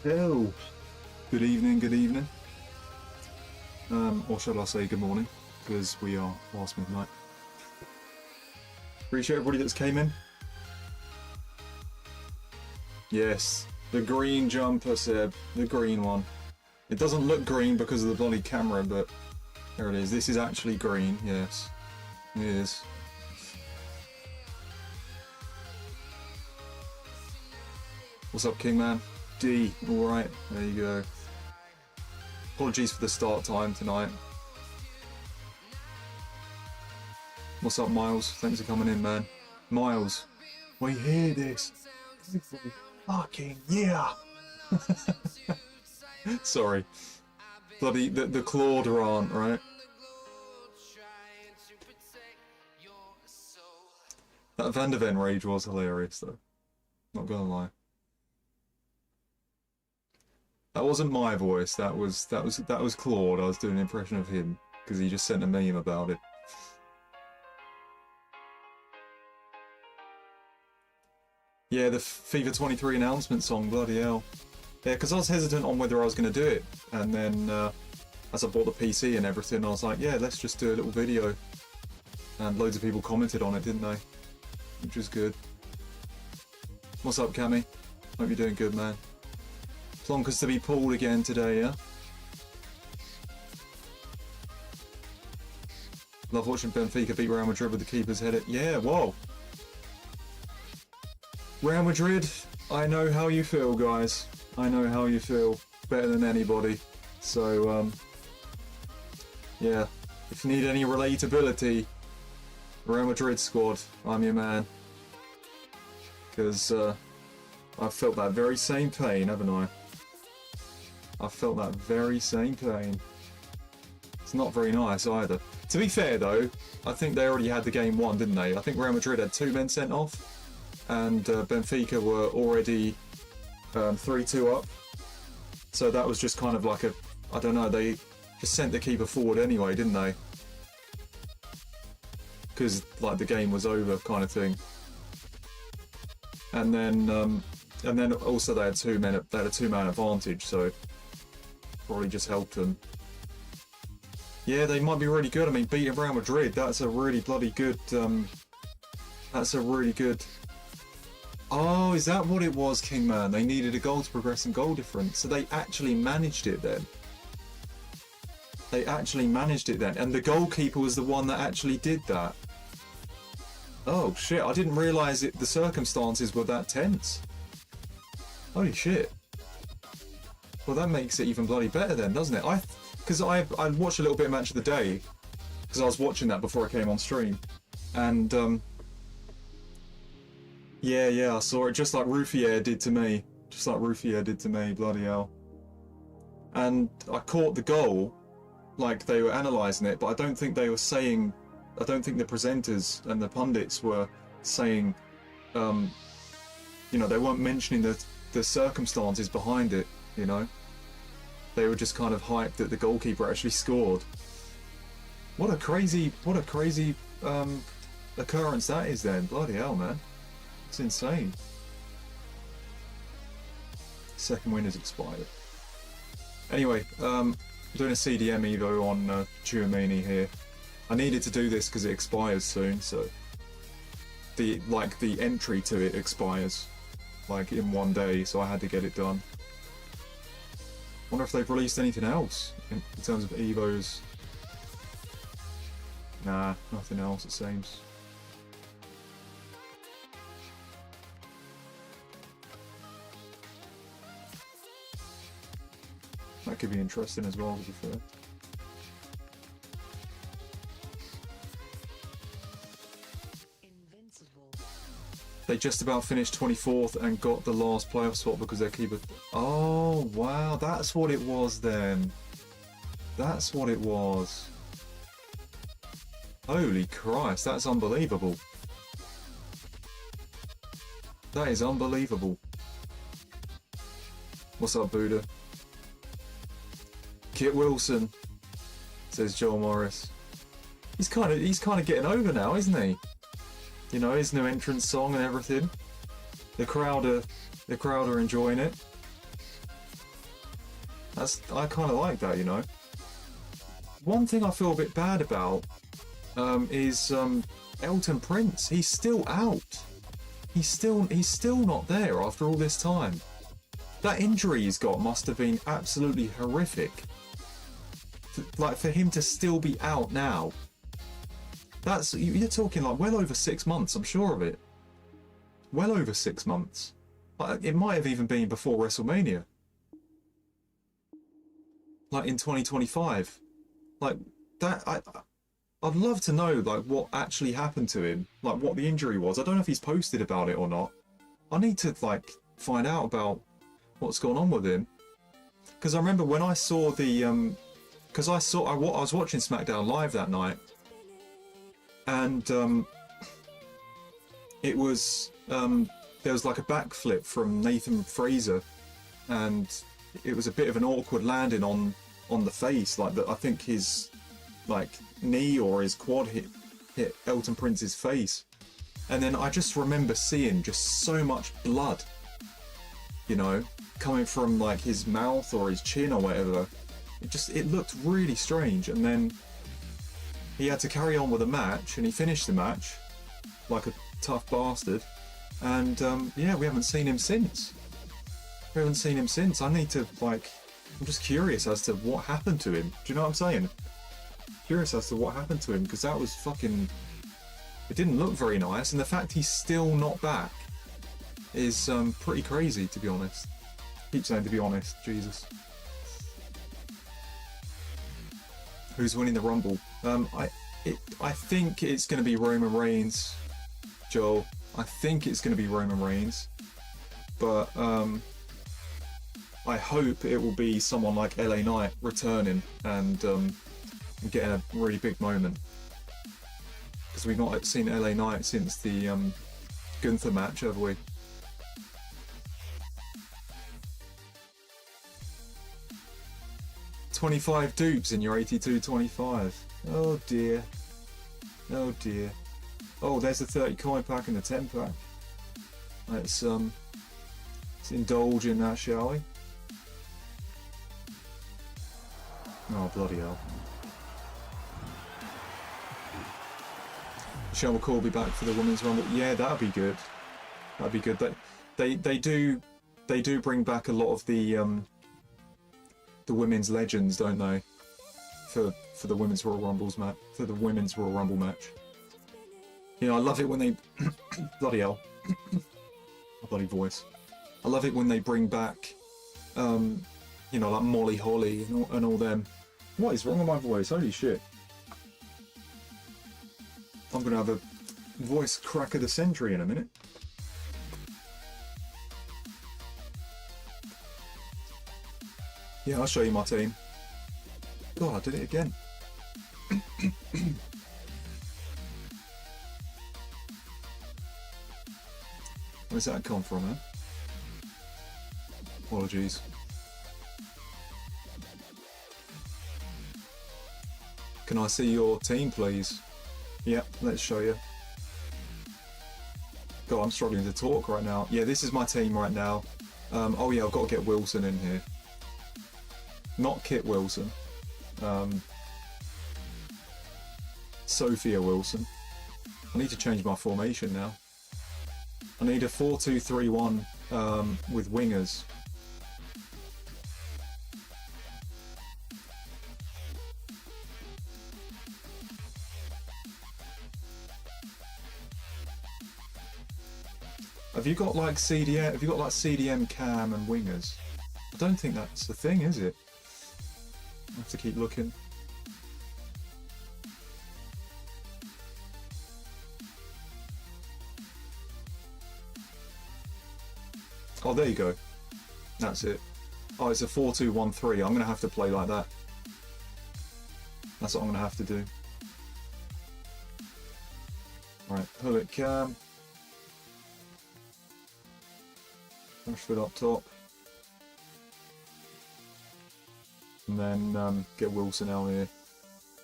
Hello. Good evening, good evening. Or shall I say good morning, because we are past midnight. Appreciate everybody that's came in. Yes, the green jumper, Seb. The green one. It doesn't look green because of the bloody camera, but there it is. This is actually green, yes. It is. What's up, Kingman? D. Alright, there you go. Apologies for the start time tonight. What's up, Miles? Thanks for coming in, man. Miles, we hear this. Fucking yeah! Sorry. Bloody, the Claude aren't, right? That Van der Ven rage was hilarious, though. Not gonna lie. That wasn't my voice. That was Claude. I was doing an impression of him because he just sent a meme about it. Yeah, the FIFA 23 announcement song. Bloody hell. Yeah, because I was hesitant on whether I was going to do it, and then as I bought the PC and everything, I was like, yeah, let's just do a little video. And loads of people commented on it, didn't they? Which was good. What's up, Cammy? Hope you're doing good, man. Plonkers to be pulled again today, yeah? Love watching Benfica beat Real Madrid with the keeper's header. Yeah, whoa. Real Madrid, I know how you feel, guys. I know how you feel better than anybody. So, yeah. If you need any relatability, Real Madrid squad, I'm your man. Because, I've felt that very same pain, haven't I? I felt that very same pain. It's not very nice either. To be fair though, I think they already had the game won, didn't they? I think Real Madrid had 2 men sent off, and Benfica were already 3-2 up. So that was just kind of like a, I don't know, they just sent the keeper forward anyway, didn't they? Because like the game was over kind of thing. And then also they had 2 men, they had a 2-man advantage, so probably just helped them. Yeah, they might be really good. I mean, beating Real Madrid, that's a really bloody good, that's a really good... Oh, is that what it was, Kingman? They needed a goal to progress in goal difference, so they actually managed it then. They actually managed it then, and the goalkeeper was the one that actually did that. Oh shit, I didn't realise the circumstances were that tense. Holy shit. Well, that makes it even bloody better then, doesn't it? Because I watched a little bit of Match of the Day, because I was watching that before I came on stream, and yeah, I saw it just like Ruffier did to me. Just like Ruffier did to me, bloody hell. And I caught the goal, like they were analysing it, but I don't think they were saying, I don't think the presenters and the pundits were saying, you know, they weren't mentioning the circumstances behind it, you know. They were just kind of hyped that the goalkeeper actually scored. What a crazy occurrence that is then. Bloody hell, man. It's insane. Second win is expired. Anyway, doing a CDM Evo on Tchouaméni here. I needed to do this because it expires soon, so the entry to it expires like in 1 day, so I had to get it done. Wonder if they've released anything else in terms of Evos. Nah, nothing else it seems. That could be interesting as well, to be fair. They just about finished 24th and got the last playoff spot because their keeper... Oh, wow, that's what it was then. That's what it was. Holy Christ, that's unbelievable. That is unbelievable. What's up, Buddha? Kit Wilson, says Joel Morris. He's kind of getting over now, isn't he? You know, his new entrance song and everything. The crowd are enjoying it. I kind of like that, you know. One thing I feel a bit bad about is Elton Prince. He's still out. He's still not there after all this time. That injury he's got must have been absolutely horrific. Like, for him to still be out now. You're talking like well over 6 months, I'm sure of it. Well over 6 months. Like, it might have even been before WrestleMania. Like in 2025. Like, that, I'd love to know, like, what actually happened to him. Like, what the injury was. I don't know if he's posted about it or not. I need to, like, find out about what's going on with him. Because I remember when I saw the, because I was watching SmackDown Live that night. And, it was, there was like a backflip from Nathan Fraser. And it was a bit of an awkward landing on the face. Like, I think his, like, knee or his quad hit Elton Prince's face. And then I just remember seeing just so much blood, you know, coming from like his mouth or his chin or whatever. It looked really strange. And then he had to carry on with the match, and he finished the match like a tough bastard. And yeah, we haven't seen him since. I need to, like, I'm just curious as to what happened to him. Do you know what I'm saying? Curious as to what happened to him, because that was fucking, it didn't look very nice, and the fact he's still not back is pretty crazy, to be honest. Keep saying to be honest, Jesus. Who's winning the Rumble? I think it's going to be Roman Reigns, Joel. I think it's going to be Roman Reigns, but I hope it will be someone like LA Knight returning and getting a really big moment, because we've not seen LA Knight since the Gunther match, have we? $25 dupes in your 82-25. Oh dear. Oh dear. Oh, there's the 30 coin pack and the 10 pack. Let's indulge in that, shall we? Oh, bloody hell. Michelle McCall will be back for the Women's Rumble. Yeah, that'd be good. That'd be good. They do bring back a lot of the women's legends, don't they? For the Women's Royal Rumbles match. For the Women's Royal Rumble match. You know, I love it when they bloody hell. My bloody voice. I love it when they bring back you know, like Molly Holly and all them. What is wrong with my voice? Holy shit. I'm going to have a voice crack of the century in a minute. Yeah, I'll show you my team. God, I did it again. Where's that come from, man? Apologies. Can I see your team, please? Yep, let's show you. God, I'm struggling to talk right now. Yeah, this is my team right now. Oh yeah, I've got to get Wilson in here. Not Kit Wilson. Sophia Wilson. I need to change my formation now. I need a 4-2-3-1 with wingers. Have you got like CDM? Have you got like CDM cam and wingers? I don't think that's the thing, is it? I have to keep looking. Oh, there you go. That's it. Oh, it's a 4-2-1-3. I'm going to have to play like that. That's what I'm going to have to do. Right, pull it cam. Rashford up top. And then get Wilson out here.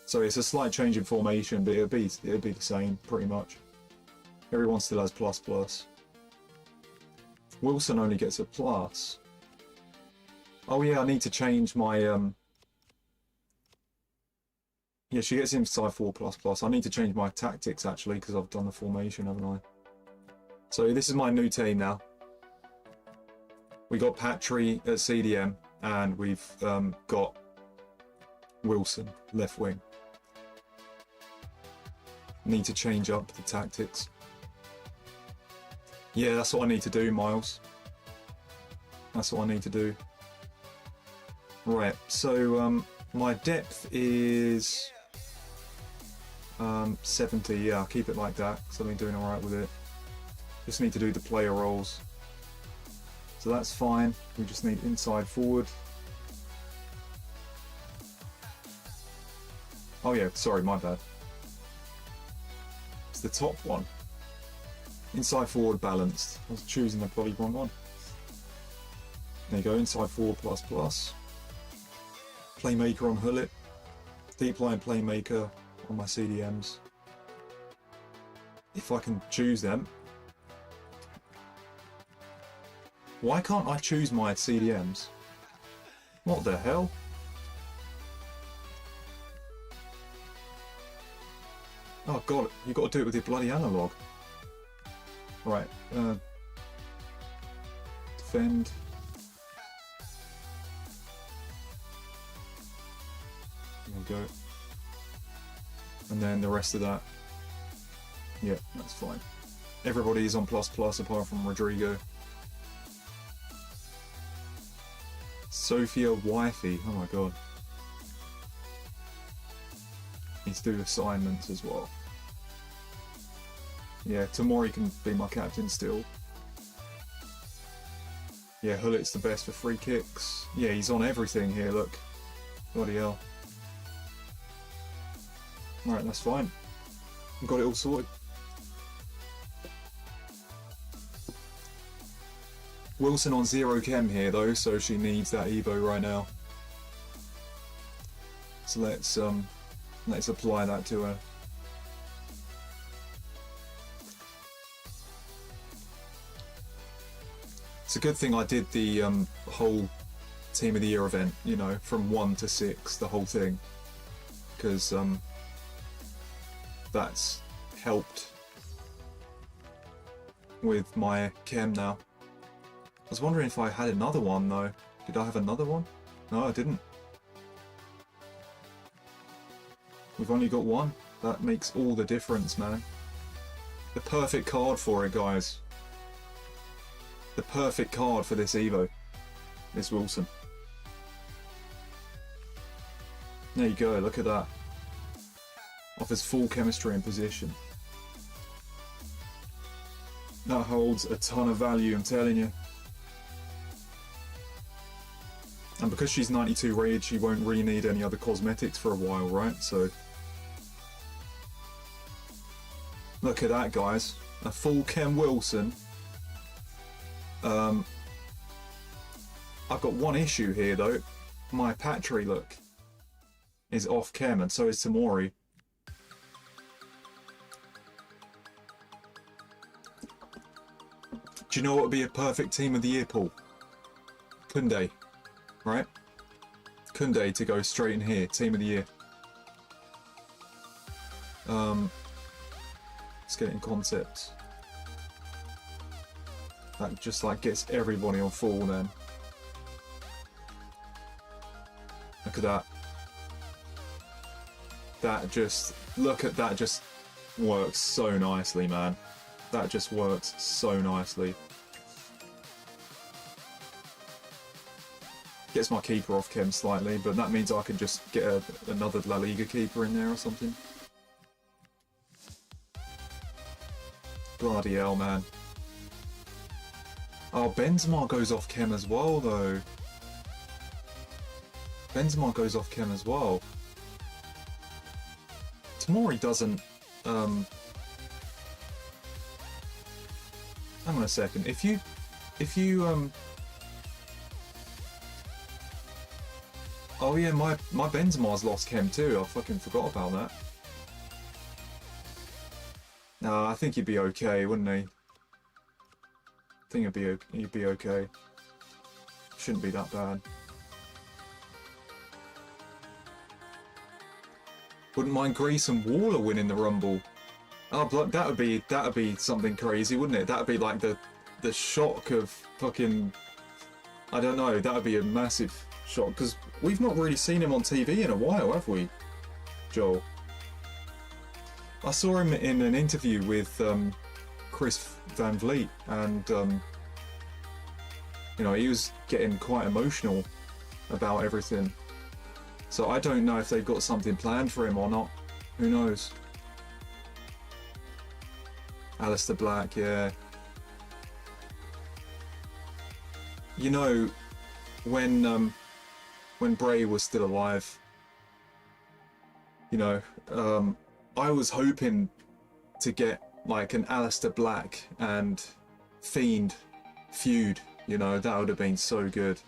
So it's a slight change in formation, but it'll be the same pretty much. Everyone still has ++. Wilson only gets a plus. Oh yeah, I need to change my yeah, she gets inside 4++. I need to change my tactics actually because I've done the formation, haven't I? So this is my new team now. We got Patry at CDM and we've got Wilson left wing. Need to change up the tactics. Yeah, that's what I need to do, Miles. That's what I need to do. Right, so my depth is 70. Yeah, I'll keep it like that because I've been doing alright with it. Just need to do the player roles. So that's fine. We just need inside forward. Oh yeah, sorry, my bad. It's the top one. Inside forward balanced. I was choosing the bloody wrong one. There you go, inside 4++. Playmaker on Hullet. Deep line playmaker on my CDMs. If I can choose them. Why can't I choose my CDMs? What the hell? Oh god, you got to do it with your bloody analog. Right, defend. There we go. And then the rest of that. Yeah, that's fine. Everybody is on ++ apart from Rodrigo. Sophia Wifey, oh my god. Need to do assignments as well. Yeah, Tamori can be my captain still. Yeah, Hullet's the best for free kicks. Yeah, he's on everything here, look. Bloody hell. Right, that's fine. We've got it all sorted. Wilson on 0 chem here though, so she needs that Evo right now. So let's apply that to her. It's a good thing I did the whole Team of the Year event, you know, from 1 to 6, the whole thing, because that's helped with my chem now. I was wondering if I had another one though. Did I have another one? No, I didn't. We've only got one. That makes all the difference, man. The perfect card for it, guys. The perfect card for this Evo. This Wilson. There you go, look at that. Offers full chemistry and position. That holds a ton of value, I'm telling you. And because she's 92 rated, she won't really need any other cosmetics for a while, right? So look at that, guys. A full chem Wilson. I've got one issue here though. My Patry look is off chem, and so is Tamori. Do you know what would be a perfect Team of the Year, Paul? Kunde, right? Kunde to go straight in here, Team of the Year. Let's get it in concepts. That just like gets everybody on full then. Look at that. That just, look at that, just works so nicely, man. That just works so nicely. Gets my keeper off chem slightly, but that means I can just get another La Liga keeper in there or something. Bloody hell, man. Oh, Benzema goes off chem as well, though. Benzema goes off chem as well. Tamori doesn't... Hang on a second. If you oh yeah, my Benzema's lost chem too. I fucking forgot about that. No, I think he'd be okay, wouldn't he? I think he'd be okay. Shouldn't be that bad. Wouldn't mind Grease and Waller winning the Rumble. Oh, but that would be something crazy, wouldn't it? That would be like the shock of fucking, I don't know. That would be a massive shock because we've not really seen him on TV in a while, have we, Joel? I saw him in an interview with Chris Van Vliet, and you know, he was getting quite emotional about everything. So I don't know if they've got something planned for him or not. Who knows? Aleister Black, yeah. You know, when Bray was still alive, you know, I was hoping to get like an Aleister Black and Fiend feud. You know, that would have been so good.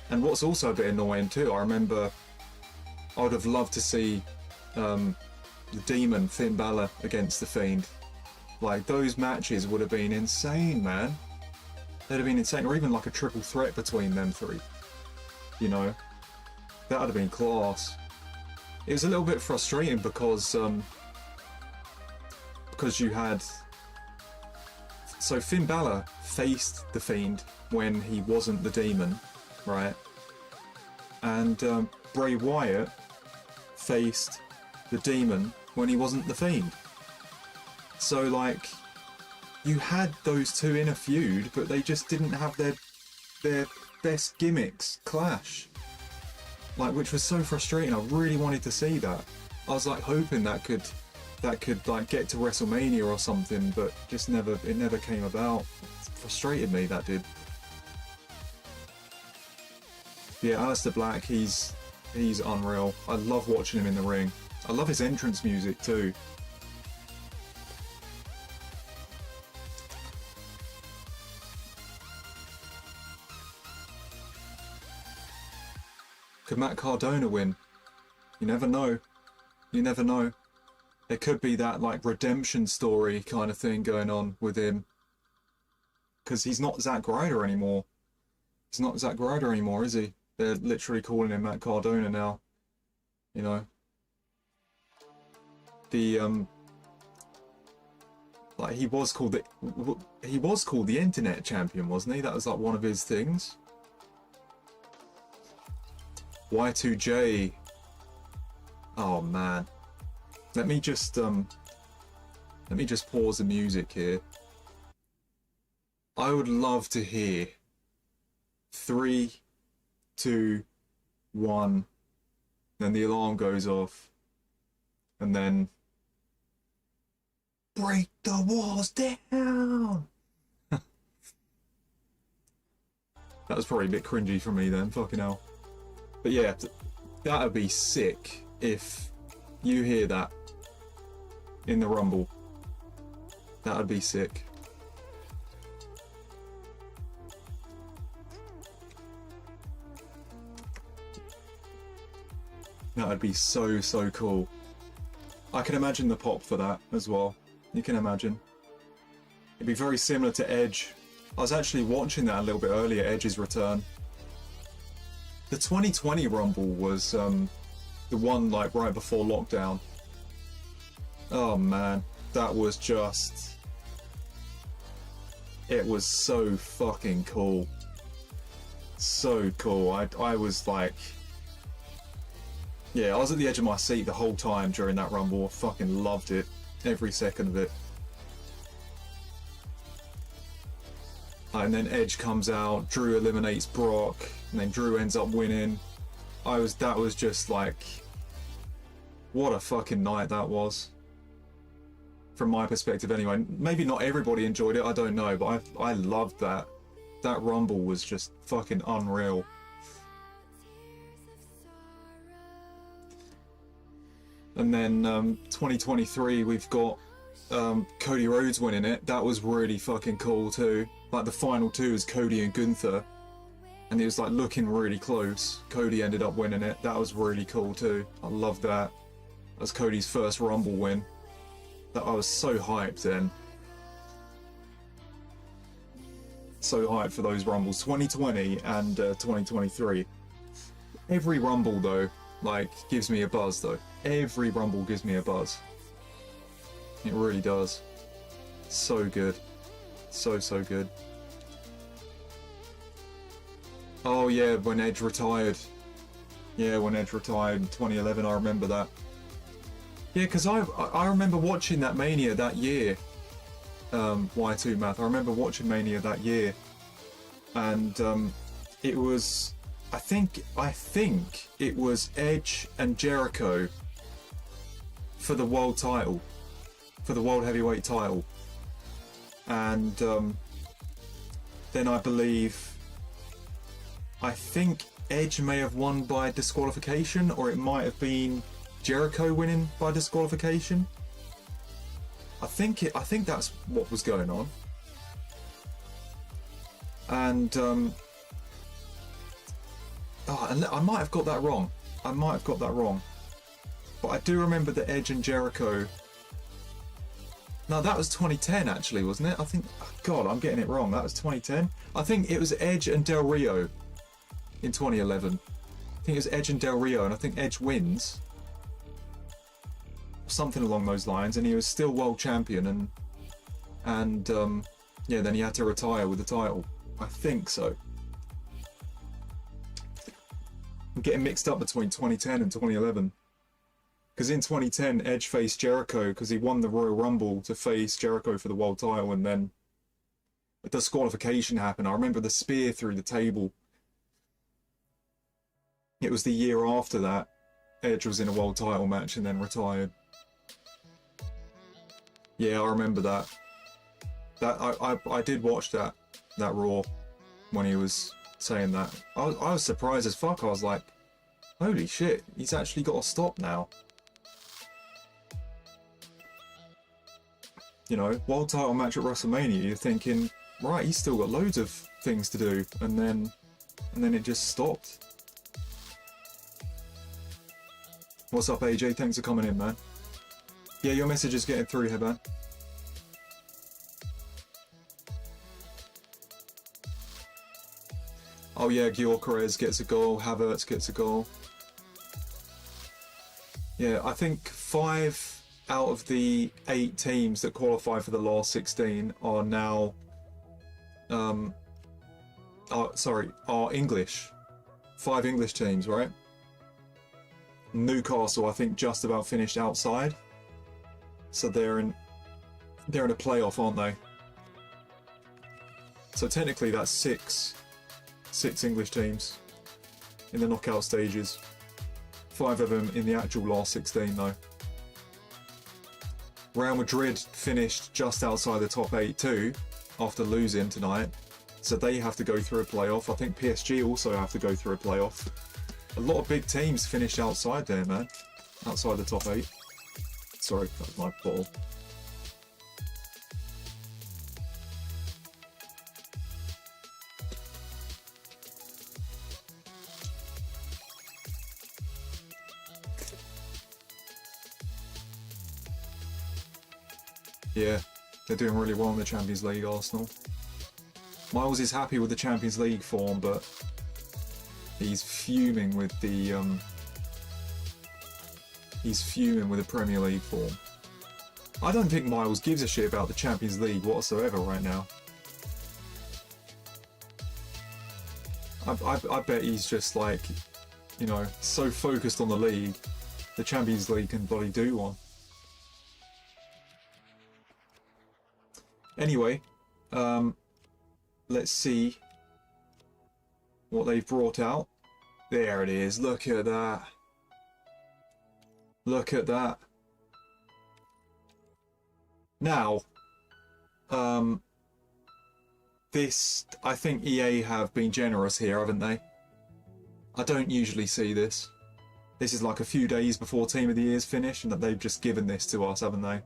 And what's also a bit annoying too, I remember I would have loved to see the Demon, Finn Balor, against the Fiend. Like, those matches would have been insane, man. They'd have been insane, or even like a triple threat between them three. You know, that would have been class. It was a little bit frustrating because you had, so Finn Balor faced the Fiend when he wasn't the Demon, right? And Bray Wyatt faced the Demon when he wasn't the Fiend. So like, you had those two in a feud, but they just didn't have their best gimmicks clash. Like, which was so frustrating. I really wanted to see that. I was like hoping that could like get to WrestleMania or something, but just it never came about. It frustrated me, that did. Yeah, Aleister Black, he's unreal. I love watching him in the ring. I love his entrance music too. Could Matt Cardona win? You never know. You never know. There could be that like redemption story kind of thing going on with him. Because he's not Zack Ryder anymore. He's not Zack Ryder anymore, is he? They're literally calling him Matt Cardona now. You know. The like he was called the Internet Champion, wasn't he? That was like one of his things. Y2J. Oh man. Let me just pause the music here. I would love to hear 3, 2, 1, then the alarm goes off, and then break the walls down. That was probably a bit cringy for me then, fucking hell. But yeah, that would be sick if you hear that in the Rumble. That would be sick. That would be so cool. I can imagine the pop for that as well. You can imagine. It'd be very similar to Edge. I was actually watching that a little bit earlier, Edge's return. The 2020 Rumble was the one like right before lockdown. Oh man, that was just... It was so fucking cool. So cool. I was like... Yeah, I was at the edge of my seat the whole time during that Rumble. I fucking loved it. Every second of it. And then Edge comes out, Drew eliminates Brock, and then Drew ends up winning. That was just like... What a fucking night that was. From my perspective anyway. Maybe not everybody enjoyed it, I don't know, but I loved that. That Rumble was just fucking unreal. And then 2023 we've got Cody Rhodes winning it. That was really fucking cool too. Like the final two is Cody and Gunther, and it was like looking really close. Cody ended up winning it. That was really cool too. I love that. That was Cody's first Rumble win. That I was so hyped then. So hyped for those Rumbles, 2020 and 2023. Every Rumble though like, gives me a buzz though. Every Rumble gives me a buzz. It really does. So good. So good. Oh yeah, when Edge retired. Yeah, when Edge retired in 2011, I remember that. Yeah, because I remember watching that Mania that year. Y2 Math. I remember watching Mania that year. And it was, I think it was Edge and Jericho for the world title, for the world heavyweight title. And then I think Edge may have won by disqualification, or it might have been Jericho winning by disqualification. I think that's what was going on. And and I might have got that wrong. But I do remember that Edge and Jericho. No, that was 2010 actually, wasn't it? I think. Oh God, I'm getting it wrong. That was 2010. I think it was Edge and Del Rio in 2011. I think it was Edge and Del Rio, and I think Edge wins. Something along those lines, and he was still world champion, and yeah, then he had to retire with the title. I think so. I'm getting mixed up between 2010 and 2011. Because in 2010, Edge faced Jericho because he won the Royal Rumble to face Jericho for the world title, and then a disqualification happened. I remember the spear through the table. It was the year after that. Edge was in a world title match and then retired. Yeah, I remember that. I did watch that Raw when he was saying that. I was surprised as fuck. I was like, holy shit, he's actually got to stop now. You know, world title match at WrestleMania, you're thinking, right, he's still got loads of things to do, and then it just stopped. What's up, AJ? Thanks for coming in, man. Yeah, your message is getting through here, man. Oh yeah, Gyökeres gets a goal, Havertz gets a goal. Yeah, I think 5 out of the 8 teams that qualify for the last 16 are now are English. 5 English teams, right? Newcastle, I think, just about finished outside. So they're in a playoff, aren't they? So technically that's 6 English teams in the knockout stages. 5 of them in the actual last 16 though. Real Madrid finished just outside the top 8 too, after losing tonight. So they have to go through a playoff. I think PSG also have to go through a playoff. A lot of big teams finished outside there, man. Outside the top 8. Sorry, that was my ball. Yeah, they're doing really well in the Champions League, Arsenal. Miles is happy with the Champions League form, but he's fuming with the Premier League form. I don't think Miles gives a shit about the Champions League whatsoever right now. I bet he's just like, you know, so focused on the league, the Champions League can bloody do one. Anyway, let's see what they've brought out. There it is. Look at that. Look at that. Now, this, I think EA have been generous here, haven't they? I don't usually see this. This is like a few days before Team of the Year's finished, and that they've just given this to us, haven't they?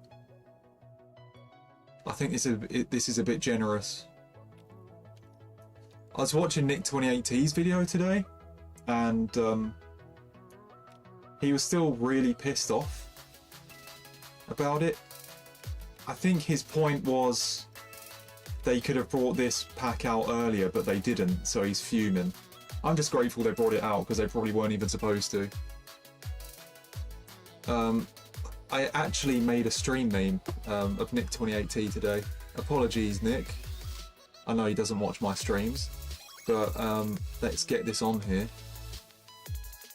I think this is a bit generous. I was watching Nick 28T's video today, and he was still really pissed off about it. I think his point was they could have brought this pack out earlier, but they didn't, so he's fuming. I'm just grateful they brought it out, because they probably weren't even supposed to. I actually made a stream meme of Nick28T today. Apologies, Nick. I know he doesn't watch my streams, but let's get this on here.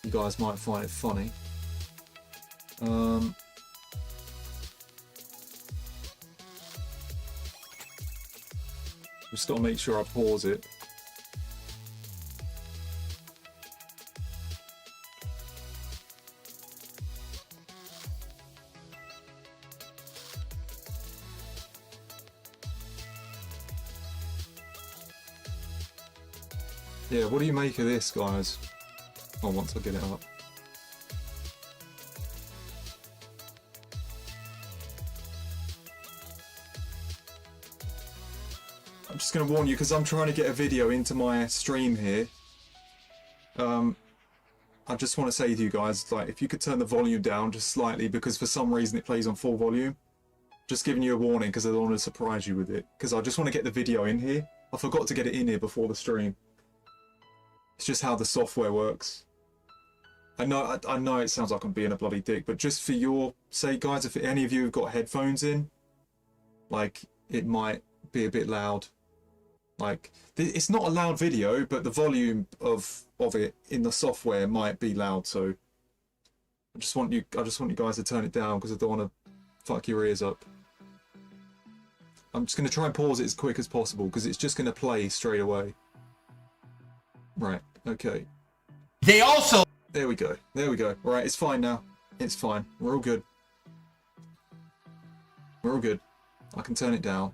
You guys might find it funny. Just got to make sure I pause it. Yeah, what do you make of this, guys? Oh, once I get it up. I'm just going to warn you, because I'm trying to get a video into my stream here. I just want to say to you guys, like, if you could turn the volume down just slightly, because for some reason it plays on full volume. Just giving you a warning, because I don't want to surprise you with it. Because I just want to get the video in here. I forgot to get it in here before the stream. It's just how the software works. I know it sounds like I'm being a bloody dick, but just for your sake, guys, if any of you have got headphones in, like, it might be a bit loud. Like, it's not a loud video, but the volume of it in the software might be loud. So I just want you guys to turn it down, because I don't want to fuck your ears up. I'm just going to try and pause it as quick as possible, because it's just going to play straight away. Right, okay. They also... There we go. There we go. Right, it's fine now. It's fine. We're all good. We're all good. I can turn it down.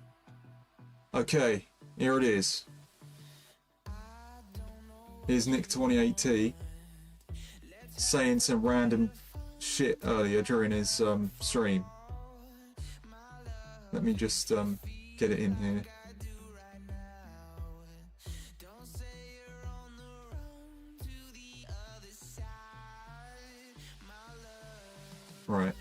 Okay, here it is. Here's Nick28T saying some random shit earlier during his stream. Let me just get it in here. Right.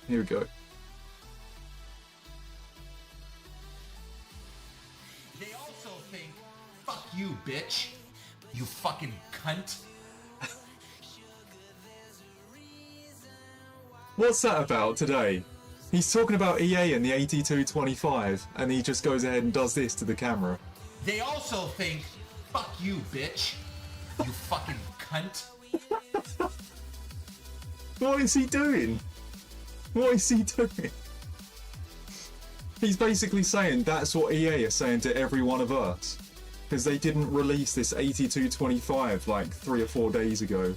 Here we go. They also think, fuck you, bitch. You fucking cunt. What's that about today? He's talking about EA and the 8225, and he just goes ahead and does this to the camera. They also think, fuck you, bitch. You fucking cunt. What is he doing? What is he doing? He's basically saying that's what EA are saying to every one of us. Because they didn't release this 8225 like 3 or 4 days ago.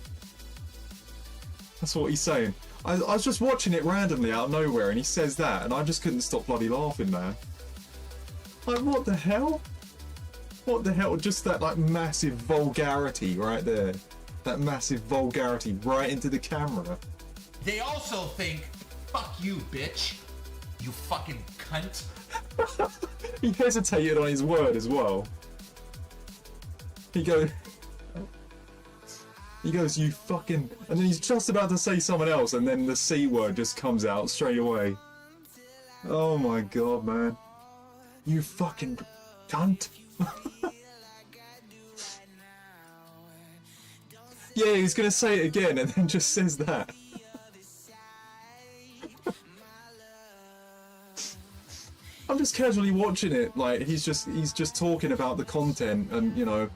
That's what he's saying. I was just watching it randomly out of nowhere, and he says that, and I just couldn't stop bloody laughing, man. Like, what the hell? What the hell? Just that, like, massive vulgarity right there. That massive vulgarity right into the camera. They also think, fuck you, bitch. You fucking cunt. He hesitated on his word as well. He goes, you fucking... And then he's just about to say someone else, and then the C word just comes out straight away. Oh my god, man. You fucking cunt. Yeah, he's gonna say it again, and then just says that. I'm just casually watching it, like, he's just talking about the content and, you know,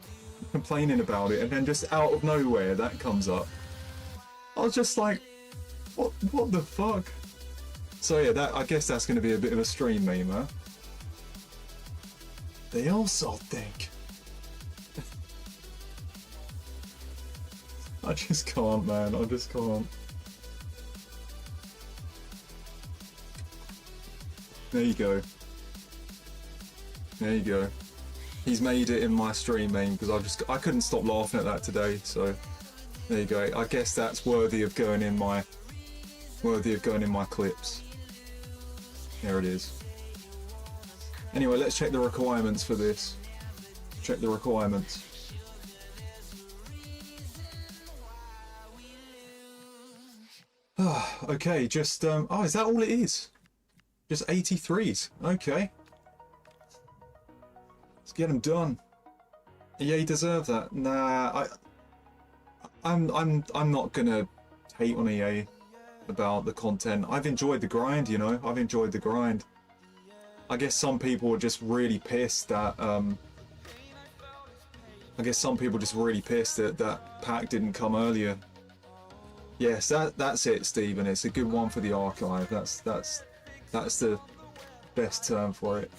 complaining about it, and then just out of nowhere that comes up. I was just like, what the fuck? So yeah, I guess that's going to be a bit of a stream meme, huh? They also think. I just can't, man. I just can't. There you go. There you go. He's made it in my stream meme, because I couldn't stop laughing at that today. So there you go. I guess that's worthy of going in my clips. There it is. Anyway, let's check the requirements for this. Check the requirements. Okay, just oh, is that all it is? Just 83s. Okay, let's get them done. EA deserve that. Nah, I'm not gonna hate on EA about the content. I've enjoyed the grind, you know. I've enjoyed the grind. I guess some people were just really pissed that I guess some people just really pissed that that pack didn't come earlier. Yes, that's it, Stephen. It's a good one for the archive. That's the best term for it.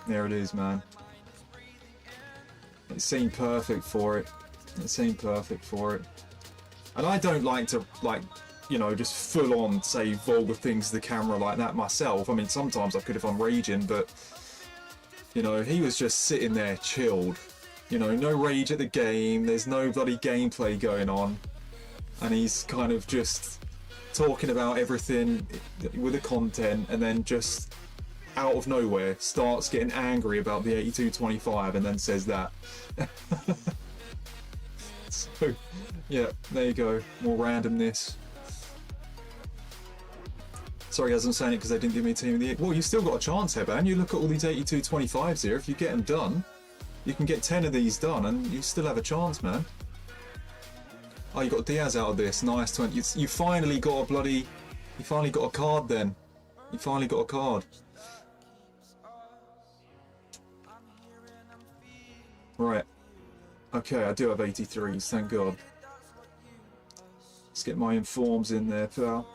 There it is, man. It seemed perfect for it. It seemed perfect for it. And I don't like to, like, you know, just full on say vulgar things to the camera like that myself. I mean, sometimes I could if I'm raging, but, you know, he was just sitting there chilled. You know, no rage at the game, there's no bloody gameplay going on. And he's kind of just talking about everything with the content, and then just out of nowhere starts getting angry about the 8225 and then says that. So, yeah, there you go. More randomness. Sorry guys, I'm saying it because they didn't give me a team of the year. Well, you've still got a chance here, man. You look at all these 8225s here. If you get them done, you can get 10 of these done and you still have a chance, man. Oh, you got Diaz out of this. Nice. 20. You finally got a bloody... You finally got a card then. You finally got a card. Right. Okay, I do have 83s, thank God. Let's get my informs in there, pal.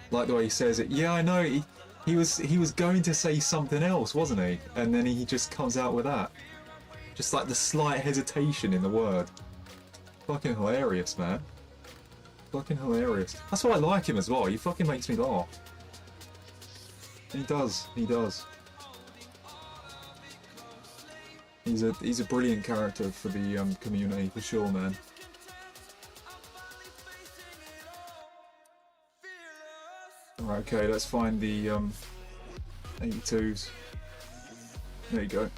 Like the way he says it. Yeah, I know. He was going to say something else, wasn't he? And then he just comes out with that. Just like the slight hesitation in the word. Fucking hilarious, man. Fucking hilarious. That's why I like him as well. He fucking makes me laugh. He does. He does. He's a brilliant character for the community for sure, man. Alright, okay, let's find the 82s. There you go.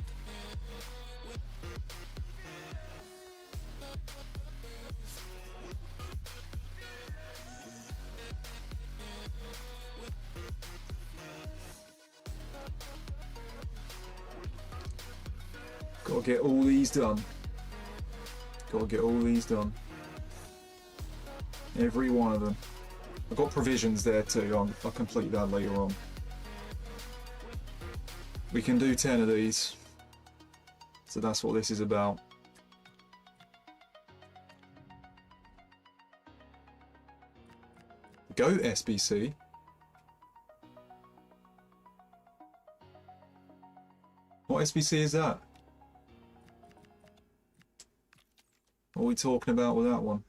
Gotta get all these done. Gotta get all these done. Every one of them. I've got provisions there too. I'll complete that later on. We can do 10 of these. So that's what this is about. Goat SBC. What SBC is that? What are we talking about with that one?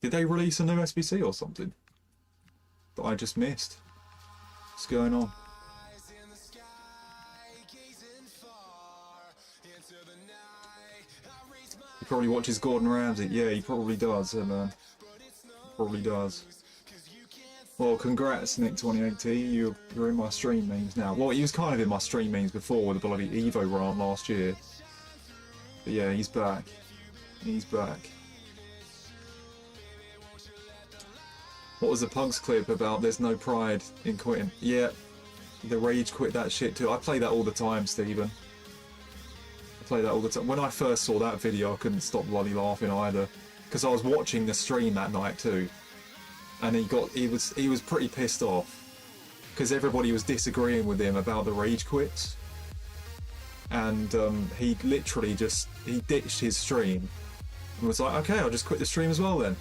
Did they release a new SBC or something that I just missed? What's going on? He probably watches Gordon Ramsay. Yeah, he probably does, man. Probably does. Well, congrats, Nick2018. You're in my stream memes now. Well, he was kind of in my stream memes before with the bloody Evo rant last year. But yeah, he's back. He's back. What was the Pugs clip about? There's no pride in quitting. Yeah, the rage quit that shit too. I play that all the time, Stephen. I play that all the time. When I first saw that video, I couldn't stop bloody laughing either, because I was watching the stream that night too, and he was pretty pissed off because everybody was disagreeing with him about the rage quits, and he literally he ditched his stream and was like, okay, I'll just quit the stream as well then.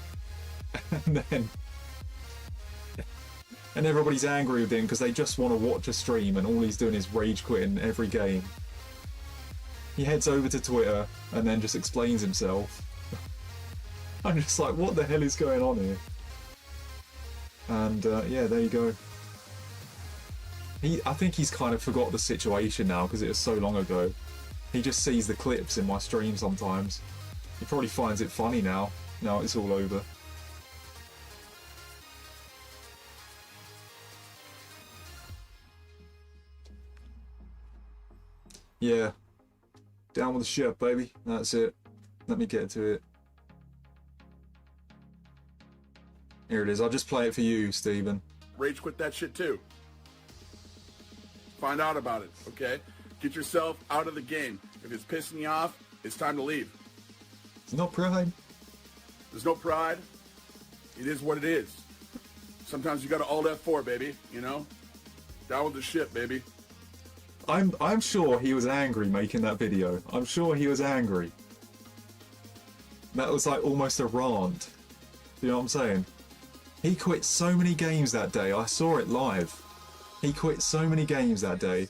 And everybody's angry with him because they just want to watch a stream and all he's doing is rage quitting every game. He heads over to Twitter and then just explains himself. I'm just like, what the hell is going on here? And yeah, there you go. I think he's kind of forgot the situation now because it was so long ago. He just sees the clips in my stream sometimes. He probably finds it funny now it's all over. Yeah. Down with the ship, baby. That's it. Let me get to it. Here it is. I'll just play it for you, Stephen. Rage quit that shit too. Find out about it, okay? Get yourself out of the game. If it's pissing you off, it's time to leave. It's not pride. There's no pride. It is what it is. Sometimes you gotta alt F4, baby, you know? Down with the shit, baby. I'm sure he was angry making that video. I'm sure he was angry. That was like almost a rant. You know what I'm saying? He quit so many games that day. I saw it live. He quit so many games that day.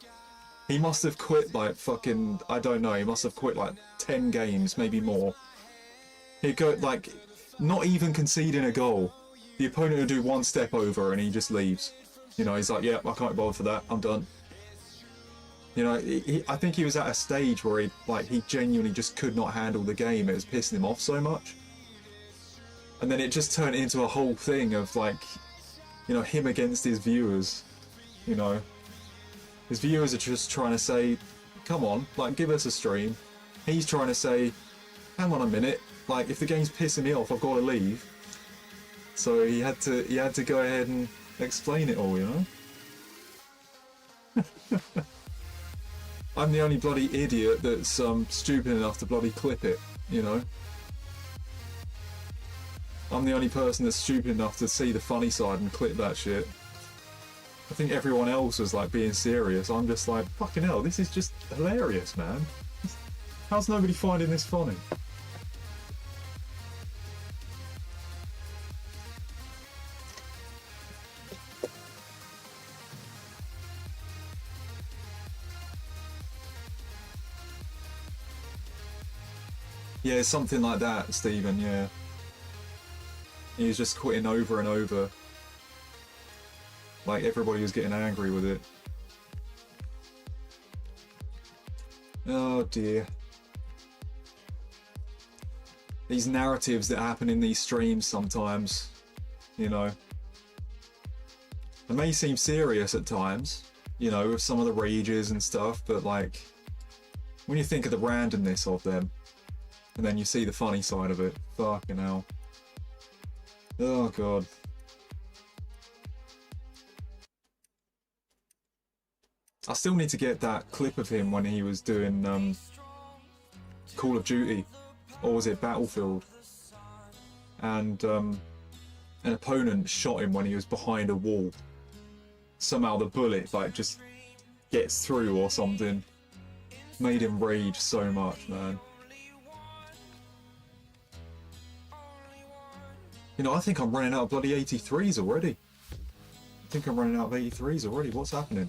He must have quit like fucking, I don't know, he must have quit like 10 games, maybe more. He'd go like, not even conceding a goal. The opponent would do one step over and he just leaves. You know, he's like, yeah, I can't bother for that, I'm done. You know, I think he was at a stage where he genuinely just could not handle the game. It was pissing him off so much. And then it just turned into a whole thing of like, you know, him against his viewers. You know, his viewers are just trying to say, come on, like, give us a stream. He's trying to say, hang on a minute, like, if the game's pissing me off, I've got to leave. So he had to go ahead and explain it all, you know. I'm the only bloody idiot that's stupid enough to bloody clip it, you know. I'm the only person that's stupid enough to see the funny side and clip that shit. I think everyone else was like being serious. I'm just like, fucking hell, this is just hilarious, man. How's nobody finding this funny? Yeah, something like that, Stephen, yeah. He was just quitting over and over. Like, everybody was getting angry with it. Oh dear. These narratives that happen in these streams sometimes, you know. They may seem serious at times, you know, with some of the rages and stuff, but like, when you think of the randomness of them, and then you see the funny side of it, fucking hell. Oh god. I still need to get that clip of him when he was doing Call of Duty, or was it Battlefield? And an opponent shot him when he was behind a wall. Somehow the bullet like just gets through or something. Made him rage so much, man. You know, I think I'm running out of bloody 83s already. I think I'm running out of 83s already. What's happening?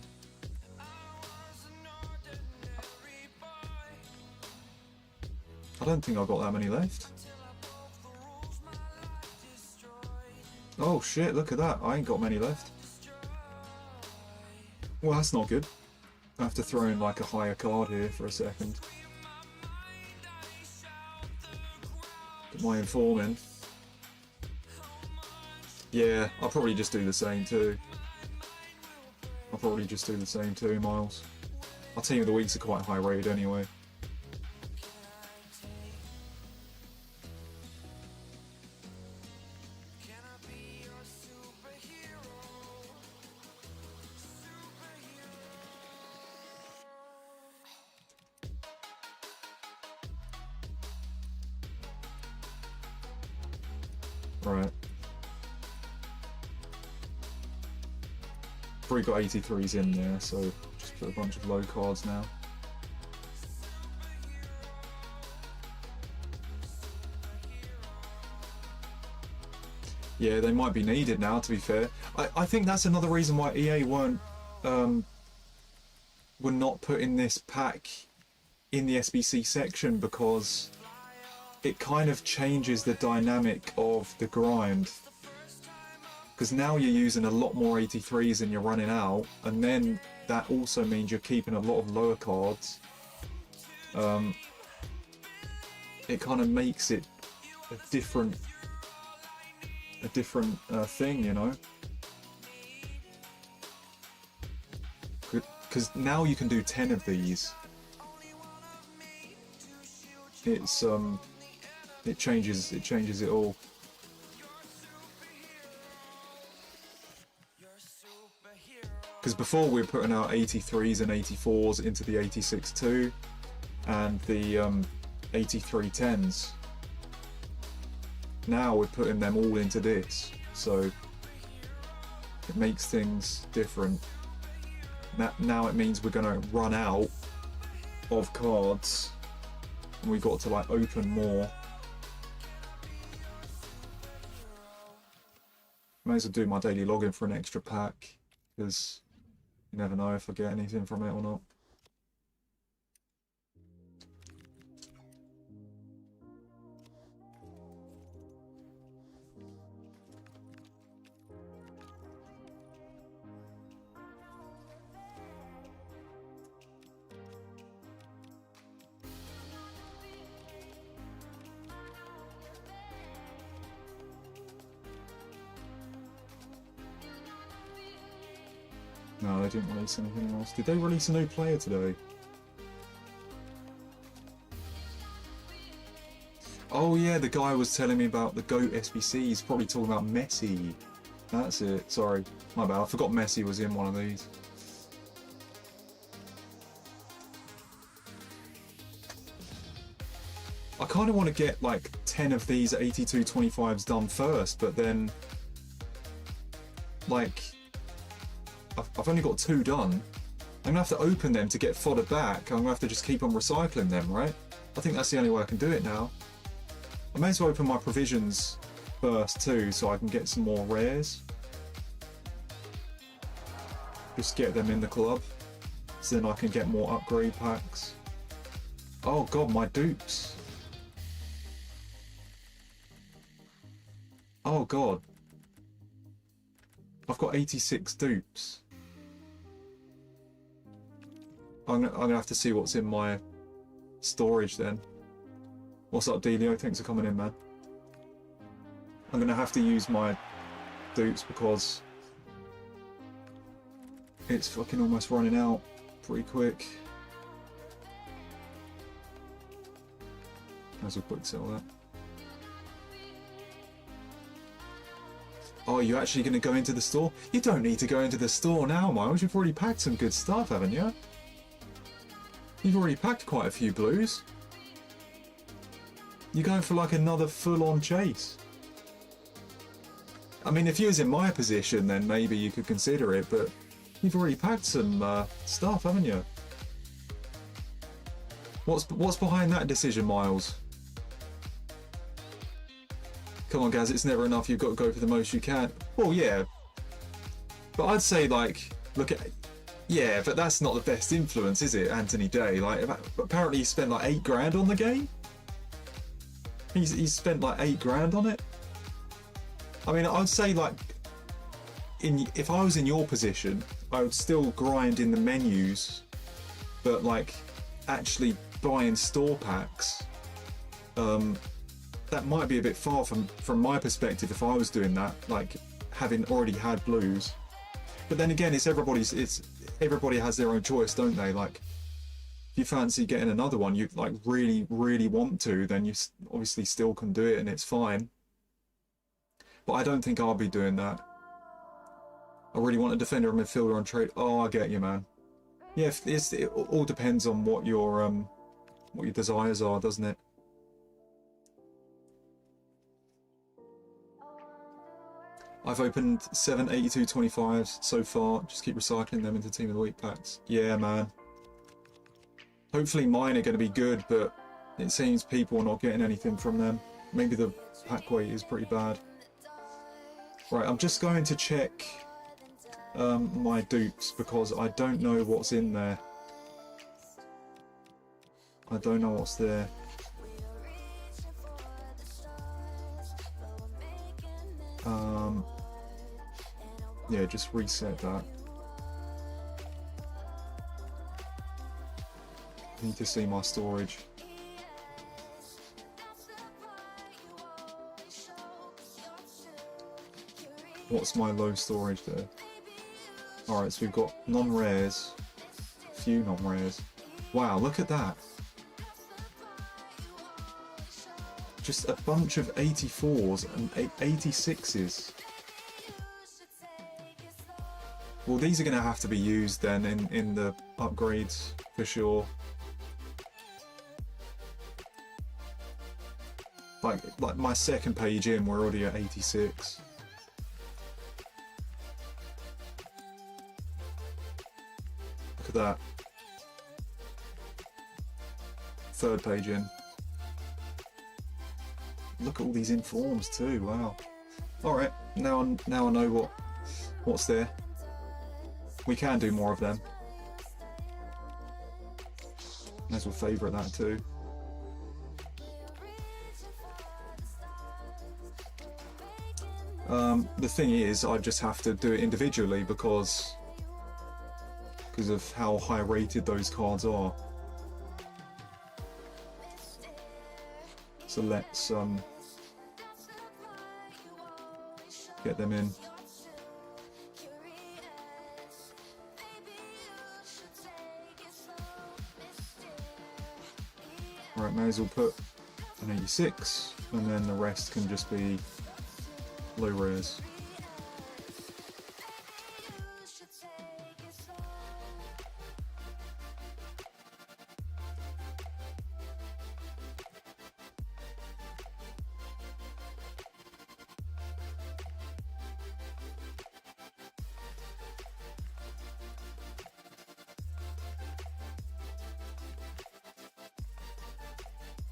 I don't think I've got that many left. Oh shit, look at that. I ain't got many left. Well, that's not good. I have to throw in like a higher card here for a second. Get my inform in. Yeah, I'll probably just do the same too. Miles. Our team of the weeks are quite high rated anyway. Right. Probably got 83s in there, so just put a bunch of low cards now. Yeah, they might be needed now, to be fair. I think that's another reason why EA were not putting this pack in the SBC section, because it kind of changes the dynamic of the grind. Because now you're using a lot more 83s than you're running out, and then that also means you're keeping a lot of lower cards. It kind of makes it a different thing, you know. Because now you can do 10 of these. it's it changes it all. Because before we were putting out 83s and 84s into the 86-2 and the 83-10s. Now we're putting them all into this, so it makes things different. Now it means we're going to run out of cards and we've got to like open more. May as well do my daily login for an extra pack, because you never know if I get anything from it or not. No, they didn't release anything else. Did they release a new player today? Oh yeah, the guy was telling me about the GOAT SBC. He's probably talking about Messi. That's it. Sorry, my bad. I forgot Messi was in one of these. I kind of want to get like 10 of these 8225s done first, but then like I've only got 2 done. I'm gonna have to open them to get fodder back. I'm gonna have to just keep on recycling them, right? I think that's the only way I can do it now. I may as well open my provisions first too, so I can get some more rares. Just get them in the club, so then I can get more upgrade packs. Oh god, my dupes. Oh god. I've got 86 dupes. I'm gonna have to see what's in my storage then. What's up, Delio? Thanks for coming in, man. I'm gonna have to use my dupes because it's fucking almost running out pretty quick. Might as well quick sell that. Oh, you're actually going to go into the store? You don't need to go into the store now, Miles. You've already packed some good stuff, haven't you? You've already packed quite a few blues. You're going for like another full-on chase. I mean, if you was in my position, then maybe you could consider it, but you've already packed some stuff, haven't you? What's behind that decision, Miles? Come on, Gaz, it's never enough. You've got to go for the most you can. Well, yeah. But I'd say, like, look at... Yeah, but that's not the best influence, is it, Anthony Day? Like, apparently he spent like 8 grand on the game. He's spent like 8 grand on it. I mean, I'd say, like, if I was in your position, I would still grind in the menus, but, like, actually buying store packs, that might be a bit far from my perspective if I was doing that, like having already had blues. But then again, everybody has their own choice, don't they? Like, if you fancy getting another one, you like really want to, then you obviously still can do it and it's fine. But I don't think I'll be doing that. I really want a defender and midfielder on trade. Oh, I get you, man. Yeah, it all depends on what your desires are, doesn't it? I've opened 7 8225s so far. Just keep recycling them into Team of the Week packs. Yeah, man. Hopefully mine are going to be good, but it seems people are not getting anything from them. Maybe the pack weight is pretty bad. Right, I'm just going to check my dupes because I don't know what's in there. I don't know what's there. Yeah, just reset that. I need to see my storage. What's my low storage there? Alright, so we've got non-rares, a few non-rares. Wow, look at that. just a bunch of 84s and 86s. Well, these are going to have to be used then in the upgrades for sure. Like my second page in, we're already at 86. Look at that. Third page in. Look at all these informs too. Wow. All right. Now I know what's there. We can do more of them. May as well favourite that too. The thing is, I just have to do it individually because of how high rated those cards are. So let's get them in. Right, may as well put an 86, and then the rest can just be low rares.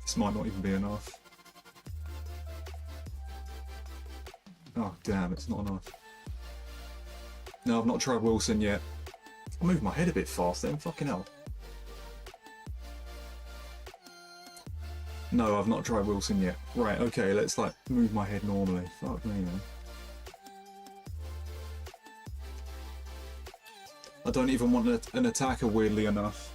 This might not even be enough. Oh damn, it's not enough. No, I've not tried Wilson yet. I moved my head a bit fast then, fucking hell. No, I've not tried Wilson yet. Right, okay, let's like move my head normally. Fuck me, man. I don't even want an attacker, weirdly enough.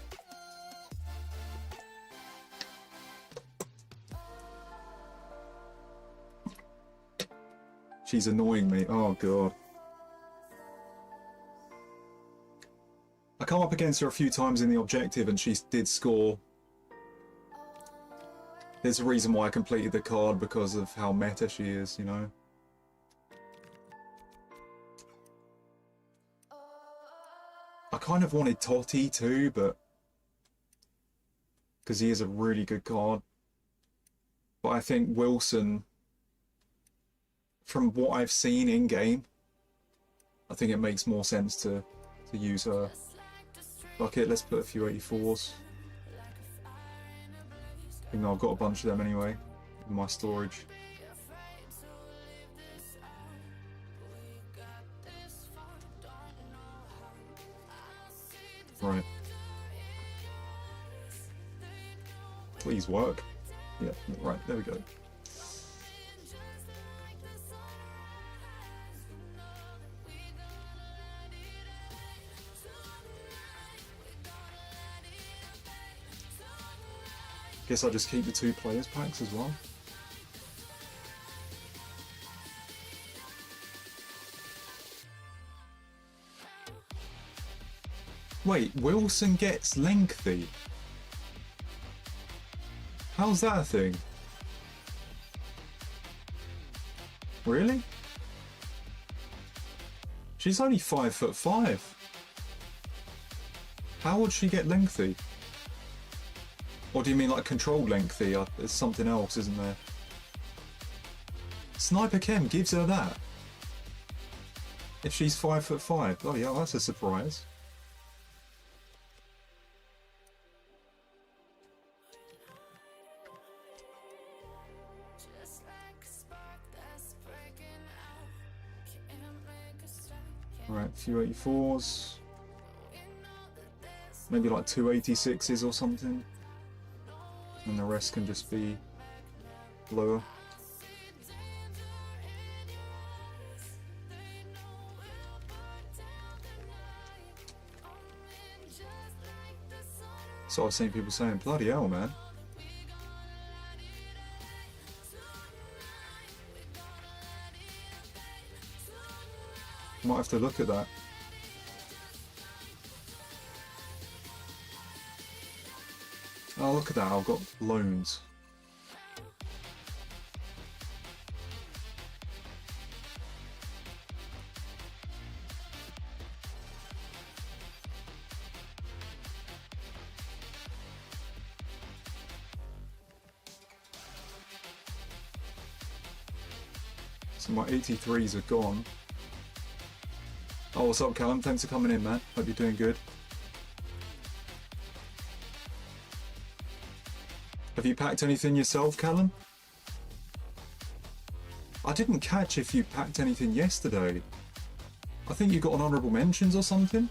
She's annoying me. Oh god. I come up against her a few times in the objective and she did score. There's a reason why I completed the card, because of how meta she is, you know. I kind of wanted Toty too, but because he is a really good card. But I think Wilson, from what I've seen in game, I think it makes more sense to use her. Fuck it, let's put a few 84s. Even though I've got a bunch of them anyway in my storage. Right. Please work. Yeah, right, there we go. Guess I'll just keep the 2 players packs as well. Wait, Wilson gets lengthy? How's that a thing? Really? She's only 5'5". How would she get lengthy? Or do you mean like controlled lengthy? There's something else, isn't there? Sniper Chem gives her that. If she's 5'5". Oh yeah, that's a surprise. Right, a few 84s. Maybe like 2 86s or something. And the rest can just be lower. So I've seen people saying, bloody hell, man. Might have to look at that. Oh, look at that, I've got loans. So my 83s are gone. Oh, what's up, Callum? Thanks for coming in, man. Hope you're doing good. Have you packed anything yourself, Callum? I didn't catch if you packed anything yesterday. I think you got an honourable mentions or something.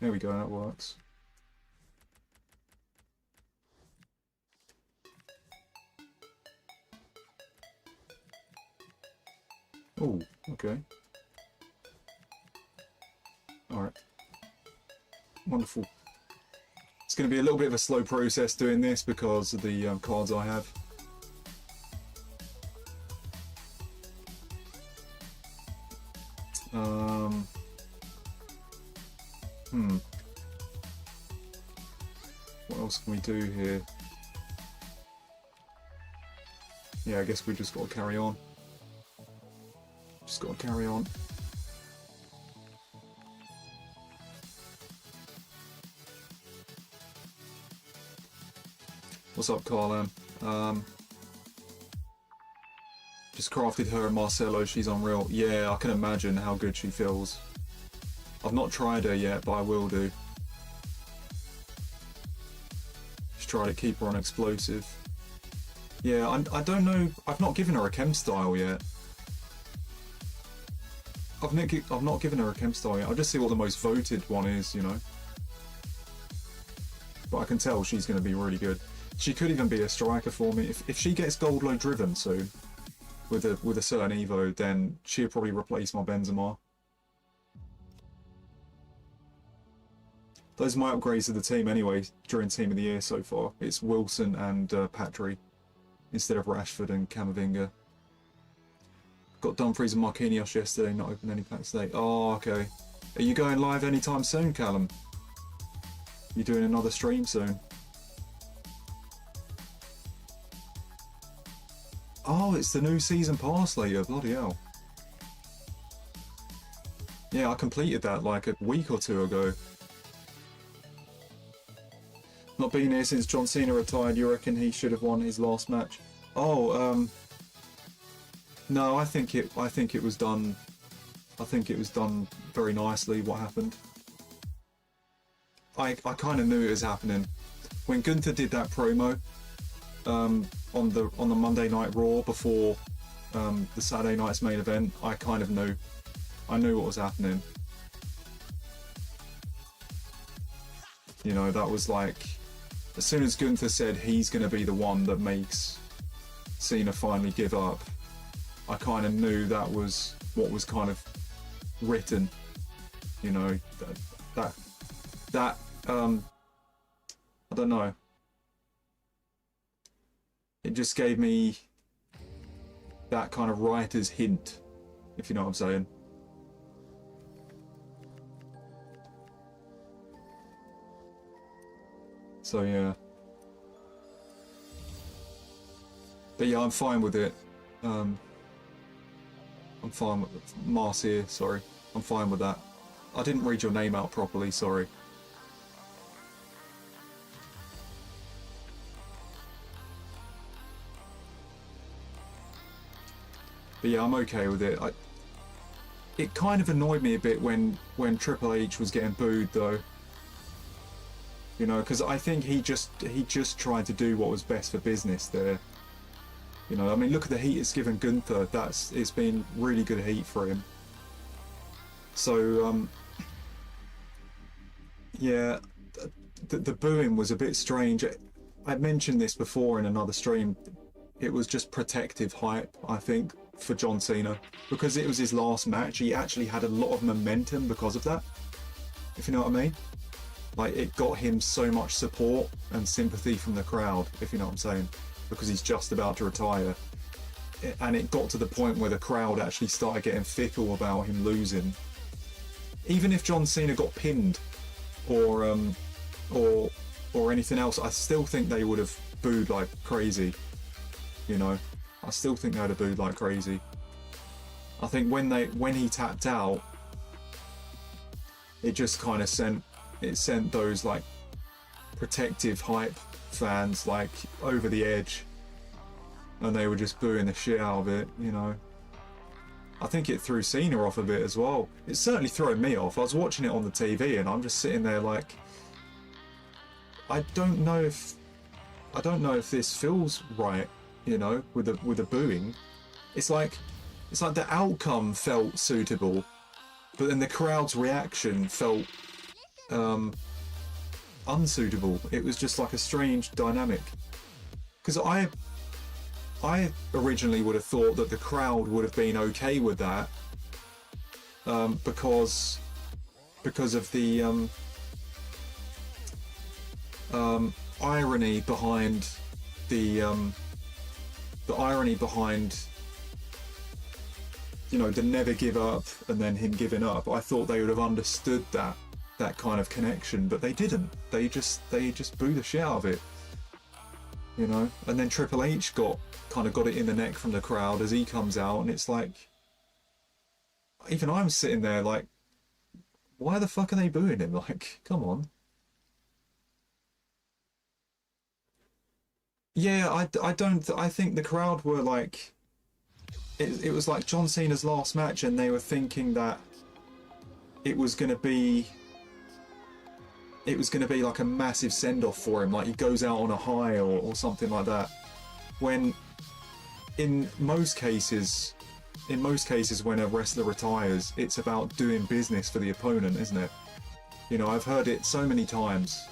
There we go, that works. Oh, okay. Alright. Wonderful. It's going to be a little bit of a slow process doing this because of the cards I have. What else can we do here? Yeah, I guess we just got to carry on. Just got to carry on. What's up, Carlan? Just crafted her and Marcelo. She's unreal. Yeah, I can imagine how good she feels. I've not tried her yet, but I will do. Just try to keep her on explosive. Yeah, I don't know. I've not given her a chem style yet. I've not given her a chem style yet. I'll just see what the most voted one is, you know. But I can tell she's going to be really good. She could even be a striker for me. If she gets gold low driven soon, with a certain Evo, then she'll probably replace my Benzema. Those are my upgrades to the team anyway, during Team of the Year so far. It's Wilson and Patry, instead of Rashford and Camavinga. Got Dumfries and Marquinhos yesterday, not opened any packs today. Oh, okay. Are you going live anytime soon, Callum? You doing another stream soon? Oh, it's the new season pass later, bloody hell. Yeah, I completed that like a week or two ago. Not been here since John Cena retired. You reckon he should have won his last match? Oh, no, I think it was done. I think it was done very nicely. What happened? I kind of knew it was happening when Gunther did that promo on the Monday Night Raw before the Saturday night's main event. I kind of knew. I knew what was happening. You know, that was like, as soon as Gunther said he's going to be the one that makes Cena finally give up, I kind of knew that was what was kind of written. You know, that I don't know. It just gave me that kind of writer's hint, if you know what I'm saying. So yeah. But yeah, I'm fine with it. I'm fine with Marcia, sorry. I'm fine with that. I didn't read your name out properly, sorry. But yeah, I'm okay with it. It kind of annoyed me a bit when Triple H was getting booed, though. You know, because I think he just tried to do what was best for business there. You know, I mean, look at the heat it's given Gunther. It's been really good heat for him. So yeah, the booing was a bit strange. I mentioned this before in another stream. It was just protective hype, I think, for John Cena, because it was his last match. He actually had a lot of momentum because of that, if you know what I mean. Like, it got him so much support and sympathy from the crowd, if you know what I'm saying, because he's just about to retire. And it got to the point where the crowd actually started getting fickle about him losing. Even if John Cena got pinned or anything else, I still think they would have booed like crazy. You know, I still think they would have booed like crazy. I think when he tapped out, it just kind of sent those like protective hype fans, like over the edge, and they were just booing the shit out of it, you know. I think it threw Cena off a bit as well. It's certainly throwing me off. I was watching it on the TV and I'm just sitting there like, I don't know if this feels right, you know, with the booing. It's like the outcome felt suitable, but then the crowd's reaction felt unsuitable. It was just like a strange dynamic. Because I originally would have thought that the crowd would have been okay with that, because of the irony behind the irony behind, you know, the never give up and then him giving up. I thought they would have understood that kind of connection, but they didn't. They just boo the shit out of it, you know. And then Triple H got it in the neck from the crowd as he comes out, and it's like, even I'm sitting there like, why the fuck are they booing him? Like, come on. Yeah, I think the crowd were like, it was like John Cena's last match, and they were thinking that it was gonna be like a massive send-off for him, like he goes out on a high or something like that. When in most cases when a wrestler retires, it's about doing business for the opponent, isn't it? You know, I've heard it so many times.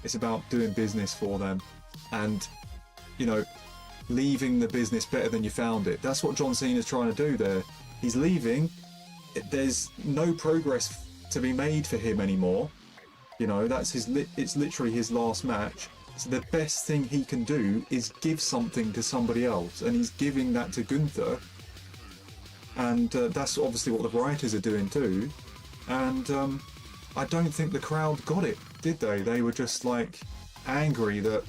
It's about doing business for them, and, you know, leaving the business better than you found it. That's what John Cena's trying to do there. He's leaving. There's no progress to be made for him anymore. You know, that's it's literally his last match. So the best thing he can do is give something to somebody else, and he's giving that to Gunther. And that's obviously what the writers are doing too. And I don't think the crowd got it, did they? They were just like angry that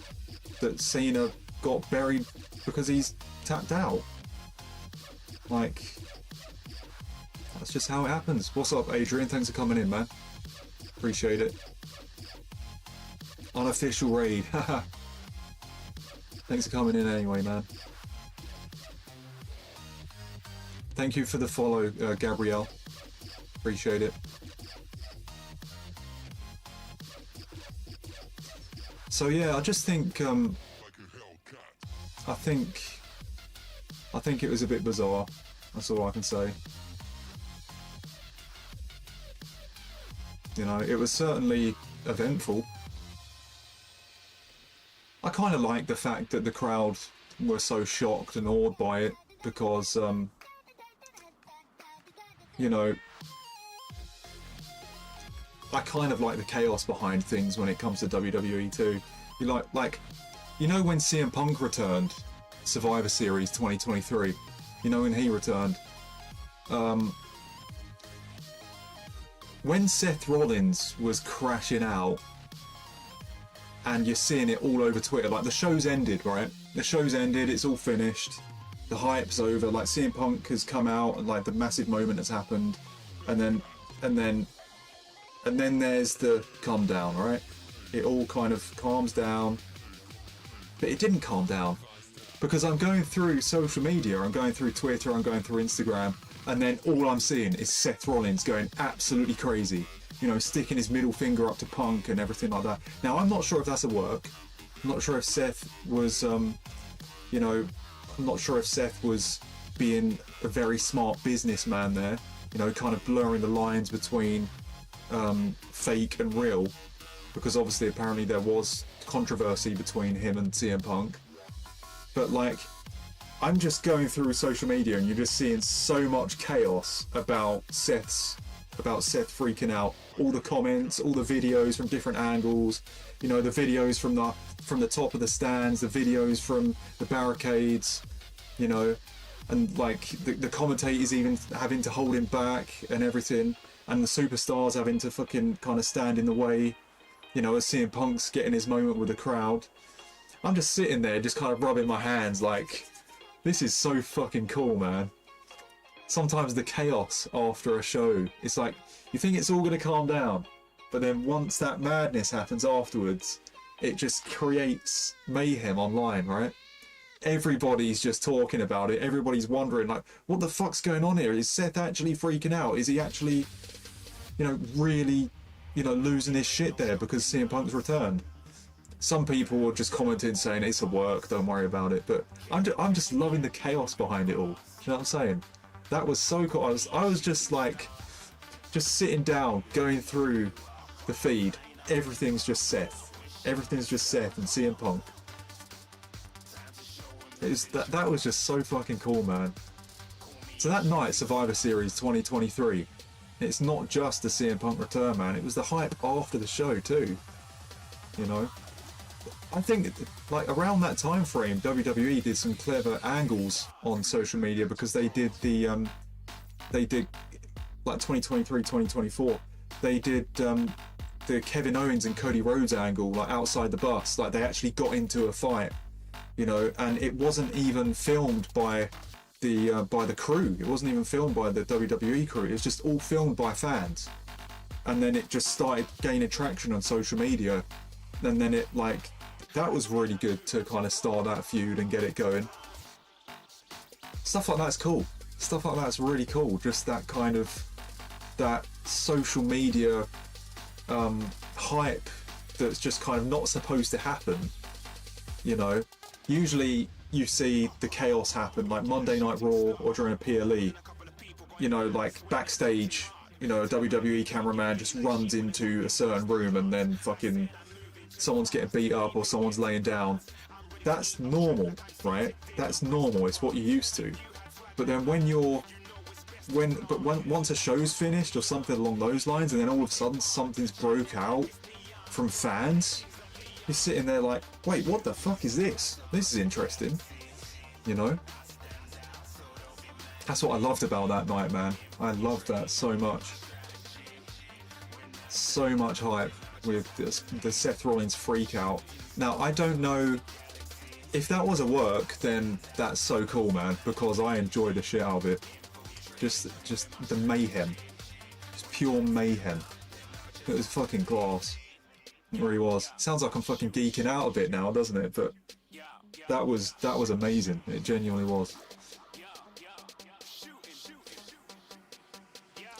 Cena got buried because he's tapped out. Like, that's just how it happens. What's up, Adrian? Thanks for coming in, man. Appreciate it. Unofficial raid. Haha. Thanks for coming in anyway, man. Thank you for the follow, Gabrielle. Appreciate it. So yeah, I just think I think it was a bit bizarre. That's all I can say. You know, it was certainly eventful. I kind of like the fact that the crowd were so shocked and awed by it, because you know, I kind of like the chaos behind things when it comes to WWE too. You like, you know, when CM Punk returned, Survivor Series 2023, you know, when he returned, when Seth Rollins was crashing out, and you're seeing it all over Twitter, like the show's ended, right? The show's ended, it's all finished, the hype's over, like CM Punk has come out and like the massive moment has happened, and then there's the calm down, right? It all kind of calms down, but it didn't calm down, because I'm going through social media, I'm going through Twitter, I'm going through Instagram, and then all I'm seeing is Seth Rollins going absolutely crazy, you know, sticking his middle finger up to Punk and everything like that. Now, I'm not sure if that's a work. I'm not sure if Seth was, you know, I'm not sure if Seth was being a very smart businessman there, you know, kind of blurring the lines between fake and real, because obviously apparently there was controversy between him and CM Punk. But like, I'm just going through social media and you're just seeing so much chaos about Seth freaking out. All the comments, all the videos from different angles, you know, the videos from the top of the stands, the videos from the barricades, you know, and like the commentators even having to hold him back and everything, and the superstars having to fucking kind of stand in the way, you know, as CM Punk's getting his moment with the crowd. I'm just sitting there just kind of rubbing my hands like, this is so fucking cool, man. Sometimes the chaos after a show, it's like, you think it's all going to calm down, But then once that madness happens afterwards, it just creates mayhem online, right? Everybody's just talking about it. Everybody's wondering, like, what the fuck's going on here? Is Seth actually freaking out? Is he actually, you know, really, you know, losing his shit there because CM Punk's returned? Some people were just commenting saying it's a work, don't worry about it. But I'm just loving the chaos behind it all. Do you know what I'm saying? That was so cool. I was just like, just sitting down, going through the feed. Everything's just Seth. Everything's just Seth and CM Punk. That was just so fucking cool, man. So that night, Survivor Series 2023, it's not just the CM Punk return, man. It was the hype after the show too. You know, I think like around that time frame, WWE did some clever angles on social media because they did like 2023, 2024. They did the Kevin Owens and Cody Rhodes angle, like outside the bus. Like they actually got into a fight, you know, and it wasn't even filmed by the crew. It wasn't even filmed by the WWE crew. It was just all filmed by fans. And then it just started gaining traction on social media. And then it like, that was really good to kind of start that feud and get it going. Stuff like that's cool. Stuff like that's really cool. Just that kind of, that social media hype that's just kind of not supposed to happen, you know. Usually you see the chaos happen like Monday Night Raw or during a PLE, you know, like backstage, you know, a WWE cameraman just runs into a certain room and then fucking someone's getting beat up or someone's laying down. That's normal, right? That's normal. It's what you're used to. But then once a show's finished or something along those lines, and then all of a sudden something's broke out from fans, you're sitting there like, wait, what the fuck is this? This is interesting, you know? That's what I loved about that night, man. I loved that so much. So much hype with the Seth Rollins freak out. Now, I don't know if that was a work, then that's so cool, man, because I enjoyed the shit out of it. Just the mayhem. Just pure mayhem. It was fucking class. It really was. Sounds like I'm fucking geeking out a bit now, doesn't it? But that was amazing. It genuinely was.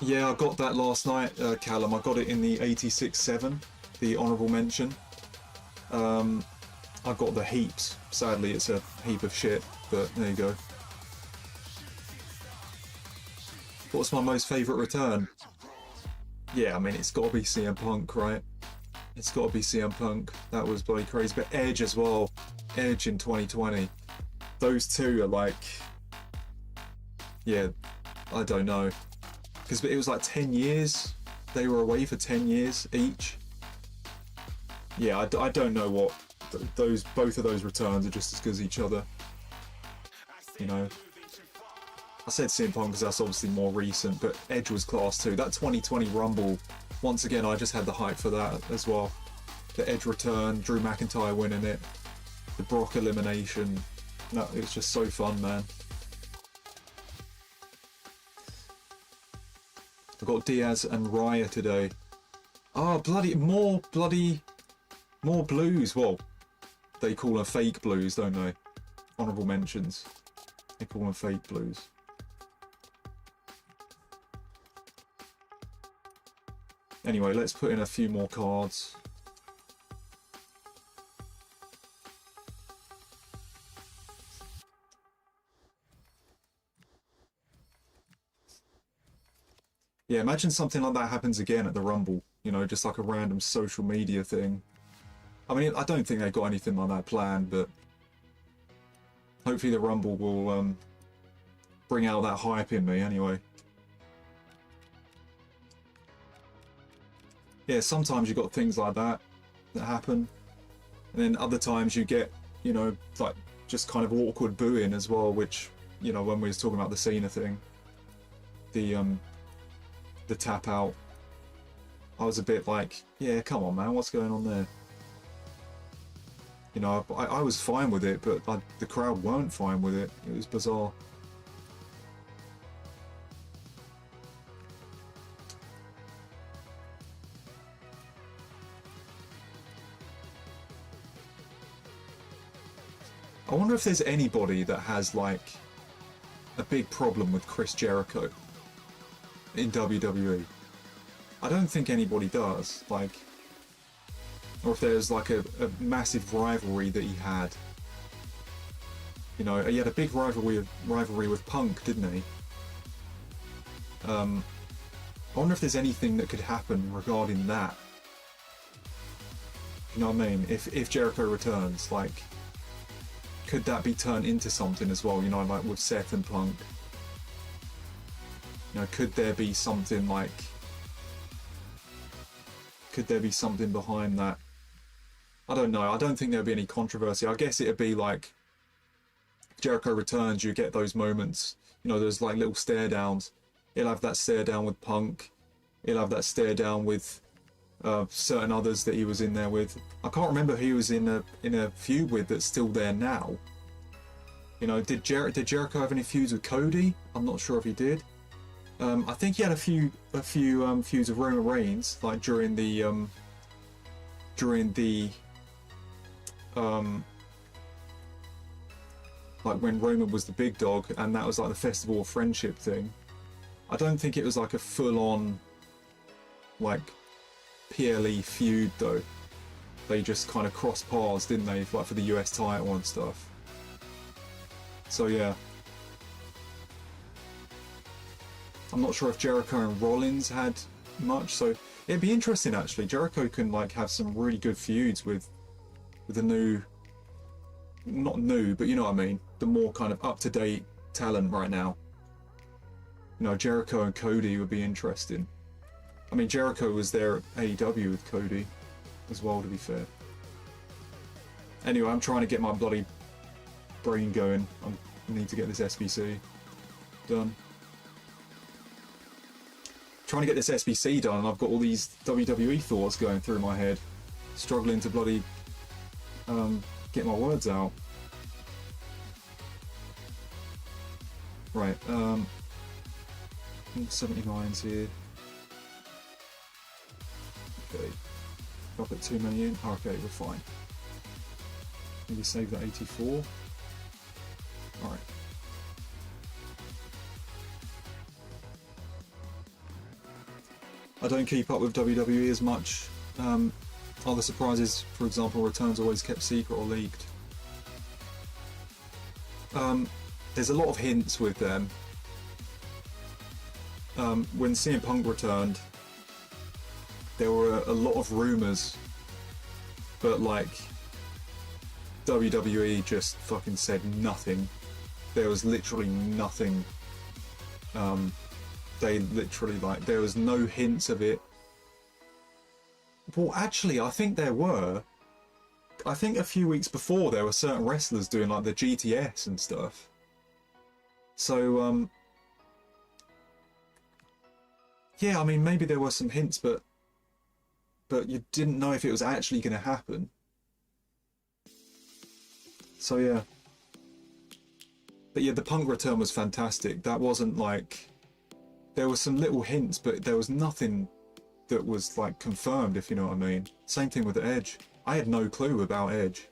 Yeah, I got that last night, Callum. I got it in the 86.7, the honourable mention. I got the heaps. Sadly, it's a heap of shit, but there you go. What's my most favourite return? Yeah, I mean, it's got to be CM Punk, right? It's got to be CM Punk. That was bloody crazy. But Edge as well. Edge in 2020. Those two are like... Yeah, I don't know. Because it was like 10 years. They were away for 10 years each. Yeah, I don't know what... both of those returns are just as good as each other. You know? I said CM Punk because that's obviously more recent, but Edge was class too. That 2020 Rumble, once again, I just had the hype for that as well. The Edge return, Drew McIntyre winning it, the Brock elimination. No, it was just so fun, man. I've got Diaz and Raya today. Oh, more blues. Well, they call them fake blues, don't they? Honourable mentions. They call them fake blues. Anyway, let's put in a few more cards. Yeah, imagine something like that happens again at the Rumble. You know, just like a random social media thing. I mean, I don't think they've got anything like that planned, but hopefully the Rumble will bring out that hype in me anyway. Yeah, sometimes you got things like that happen, and then other times you get, you know, like just kind of awkward booing as well, which, you know, when we was talking about the Cena thing, the tap out, I was a bit like, yeah, come on, man, what's going on there? You know, I was fine with it, but the crowd weren't fine with it. It was bizarre. I wonder if there's anybody that has like a big problem with Chris Jericho in WWE. I don't think anybody does, like, or if there's like a massive rivalry that he had. You know, he had a big rivalry with Punk, didn't he? I wonder if there's anything that could happen regarding that. You know what I mean? If Jericho returns, like, could that be turned into something as well? You know, like with Seth and Punk. You know, could there be something like? Could there be something behind that? I don't know. I don't think there'd be any controversy. I guess it'd be like Jericho returns, you get those moments. You know, there's like little stare downs. He'll have that stare down with Punk. He'll have that stare down with certain others that he was in there with. I can't remember who he was in a feud with that's still there now. You know, did Jericho have any feuds with Cody? I'm not sure if he did. I think he had a few feuds with Roman Reigns, like during the like when Roman was the big dog, and that was like the Festival of Friendship thing. I don't think it was like a full-on like PLE feud though. They just kind of crossed paths, didn't they, like for the US title and stuff. So yeah. I'm not sure if Jericho and Rollins had much, so it'd be interesting actually. Jericho can like have some really good feuds with the new, not new, but you know what I mean, the more kind of up-to-date talent right now. You know, Jericho and Cody would be interesting. I mean, Jericho was there at AEW with Cody as well, to be fair. Anyway, I'm trying to get my bloody brain going. I need to get this SBC done. Trying to get this SBC done, and I've got all these WWE thoughts going through my head. Struggling to bloody get my words out. Right, 79's here. Okay, if I put too many in, okay, we're fine. Maybe save that 84. Alright. I don't keep up with WWE as much. Other surprises, for example, returns always kept secret or leaked. There's a lot of hints with them. When CM Punk returned, there were a lot of rumours, but like WWE just fucking said nothing. There was literally nothing. They literally, like, there was no hints of it. Well, actually, I think there were. I think a few weeks before there were certain wrestlers doing like the GTS and stuff. So, yeah, I mean, maybe there were some hints, but you didn't know if it was actually going to happen. So, yeah. But yeah, the Punk return was fantastic. That wasn't like... There were some little hints, but there was nothing that was like confirmed, if you know what I mean. Same thing with Edge. I had no clue about Edge.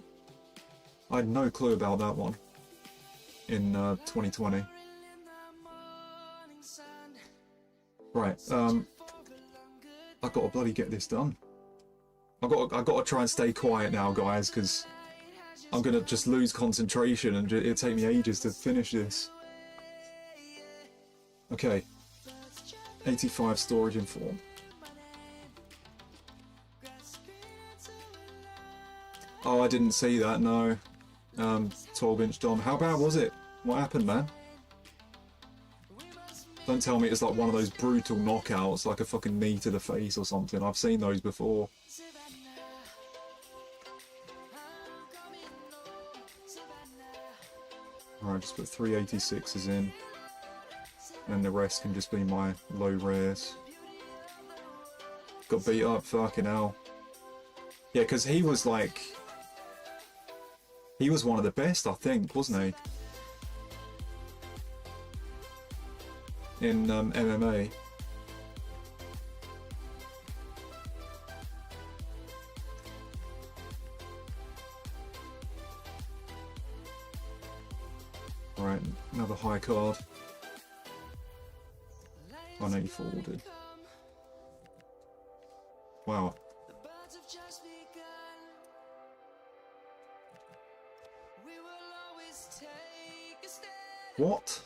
I had no clue about that one in 2020. Right, I've got to bloody get this done. I've got to try and stay quiet now, guys, because I'm gonna just lose concentration and it'll take me ages to finish this. Okay. 85 storage in form. Oh, I didn't see that, no. 12-inch Dom. How bad was it? What happened, man? Don't tell me it's like one of those brutal knockouts, like a fucking knee to the face or something. I've seen those before. Alright, just put 386s in. And the rest can just be my low rares. Got beat up, fucking hell. Yeah, because he was like... He was one of the best, I think, wasn't he? In MMA. Right, another high card. 184 ordered. Wow. What?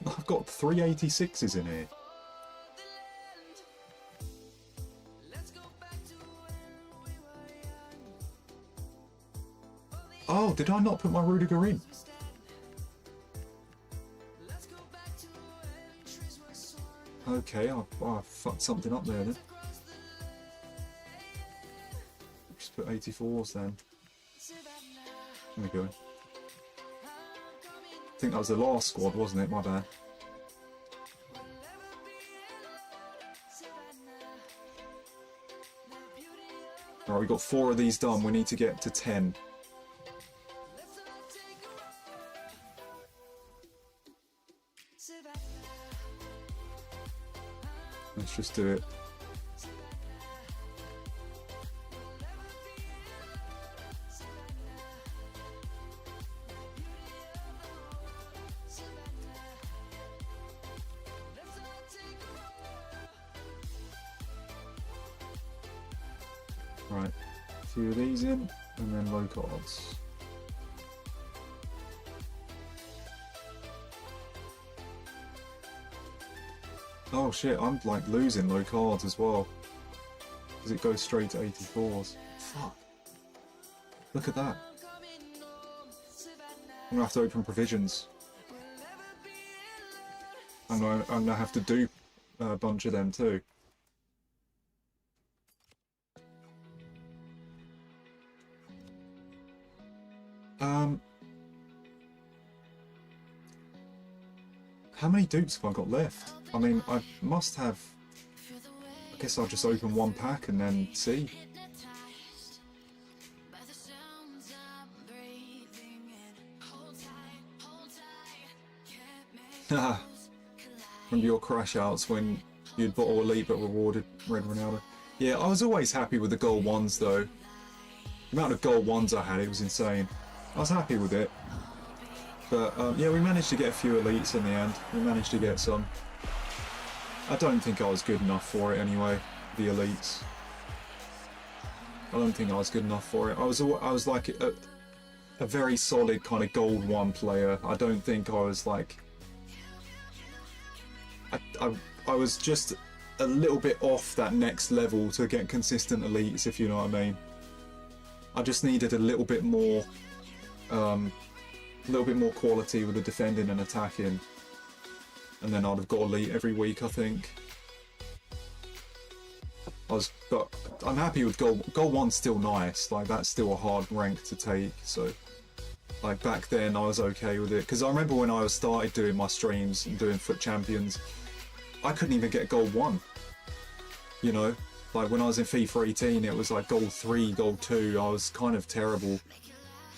I've got 386s in here. Oh, did I not put my Rudiger in? Okay, I fucked something up there then. Just put 84s then. There we go. I think that was the last squad, wasn't it? My bad. Alright, we got 4 of these done. We need to get to 10. Let's just do it. Right, a few of these in, and then low cards. Oh shit, I'm like losing low cards as well. Because it goes straight to 84s. Fuck. Look at that. I'm gonna have to open provisions. I'm gonna have to do a bunch of them too. How many dupes have I got left? I mean, I must have... I guess I'll just open one pack and then see. Haha. Remember your crash outs when you'd bottle elite but rewarded Red Ronaldo? Yeah, I was always happy with the gold ones though. The amount of gold ones I had, it was insane. I was happy with it. But yeah, we managed to get a few elites in the end. We managed to get some. I don't think I was good enough for it anyway, the elites. I don't think I was good enough for it. I was like a very solid kind of gold 1 player. I don't think I was like... I was just a little bit off that next level to get consistent elites, if you know what I mean. I just needed a little bit more quality with the defending and attacking, and then I'd have got elite every week, I think. But I'm happy with gold. Gold 1's still nice, like that's still a hard rank to take, so like back then I was okay with it, because I remember when I started doing my streams and doing Foot Champions, I couldn't even get gold 1, you know, like when I was in FIFA 18 it was like gold 3, gold 2, I was kind of terrible.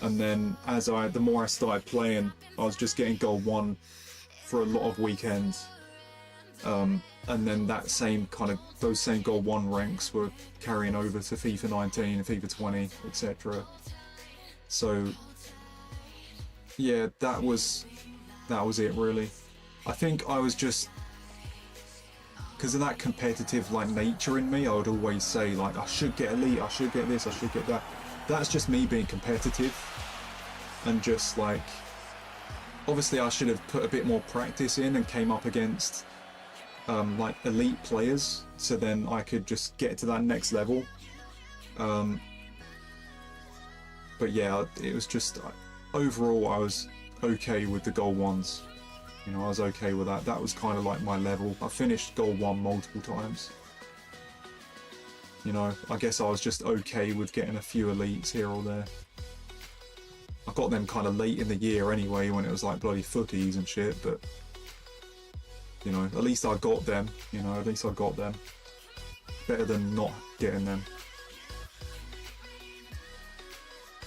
And then the more I started playing, I was just getting gold 1 for a lot of weekends. And then those same gold 1 ranks were carrying over to FIFA 19, FIFA 20, etc. So yeah, that was it really. I think I was just, because of that competitive like nature in me, I would always say like I should get elite, I should get this, I should get that. That's just me being competitive, and just like, obviously I should have put a bit more practice in and came up against like elite players, so then I could just get to that next level. But yeah, it was just, overall I was okay with the gold 1s. You know, I was okay with that. That was kind of like my level. I finished gold 1 multiple times. You know, I guess I was just okay with getting a few elites here or there. I got them kind of late in the year anyway, when it was like bloody footies and shit, but you know, at least I got them, you know, at least I got them. Better than not getting them.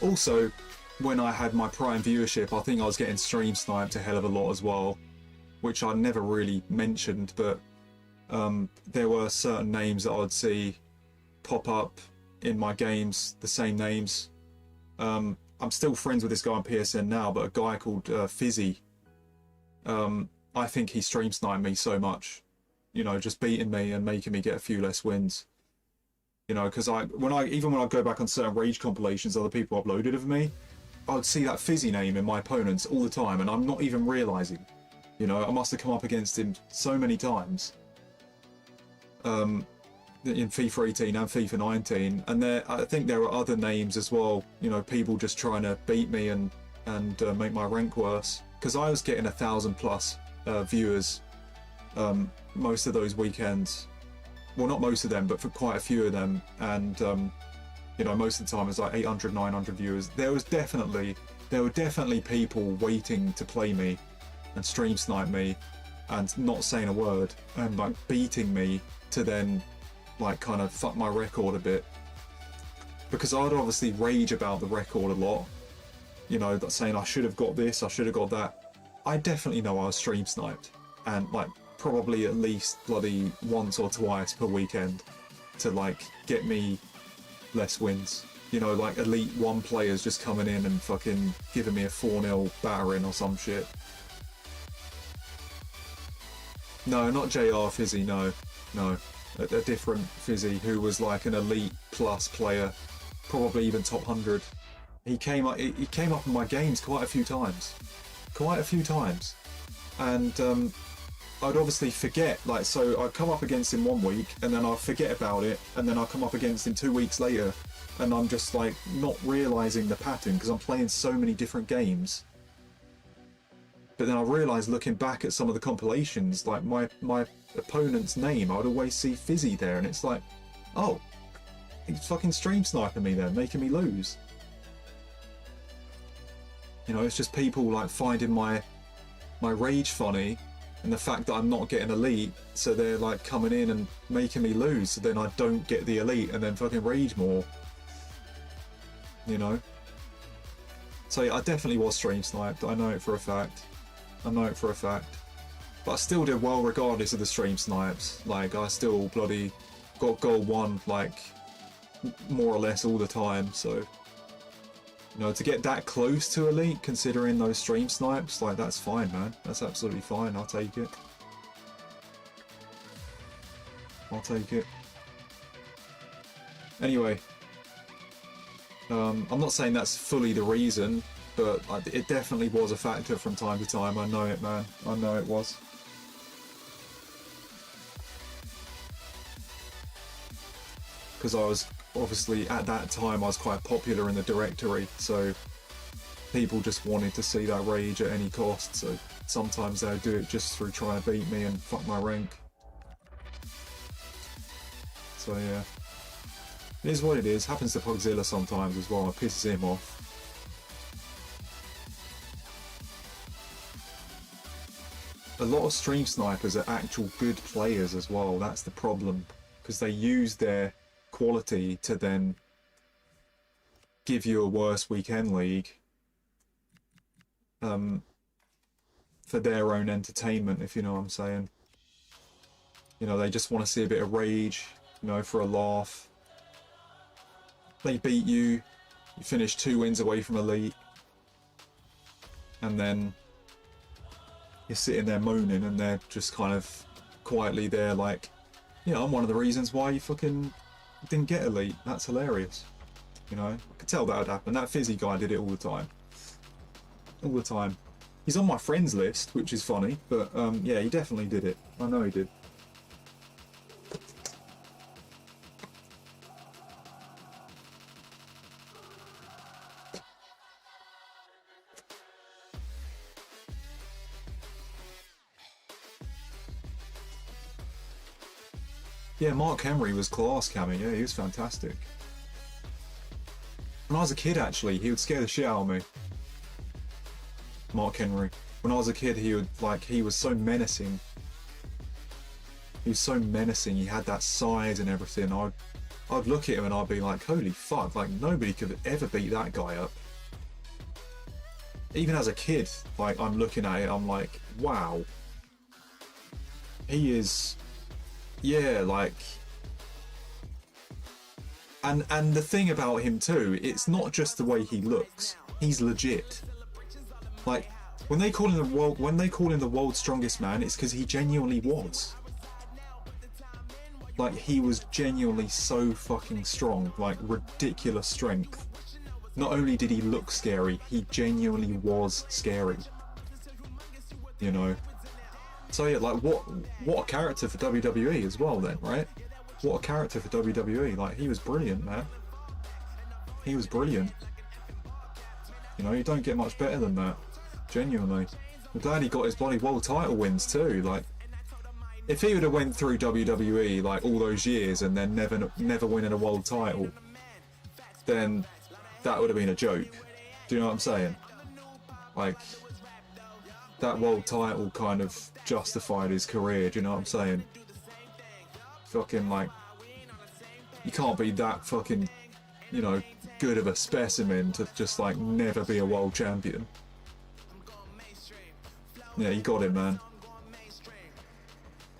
Also, when I had my prime viewership, I think I was getting stream sniped a hell of a lot as well, which I never really mentioned, but there were certain names that I'd see pop up in my games, the same names. I'm still friends with this guy on PSN now, but a guy called Fizzy, I think he stream sniped me so much, you know, just beating me and making me get a few less wins. You know, because even when I go back on certain rage compilations other people uploaded of me, I'd see that Fizzy name in my opponents all the time, and I'm not even realizing. You know, I must have come up against him so many times. In FIFA 18 and FIFA 19, and I think there are other names as well. You know, people just trying to beat me and make my rank worse. Because I was getting 1,000+ viewers most of those weekends. Well, not most of them, but for quite a few of them. And you know, most of the time it was like 800, 900 viewers. There were definitely people waiting to play me and stream snipe me and not saying a word and like beating me to then like kind of fuck my record a bit, because I'd obviously rage about the record a lot, you know, saying I should have got this, I should have got that. I definitely know I was stream sniped, and like probably at least bloody once or twice per weekend to like get me less wins. You know, like Elite 1 players just coming in and fucking giving me a 4-0 battering or some shit. No, not JR Fizzy, no. A different Fizzy who was like an Elite Plus player, probably even top 100. He came up in my games quite a few times. And I'd obviously forget, like, so I'd come up against him 1 week and then I'd forget about it, and then I'd come up against him 2 weeks later and I'm just like not realising the pattern because I'm playing so many different games. But then I realised looking back at some of the compilations, like my opponent's name, I would always see Fizzy there, and it's like, oh, he's fucking stream sniping me then, making me lose. You know, it's just people like finding my rage funny, and the fact that I'm not getting elite, so they're like coming in and making me lose, so then I don't get the elite and then fucking rage more. You know? So yeah, I definitely was stream sniped, I know it for a fact. But I still did well regardless of the stream snipes. Like, I still bloody got goal 1 like more or less all the time, so you know, to get that close to elite considering those stream snipes, like, that's fine, man. That's absolutely fine. I'll take it. Anyway, I'm not saying that's fully the reason, but it definitely was a factor from time to time. I know it, man. I know it was. Because I was, obviously, at that time, I was quite popular in the directory, so people just wanted to see that rage at any cost, so sometimes they would do it just through trying to beat me and fuck my rank. So yeah. It is what it is. Happens to Pugzilla sometimes as well. It pisses him off. A lot of stream snipers are actual good players as well. That's the problem, because they use their quality to then give you a worse weekend league for their own entertainment, if you know what I'm saying. You know, they just want to see a bit of rage, you know, for a laugh. They beat you, you finish 2 wins away from elite, and then you're sitting there moaning, and they're just kind of quietly there like, you know, I'm one of the reasons why you fucking didn't get elite. That's hilarious. You know, I could tell that would happen. That Fizzy guy did it all the time. All the time. He's on my friends list, which is funny, but yeah, he definitely did it. I know he did. Yeah, Mark Henry was class, Cammy. Yeah, he was fantastic. When I was a kid, actually, he would scare the shit out of me. Mark Henry. When I was a kid, he was so menacing. He was so menacing. He had that size and everything. I'd look at him and I'd be like, holy fuck, like, nobody could ever beat that guy up. Even as a kid, like, I'm looking at it, I'm like, wow. He is... Yeah, like, and the thing about him too, it's not just the way he looks. He's legit. Like, When they call him the world's strongest man, it's because he genuinely was. Like, he was genuinely so fucking strong, like ridiculous strength. Not only did he look scary, he genuinely was scary. You know? So yeah, like what a character for WWE as well then, right? What a character for WWE. Like, he was brilliant, man. He was brilliant. You know, you don't get much better than that. Genuinely. I'm glad he got his bloody world title wins too. Like, if he would have went through WWE like all those years and then never winning a world title, then that would have been a joke. Do you know what I'm saying? Like, that world title kind of justified his career, do you know what I'm saying? Fucking, like, you can't be that fucking, you know, good of a specimen to just, like, never be a world champion. Yeah, you got it, man.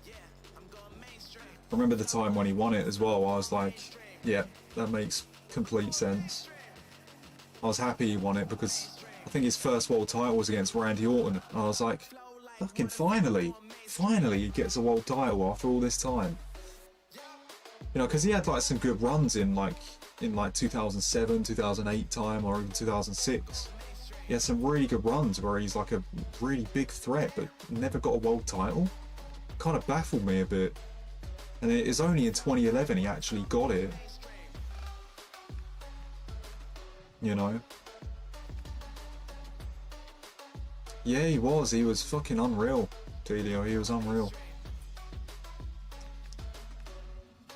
I remember the time when he won it as well. I was like, yeah, that makes complete sense. I was happy he won it because I think his first world title was against Randy Orton. And I was like, fucking finally he gets a world title after all this time. You know, because he had like some good runs in like 2007, 2008 time, or even 2006. He had some really good runs where he's like a really big threat, but never got a world title. Kind of baffled me a bit. And it is only in 2011 he actually got it. You know? Yeah, he was fucking unreal, Delio, he was unreal.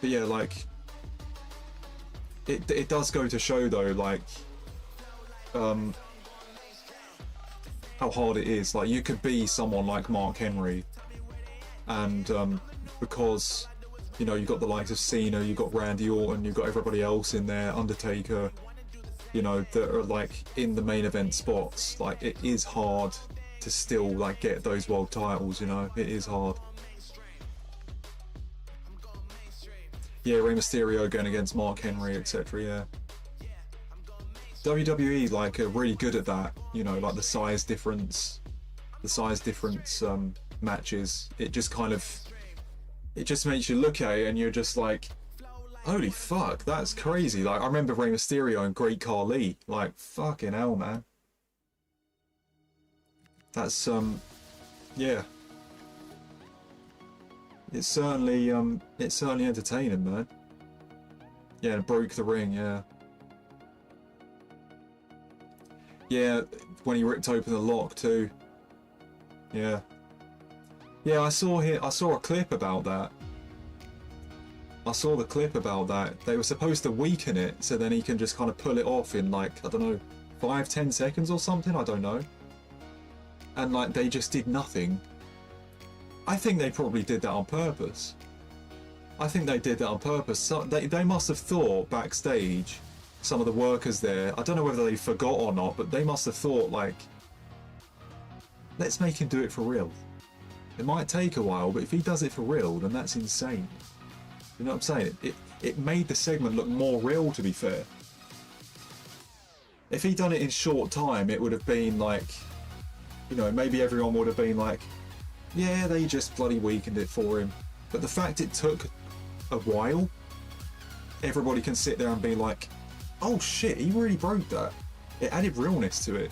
But yeah, like, it does go to show though, like, how hard it is. Like, you could be someone like Mark Henry, and because, you know, you've got the likes of Cena, you've got Randy Orton, you've got everybody else in there, Undertaker, you know, that are like in the main event spots. Like, it is hard to still like get those world titles, you know, it is hard. Yeah, Rey Mysterio going against Mark Henry, etc. Yeah, WWE like are really good at that, you know, like the size difference matches. It just kind of, it just makes you look at it and you're just like, holy fuck, that's crazy. Like, I remember Rey Mysterio and Great Khali, like, fucking hell, man. That's yeah, it's certainly entertaining, man. Yeah, and broke the ring, yeah. Yeah, when he ripped open the lock too. Yeah. Yeah, I saw a clip about that. I saw the clip about that. They were supposed to weaken it so then he can just kind of pull it off in like, I don't know, 5-10 seconds or something, I don't know. And like, they just did nothing. I think they probably did that on purpose. I think they did that on purpose. So they must have thought backstage, some of the workers there, I don't know whether they forgot or not, but they must have thought like, let's make him do it for real. It might take a while, but if he does it for real, then that's insane. You know what I'm saying? It made the segment look more real, to be fair. If he'd done it in short time, it would have been like, you know, maybe everyone would have been like, yeah, they just bloody weakened it for him. But the fact it took a while, everybody can sit there and be like, oh shit, he really broke that. It added realness to it.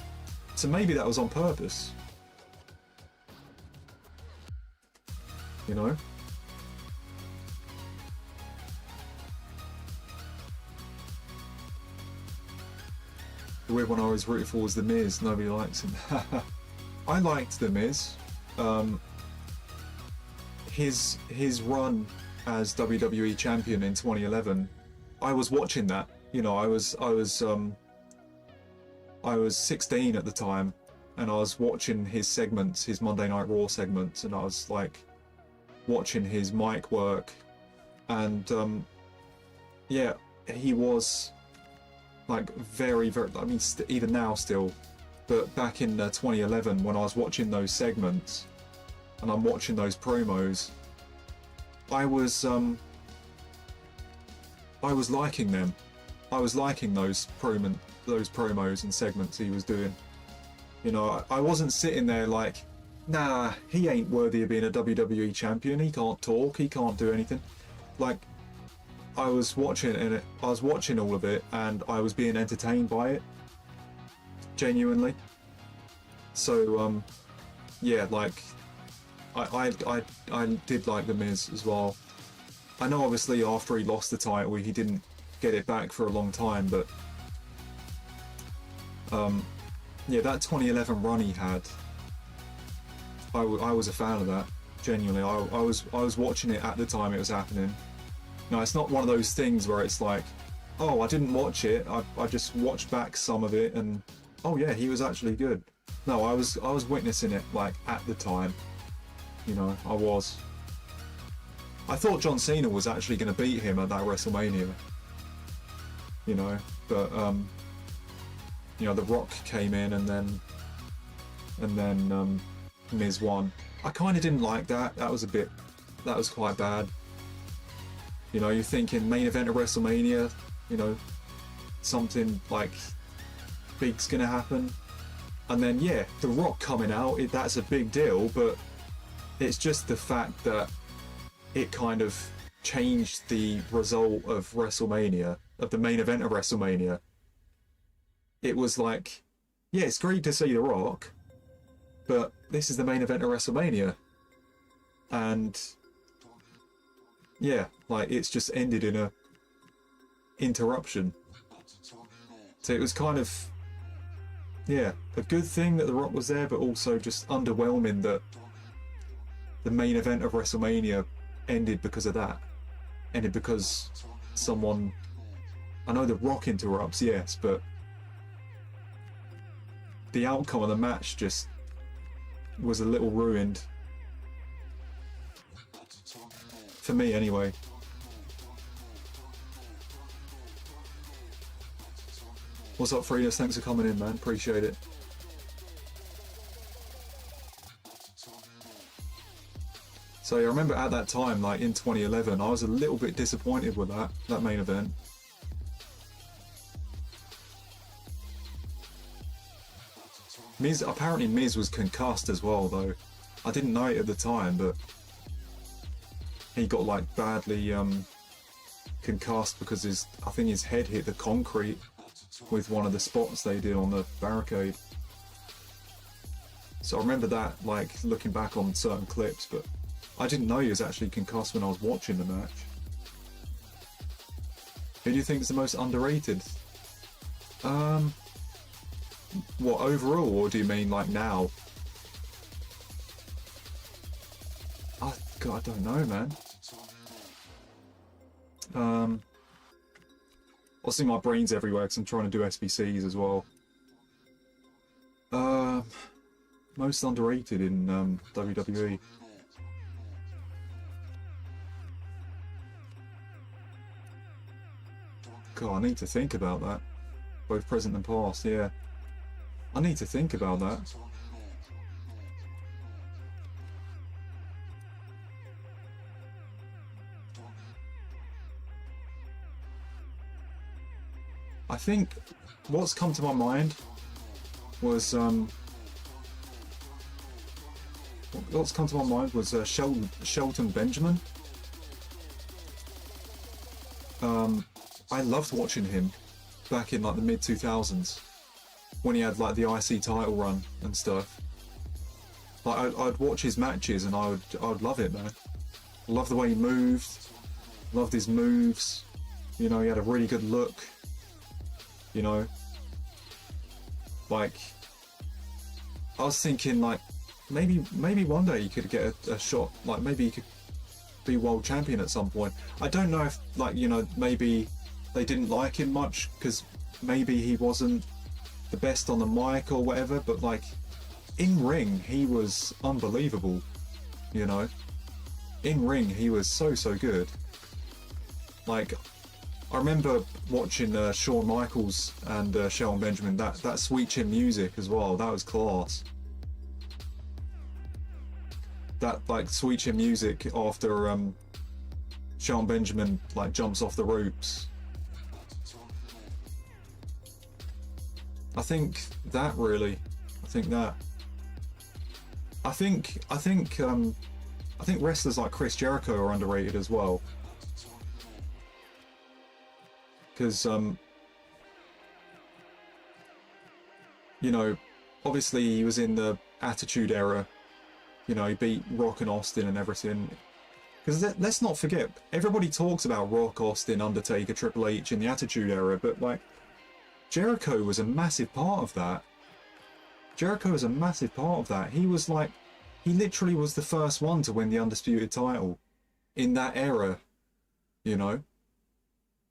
So maybe that was on purpose. You know? The weird one I always rooted for was The Miz. Nobody likes him. I liked The Miz. His run as WWE champion in 2011, I was watching that. You know, I was 16 at the time, and I was watching his segments, his Monday Night Raw segments, and I was like watching his mic work, and yeah, he was like very, I mean, even now still, but back in 2011 when I was watching those segments and I'm watching those promos, I was liking them. I was liking those promos and segments he was doing. You know, I wasn't sitting there like, nah, he ain't worthy of being a WWE champion. He can't talk. He can't do anything. Like, I was watching all of it, and I was being entertained by it, genuinely. So, yeah, like, I did like The Miz as well. I know, obviously, after he lost the title, he didn't get it back for a long time, but yeah, that 2011 run he had, I was a fan of that, genuinely. I was watching it at the time it was happening. No, it's not one of those things where it's like, oh, I didn't watch it, I just watched back some of it, and oh yeah, he was actually good. No, I was witnessing it, like, at the time. You know, I was. I thought John Cena was actually going to beat him at that WrestleMania. You know, but you know, The Rock came in, and then Miz won. I kind of didn't like that. That was quite bad. You know, you're thinking main event of WrestleMania, you know, something like big's gonna happen, and then yeah, The Rock coming out, that's a big deal, but it's just the fact that it kind of changed the result of WrestleMania, of the main event of WrestleMania. It was like, yeah, it's great to see The Rock, but this is the main event of WrestleMania. And yeah, like, it's just ended in a interruption. So it was kind of, yeah, a good thing that The Rock was there, but also just underwhelming that the main event of WrestleMania ended because of that. Ended because someone, I know The Rock interrupts, yes, but the outcome of the match just was a little ruined. For me, anyway. What's up, Fridas? Thanks for coming in, man. Appreciate it. So I remember at that time, like in 2011, I was a little bit disappointed with that main event. Apparently Miz was concussed as well, though. I didn't know it at the time, but he got like badly concussed because I think his head hit the concrete with one of the spots they did on the barricade. So I remember that, like, looking back on certain clips, but I didn't know he was actually concussed when I was watching the match. Who do you think is the most underrated? What, overall, or do you mean like now? God, I don't know, man. Obviously my brain's everywhere because I'm trying to do SBCs as well. Most underrated in WWE. God, I need to think about that. Both present and past, yeah. I need to think about that. I think what's come to my mind was Shelton Benjamin. I loved watching him back in like the mid-2000s when he had like the IC title run and stuff. Like I'd watch his matches and I'd love it, man. Love the way he moved, loved his moves. You know, he had a really good look. You know, like, I was thinking like maybe one day he could get a shot, like maybe he could be world champion at some point. I don't know if, like, you know, maybe they didn't like him much because maybe he wasn't the best on the mic or whatever, but like in ring he was unbelievable. You know, in ring he was so good. Like, I remember watching Shawn Michaels and Shelton Benjamin, that Sweet Chin Music as well, that was class. That like Sweet Chin Music after Shelton Benjamin like jumps off the ropes. I think think that. I think wrestlers like Chris Jericho are underrated as well. Because, you know, obviously he was in the Attitude Era. You know, he beat Rock and Austin and everything. Because let's not forget, everybody talks about Rock, Austin, Undertaker, Triple H in the Attitude Era, but like, Jericho was a massive part of that. Jericho was a massive part of that. He was like, he literally was the first one to win the Undisputed title in that era, you know?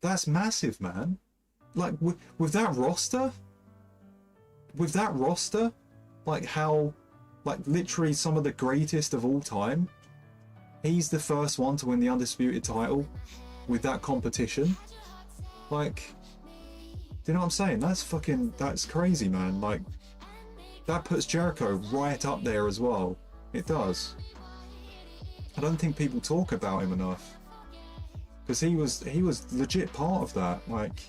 That's massive, man. Like, with that roster, like how, like literally some of the greatest of all time, he's the first one to win the Undisputed title with that competition. Like, do you know what I'm saying? That's crazy, man. Like, that puts Jericho right up there as well. It does. I don't think people talk about him enough. Because he was legit part of that, like,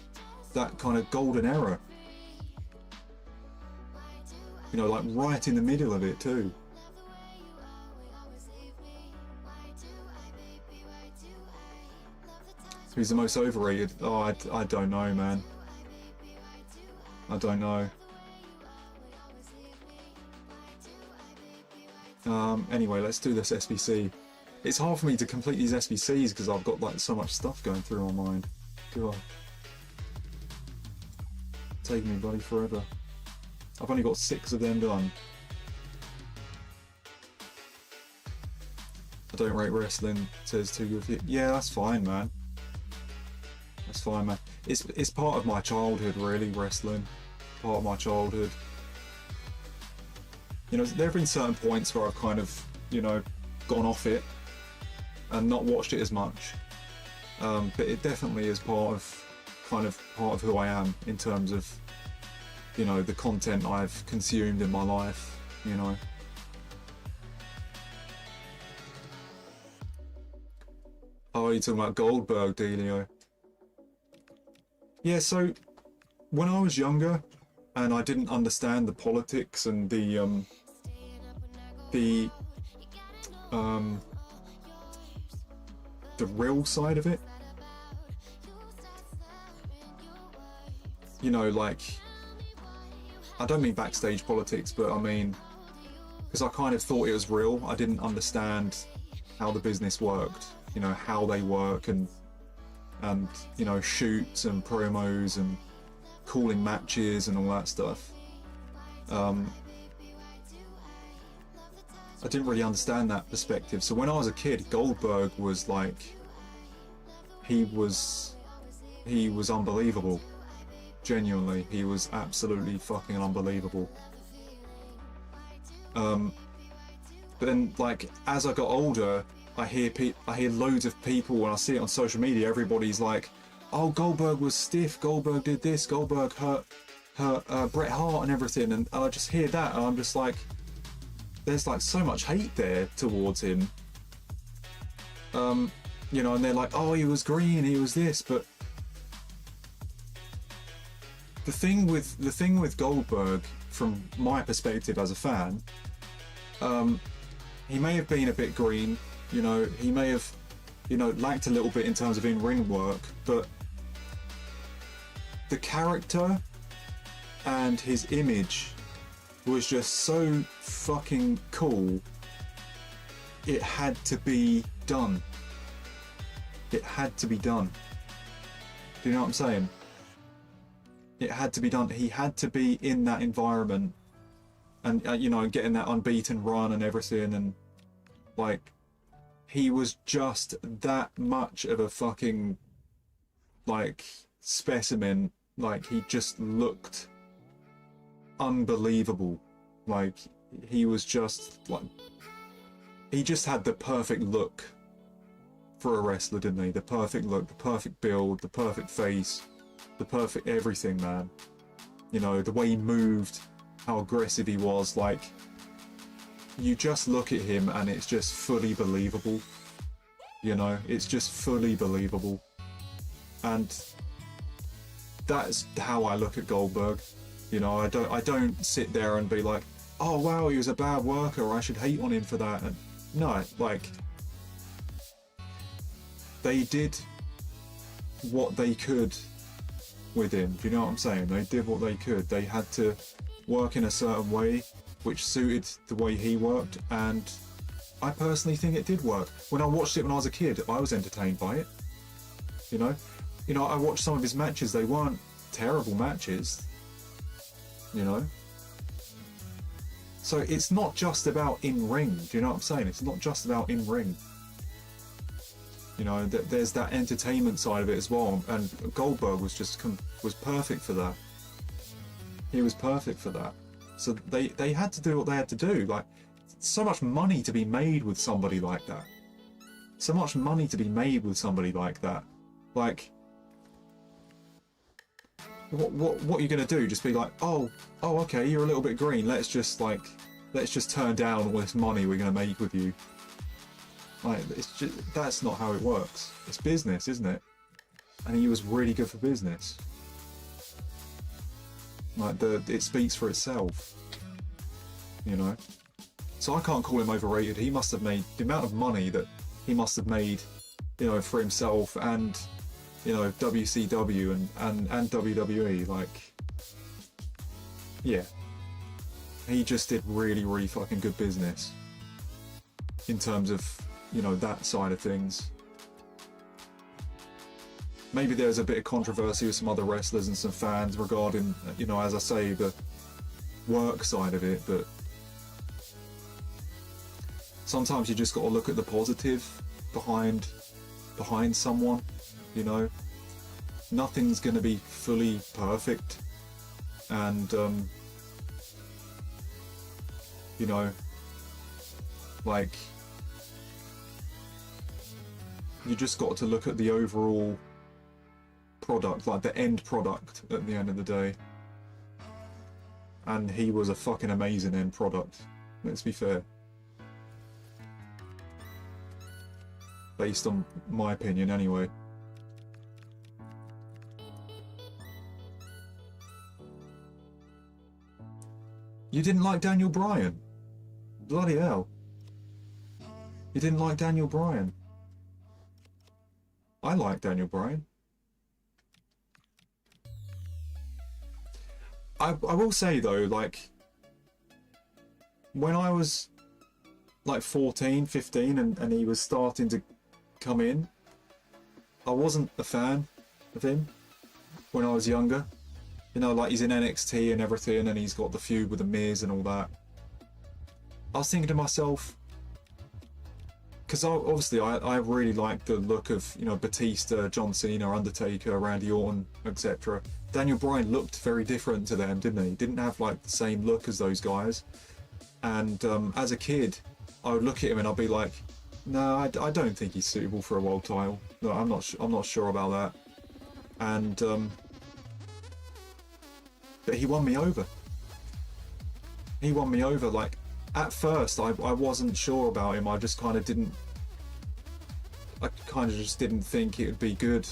that kind of golden era. You know, like right in the middle of it too. Who's the most overrated? Oh, I don't know, man. I don't know. Anyway, let's do this SBC. It's hard for me to complete these SBCs because I've got like so much stuff going through my mind. God. Taking me bloody forever. I've only got 6 of them done. I don't rate wrestling, says Too Good For You. Yeah, that's fine, man. That's fine, man. It's part of my childhood, really, wrestling. Part of my childhood. You know, there have been certain points where I've kind of, you know, gone off it and not watched it as much. But it definitely is part of who I am in terms of, you know, the content I've consumed in my life, you know. Oh, you're talking about Goldberg, Delio? Yeah, so when I was younger and I didn't understand the politics and the real side of it, you know, like, I don't mean backstage politics, but I mean, because I kind of thought it was real. I didn't understand how the business worked, you know, how they work and you know, shoots and promos and calling matches and all that stuff. I didn't really understand that perspective. So when I was a kid, Goldberg was like, he was unbelievable. Genuinely, he was absolutely fucking unbelievable. But then, like, as I got older, I hear loads of people when I see it on social media. Everybody's like, "Oh, Goldberg was stiff. Goldberg did this. Goldberg hurt Bret Hart and everything." And I just hear that, and I'm just like, there's like so much hate there towards him. You know, and they're like, "Oh, he was green. He was this," but the thing with Goldberg, from my perspective as a fan, he may have been a bit green, you know, he may have, you know, lacked a little bit in terms of in-ring work, but the character and his image was just so fucking cool. It had to be done. It had to be done. Do you know what I'm saying? It had to be done. He had to be in that environment, and you know, getting that unbeaten run and everything, and like, he was just that much of a fucking, like, specimen. Like, he just looked unbelievable. Like, he was just like, he just had the perfect look for a wrestler, didn't he? The perfect look, the perfect build, the perfect face, the perfect everything, man. You know, the way he moved, how aggressive he was, like, you just look at him and it's just fully believable. You know, it's just fully believable. And that's how I look at Goldberg. You know, I don't sit there and be like, oh wow, he was a bad worker, or I should hate on him for that. And no, like, they did what they could with him. Do you know what I'm saying? They did what they could. They had to work in a certain way which suited the way he worked, and I personally think it did work. When I watched it when I was a kid, I was entertained by it. You know, I watched some of his matches. They weren't terrible matches. You know, so it's not just about in ring. Do you know what I'm saying? It's not just about in ring. You know, there's that entertainment side of it as well, and Goldberg was was perfect for that. He was perfect for that. So they had to do what they had to do. Like, so much money to be made with somebody like that. So much money to be made with somebody like that. Like, what are you gonna do? Just be like, oh, okay, you're a little bit green. Let's just turn down all this money we're gonna make with you. Like, it's just, that's not how it works. It's business, isn't it? And he was really good for business. Like, it speaks for itself. You know? So I can't call him overrated. He must have made the amount of money that he must have made, you know, for himself and, you know, WCW and WWE. Like, yeah. He just did really, really fucking good business. In terms of, you know, that side of things. Maybe there's a bit of controversy with some other wrestlers and some fans regarding, you know, as I say, the work side of it, but sometimes you just got to look at the positive behind someone, you know. Nothing's going to be fully perfect, and you know, like, you just got to look at the overall product, like the end product at the end of the day. And he was a fucking amazing end product, let's be fair. Based on my opinion anyway. You didn't like Daniel Bryan? Bloody hell. You didn't like Daniel Bryan? I like Daniel Bryan. I will say though, like, when I was like 14, 15 and he was starting to come in, I wasn't a fan of him when I was younger. You know, like, he's in NXT and everything, and he's got the feud with The Miz and all that. I was thinking to myself, because obviously I really like the look of, you know, Batista, John Cena, Undertaker, Randy Orton, etc. Daniel Bryan looked very different to them, didn't he? He didn't have like the same look as those guys. And as a kid, I would look at him and I'd be like, no, I don't think he's suitable for a world title. No, I'm not sure about that. And but he won me over. He won me over. Like, at first, I wasn't sure about him. I just kind of didn't. I kind of just didn't think it would be good.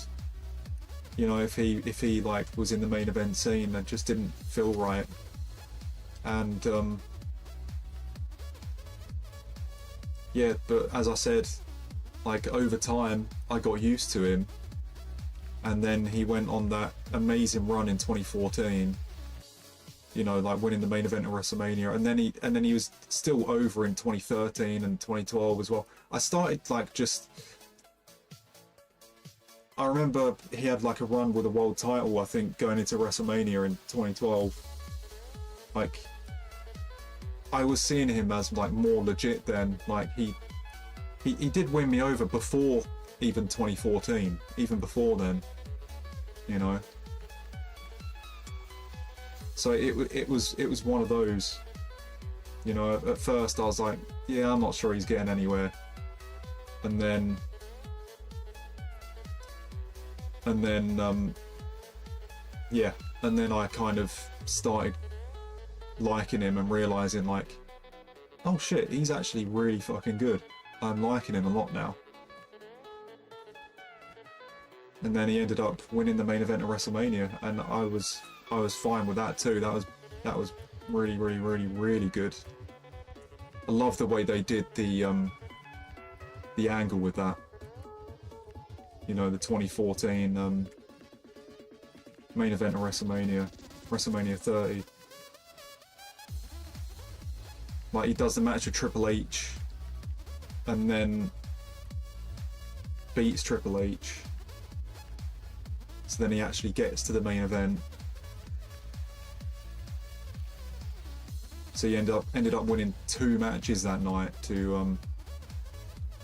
You know, if he like was in the main event scene, that just didn't feel right. And yeah, but as I said, like, over time, I got used to him. And then he went on that amazing run in 2014. You know, like winning the main event of WrestleMania, and then he was still over in 2013 and 2012 as well. I started like just. I remember he had like a run with a world title, I think, going into WrestleMania in 2012. Like, I was seeing him as like more legit then. Like, he did win me over before even 2014, even before then. You know. So it was one of those, you know, at first I was like, yeah, I'm not sure he's getting anywhere. And then yeah, and then I kind of started liking him and realizing, like, oh shit, he's actually really fucking good. I'm liking him a lot now. And then he ended up winning the main event of WrestleMania, and I was fine with that too. That was Really, really, really, really good. I love the way they did the angle with that. You know, the 2014 main event of WrestleMania 30. Like, he does the match with Triple H, and then beats Triple H. So then he actually gets to the main event. So he ended up winning 2 matches that night to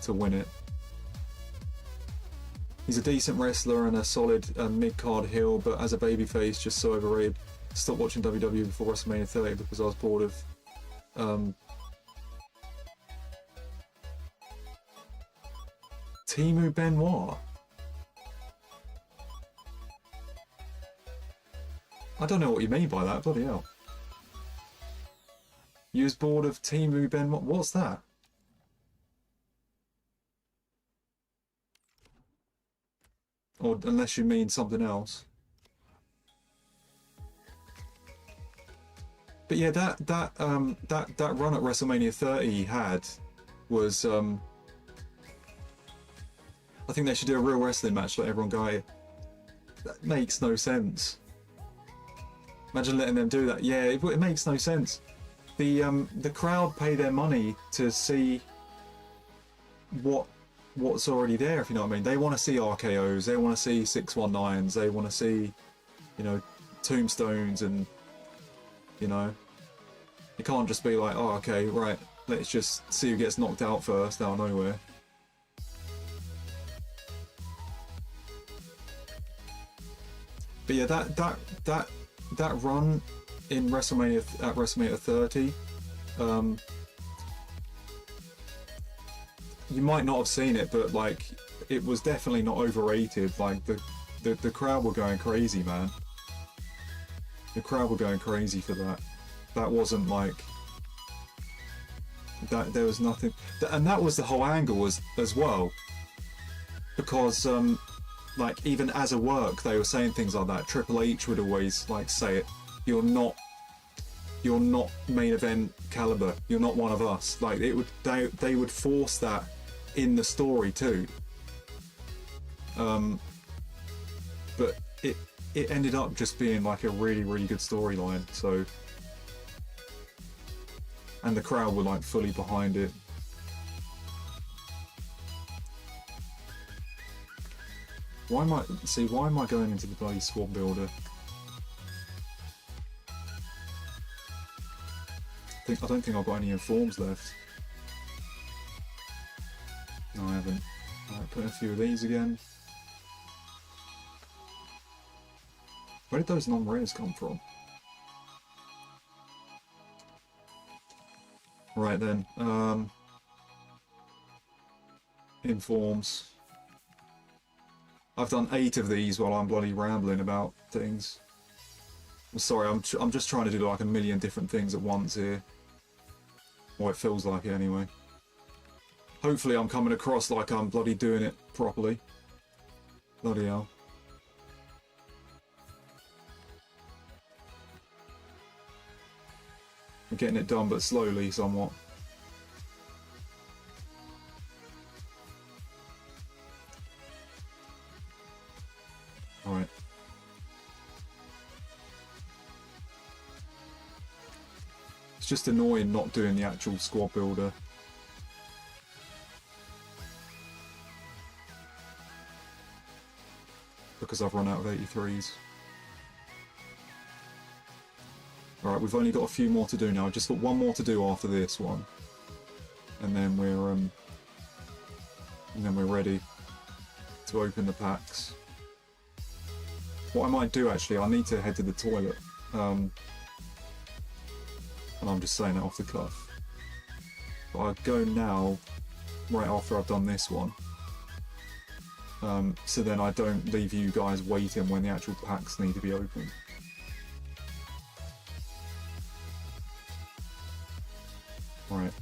win it. He's a decent wrestler and a solid mid-card heel, but as a babyface, just so overrated. Stopped watching WWE before WrestleMania 30 because I was bored of Timu Benoit. I don't know what you mean by that, bloody hell. You was bored of Timu Benoit? What's that? Or unless you mean something else. But yeah, that run at WrestleMania 30 he had was I think they should do a real wrestling match, let everyone go. That makes no sense. Imagine letting them do that. Yeah, it makes no sense. The crowd pay their money to see what's already there, if you know what I mean. They want to see RKOs, they want to see 619s, they want to see, you know, tombstones, and you know, you can't just be like, oh, okay, right, let's just see who gets knocked out first out of nowhere. But yeah, that run in WrestleMania 30, you might not have seen it, but like, it was definitely not overrated. Like, the crowd were going crazy, man. The crowd were going crazy for that. That wasn't like that. There was nothing, and that was the whole angle as well, because like, even as a work, they were saying things like that. Triple H would always like say it. You're not main event caliber. You're not one of us. Like, it would, they would force that in the story too. But it ended up just being like a really, really good storyline. So, and the crowd were like fully behind it. Why am I going into the bloody squad builder? I don't think I've got any informs left. No, I haven't. Alright, put in a few of these again. Where did those non-rares come from? Right then, informs. I've done 8 of these while I'm bloody rambling about things. I'm sorry, I'm just trying to do like a million different things at once here. Or it feels like it anyway. Hopefully I'm coming across like I'm bloody doing it properly. Bloody hell. I'm getting it done, but slowly somewhat. Alright. It's just annoying not doing the actual squad builder. Because I've run out of 83s. Alright, we've only got a few more to do now. I've just got one more to do after this one. And then we're ready to open the packs. What I might do actually, I need to head to the toilet. And I'm just saying it off the cuff. But I'll go now, right after I've done this one. So then I don't leave you guys waiting when the actual packs need to be opened. Right.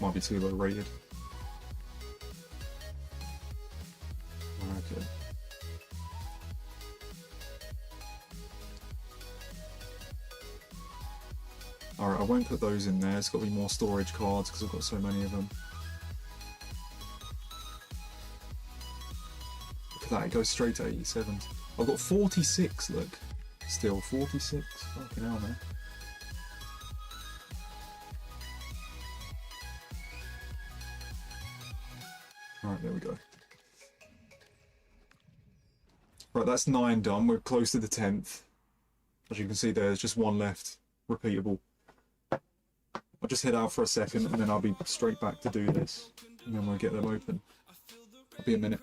Might be too low rated. Okay. Alright, I won't put those in there. It's got to be more storage cards because I've got so many of them. Look at that, it goes straight to 87. I've got 46, look. Still 46. Fucking hell, man. Alright, there we go. Right, that's 9 done. We're close to the 10th. As you can see, there's just one left. Repeatable. I'll just head out for a second and then I'll be straight back to do this. And then we'll get them open. I'll be a minute.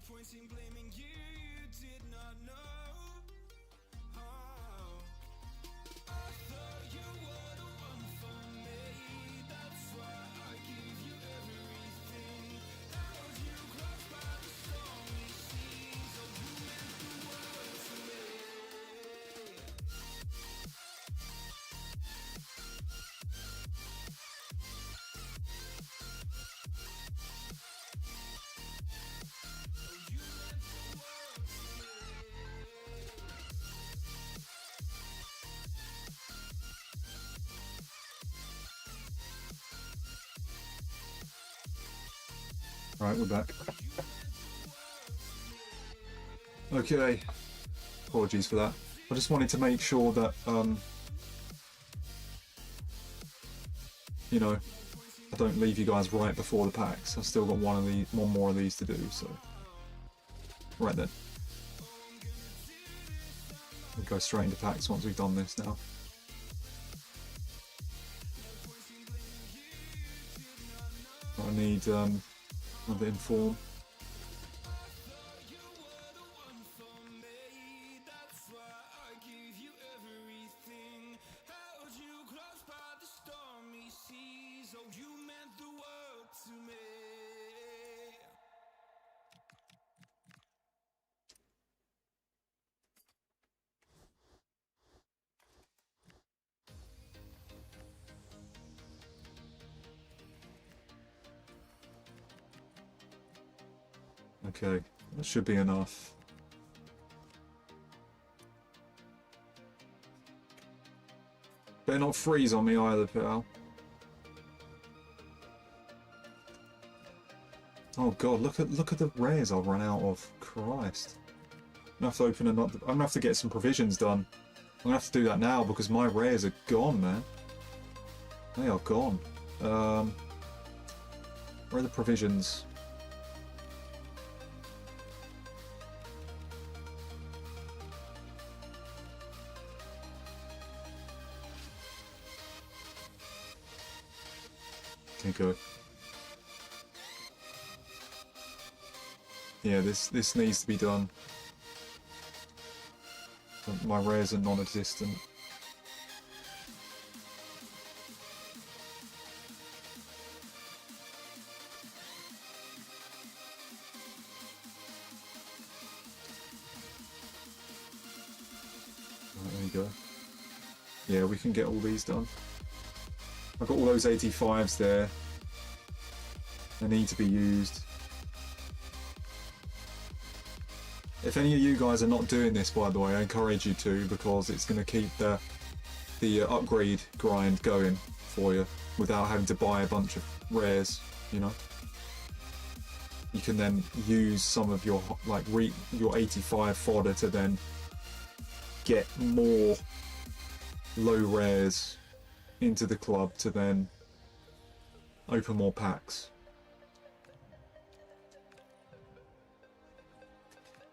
Points in blaming you, you did not know. Oh, I thought you were the one for me. That's why I give you everything. Held you close by the stormy seas. Oh, you meant the world to me. Right, we're back. Okay, apologies for that. I just wanted to make sure that, you know, I don't leave you guys right before the packs. I've still got one more of these to do, so. Right then. We'll go straight into packs once we've done this now. I need, another inform. Held you close by the stormy sea. Okay, that should be enough. Better not freeze on me either, pal. Oh god, look at the rares I've run out of. Christ. I'm gonna have to open another. I'm gonna have to get some provisions done. I'm gonna have to do that now because my rares are gone, man. They are gone. Where are the provisions? Okay, good. Yeah, this needs to be done. My rares are non-existent. Right, there you go. Yeah, we can get all these done. I've got all those 85s there. They need to be used. If any of you guys are not doing this, by the way, I encourage you to, because it's going to keep the upgrade grind going for you without having to buy a bunch of rares, you know. You can then use some of your your 85 fodder to then get more low rares into the club to then open more packs.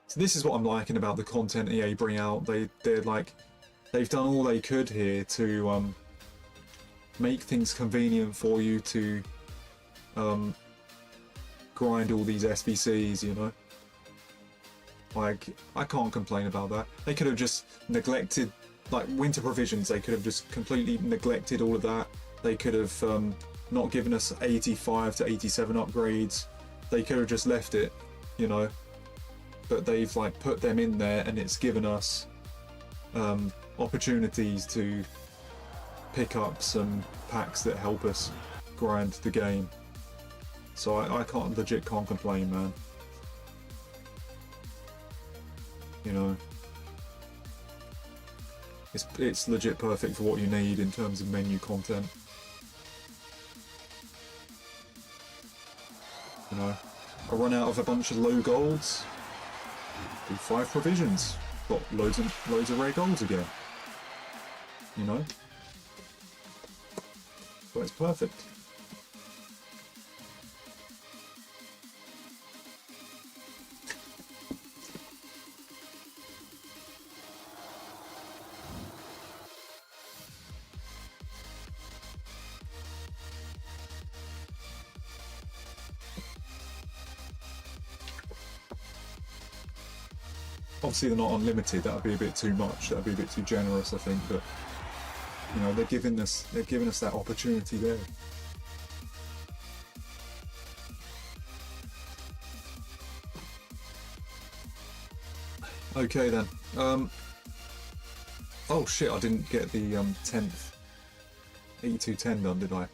So this is what I'm liking about the content EA bring out. They've done all they could here to make things convenient for you to grind all these SBCs, you know. Like, I can't complain about that. They could have just neglected, like winter provisions, they could have just completely neglected all of that. They could have not given us 85 to 87 upgrades. They could have just left it, you know. But they've like put them in there, and it's given us opportunities to pick up some packs that help us grind the game. So I legit can't complain, man. You know, it's legit perfect for what you need in terms of menu content. You know, I run out of a bunch of low golds. Do 5 provisions. Got loads of rare golds again. You know? But it's perfect. Obviously they're not unlimited, that would be a bit too much, that would be a bit too generous, I think, but you know, they're giving us that opportunity there. Okay then. Oh shit, I didn't get the 10th 8210 done, did I?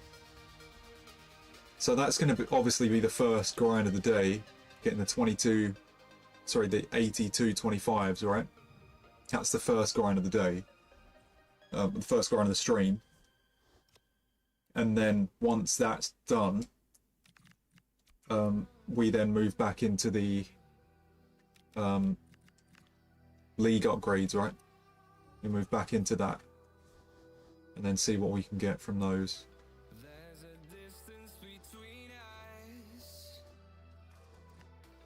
So that's going to obviously be the first grind of the day, getting the 8225's, right? That's the first grind of the day, the first grind of the stream. And then once that's done, we then move back into the league upgrades, right? We move back into that and then see what we can get from those. There's a distance between us.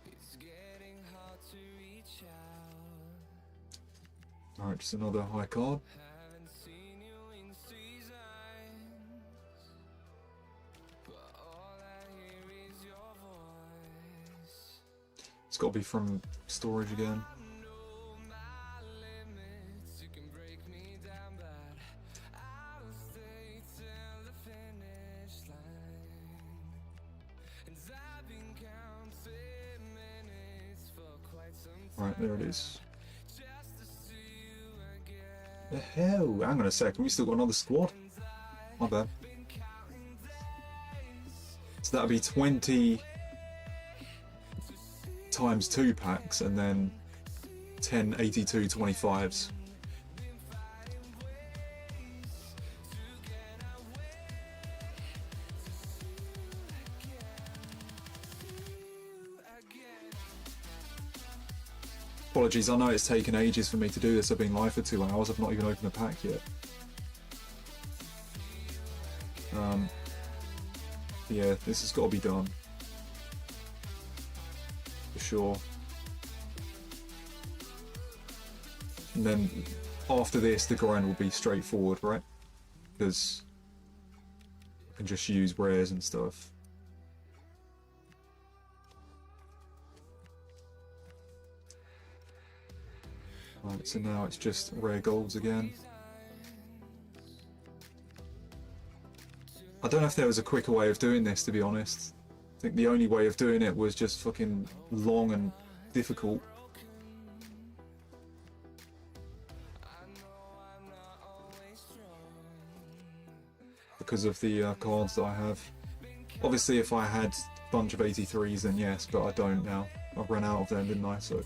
It's getting hard to reach out. Alright, just another high card. Haven't seen you in seasons, but all I hear is your voice. It's got to be from storage again. I know my limits. You can break me down, but I'll stay till the finish line. And I've been counting minutes for quite some time. Right, there it is. Just to see you again. The hell? Hang on a second, we still got another squad. My bad. Been counting days So that'll be 20 ×2 packs and then 10 8225s. Apologies, I know it's taken ages for me to do this. I've been live for 2 hours. I've not even opened a pack yet. Yeah, this has got to be done. For sure. And then after this, the grind will be straightforward, right? Because I can just use rares and stuff. Right, so now it's just rare golds again. I don't know if there was a quicker way of doing this, to be honest. I think the only way of doing it was just fucking long and difficult. Because of the cards that I have. Obviously if I had a bunch of 83s then yes, but I don't now. I've run out of them, didn't I? So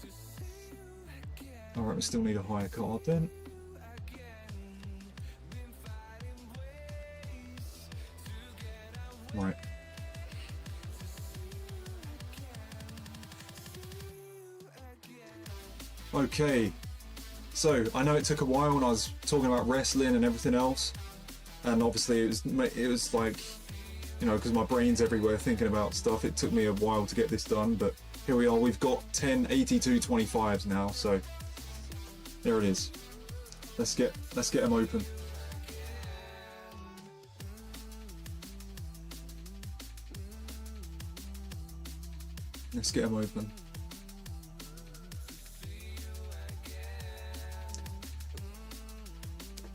alright, we still need a higher card then. Right. Okay. So, I know it took a while when I was talking about wrestling and everything else. And obviously it was like, you know, because my brain's everywhere thinking about stuff. It took me a while to get this done, but here we are. We've got 10 8225s now, so there it is. Let's get them open. Let's get them open.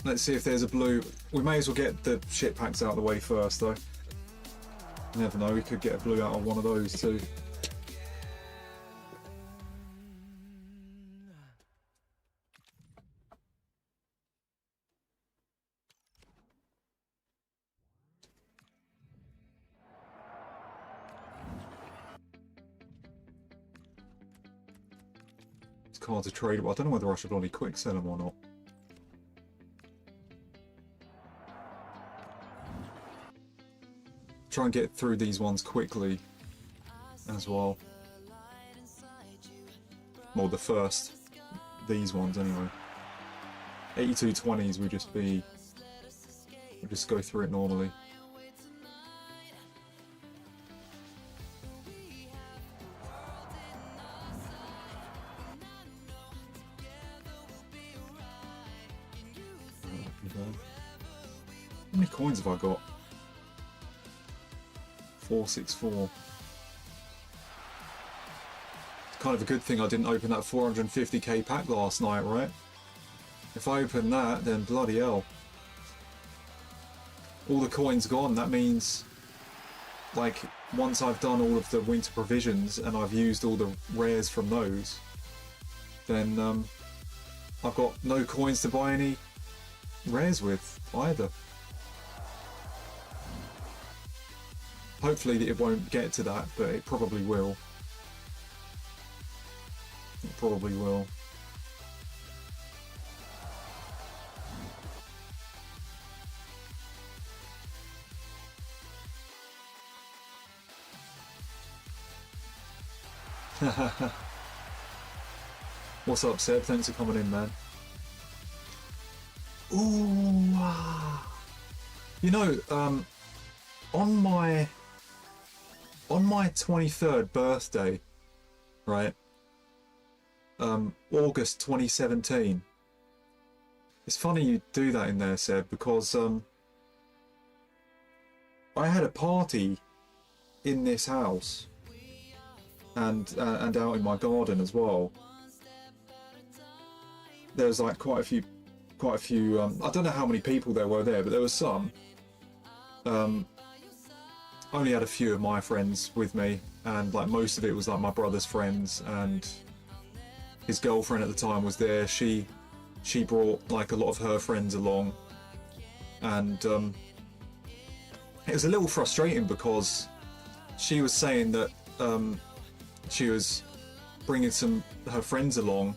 Let's see if there's a blue. We may as well get the shit packs out of the way first, though. You never know, we could get a blue out of one of those too. Cards are tradable. I don't know whether I should only quick sell them or not. Try and get through these ones quickly as well. Well, the first, these ones anyway. 8220s we'll just go through it normally. How many coins have I got? 464. It's kind of a good thing I didn't open that 450k pack last night, right? If I open that, then bloody hell. All the coins gone. That means, like, once I've done all of the winter provisions and I've used all the rares from those, then I've got no coins to buy any rares with either. Hopefully it won't get to that, but it probably will. It probably will. What's up, Seb? Thanks for coming in, man. Ooh, you know, on my 23rd birthday, right? August 2017. It's funny you do that in there, Seb, because I had a party in this house and out in my garden as well. There was like quite a few. I don't know how many people there were there, but there was some. Only had a few of my friends with me, and like most of it was like my brother's friends, and his girlfriend at the time was there. She brought like a lot of her friends along, and it was a little frustrating because she was saying that she was bringing her friends along,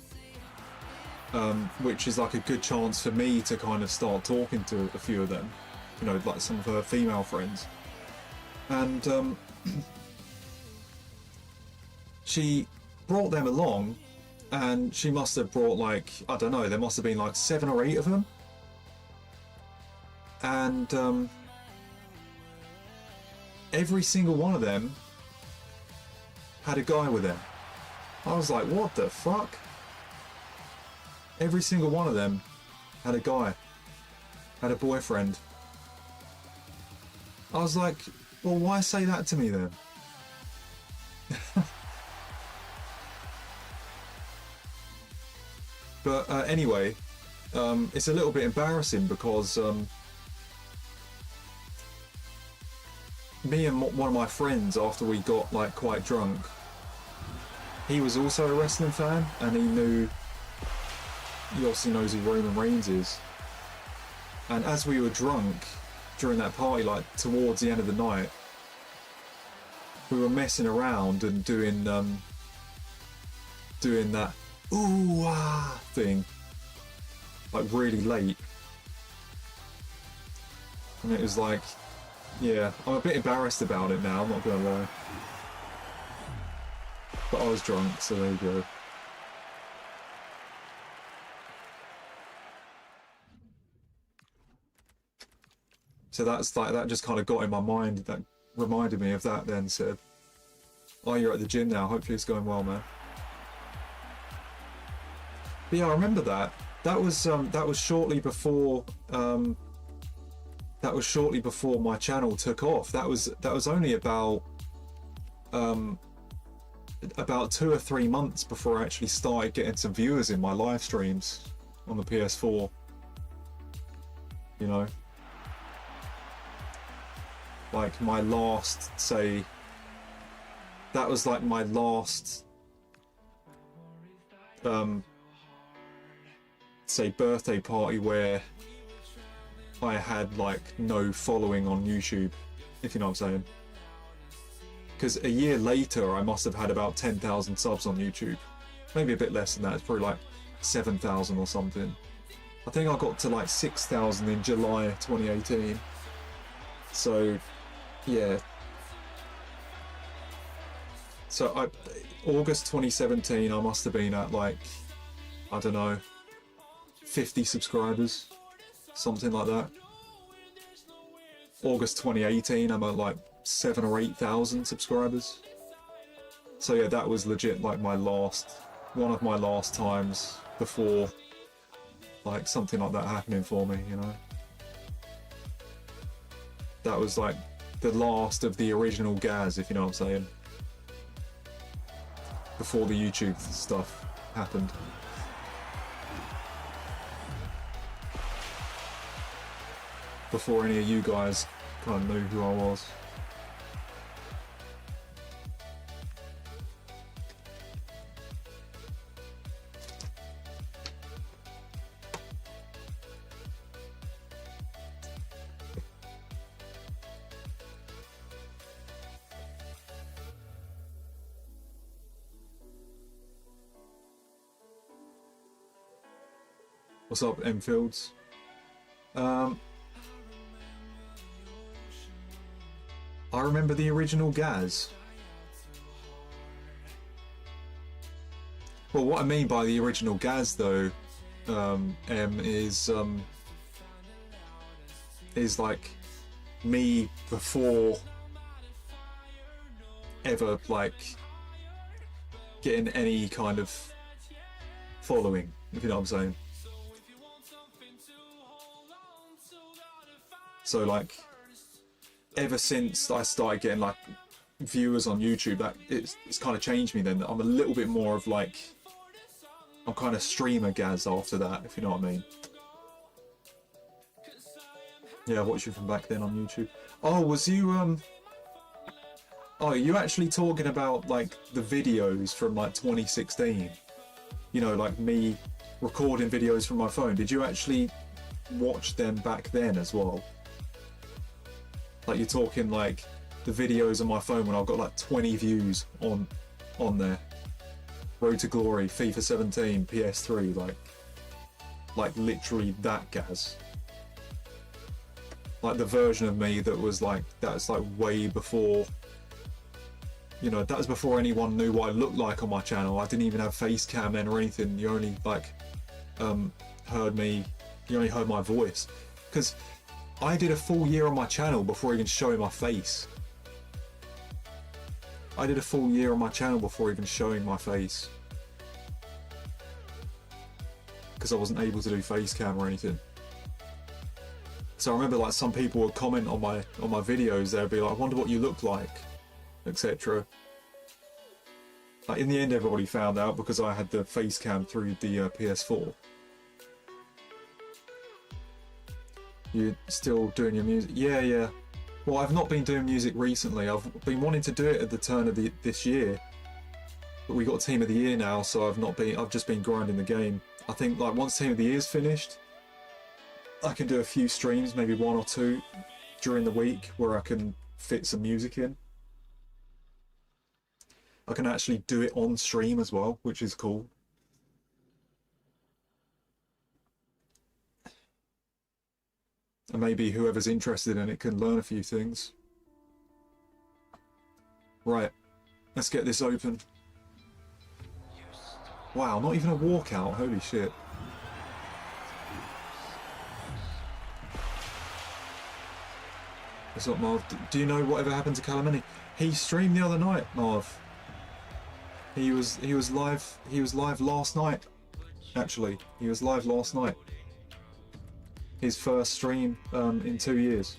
which is like a good chance for me to kind of start talking to a few of them, you know, like some of her female friends. And she brought them along, and she must have brought like, I don't know, there must have been like 7 or 8 of them. And every single one of them had a guy with them. I was like, what the fuck? Every single one of them had a guy, had a boyfriend. I was like, well, why say that to me then? But anyway, it's a little bit embarrassing because me and one of my friends, after we got like quite drunk, he was also a wrestling fan, and he obviously knows who Roman Reigns is. And as we were drunk during that party, like towards the end of the night, we were messing around and doing that ooh ah thing, like really late. And it was like, yeah, I'm a bit embarrassed about it now, I'm not gonna lie. But I was drunk, so there you go. So that's like, that just kind of got in my mind, that reminded me of that then, said, oh, you're at the gym now, hopefully it's going well, man. But yeah, I remember that. That was shortly before my channel took off. That was only about 2 or 3 months before I actually started getting some viewers in my live streams on the PS4. You know, like my last, say, that was like my last say birthday party where I had like no following on YouTube, if you know what I'm saying. Because a year later I must have had about 10,000 subs on YouTube. Maybe a bit less than that, it's probably like 7,000 or something. I think I got to like 6,000 in July 2018. So yeah. So August 2017 I must have been at like, I don't know, 50 subscribers, something like that. August 2018 I'm at like 7,000 or 8,000 subscribers. So yeah, that was legit like one of my last times before like something like that happening for me, you know. That was like the last of the original Gaz, if you know what I'm saying, before the YouTube stuff happened. Before any of you guys kind of knew who I was. What's up, M Fields? I remember the original Gaz. Well, what I mean by the original Gaz, though, M, is like me before ever like getting any kind of following, if you know what I'm saying. So like, ever since I started getting like viewers on YouTube, that it's kind of changed me then. I'm a little bit more of like, I'm kind of streamer Gaz after that, if you know what I mean. Yeah, I watched you from back then on YouTube. Oh, was you oh, you actually talking about like the videos from like 2016? You know, like me recording videos from my phone. Did you actually watch them back then as well? Like you're talking like the videos on my phone when I've got like 20 views on there. Road to Glory, FIFA 17, PS3, like literally that gas. Like the version of me that was like, that's like way before, you know, that was before anyone knew what I looked like on my channel. I didn't even have face cam then or anything. You only like heard me, you only heard my voice. Because I did a full year on my channel before even showing my face. I did a full year on my channel before even showing my face. Because I wasn't able to do face cam or anything. So I remember like some people would comment on my videos, they'd be like, I wonder what you look like, etc. Like in the end everybody found out because I had the face cam through the PS4. You're still doing your music? Yeah. Well, I've not been doing music recently. I've been wanting to do it at the turn of this year, but we got Team of the Year now, so I've just been grinding the game. I think like once Team of the Year's finished, I can do a few streams, maybe 1 or 2 during the week where I can fit some music in. I can actually do it on stream as well, which is cool. And maybe whoever's interested in it can learn a few things. Right, let's get this open. Wow, not even a walkout, holy shit. What's up, Marv? Do you know whatever happened to Calamini? He streamed the other night, Marv. He was live last night. Actually, he was live last night. His first stream in 2 years.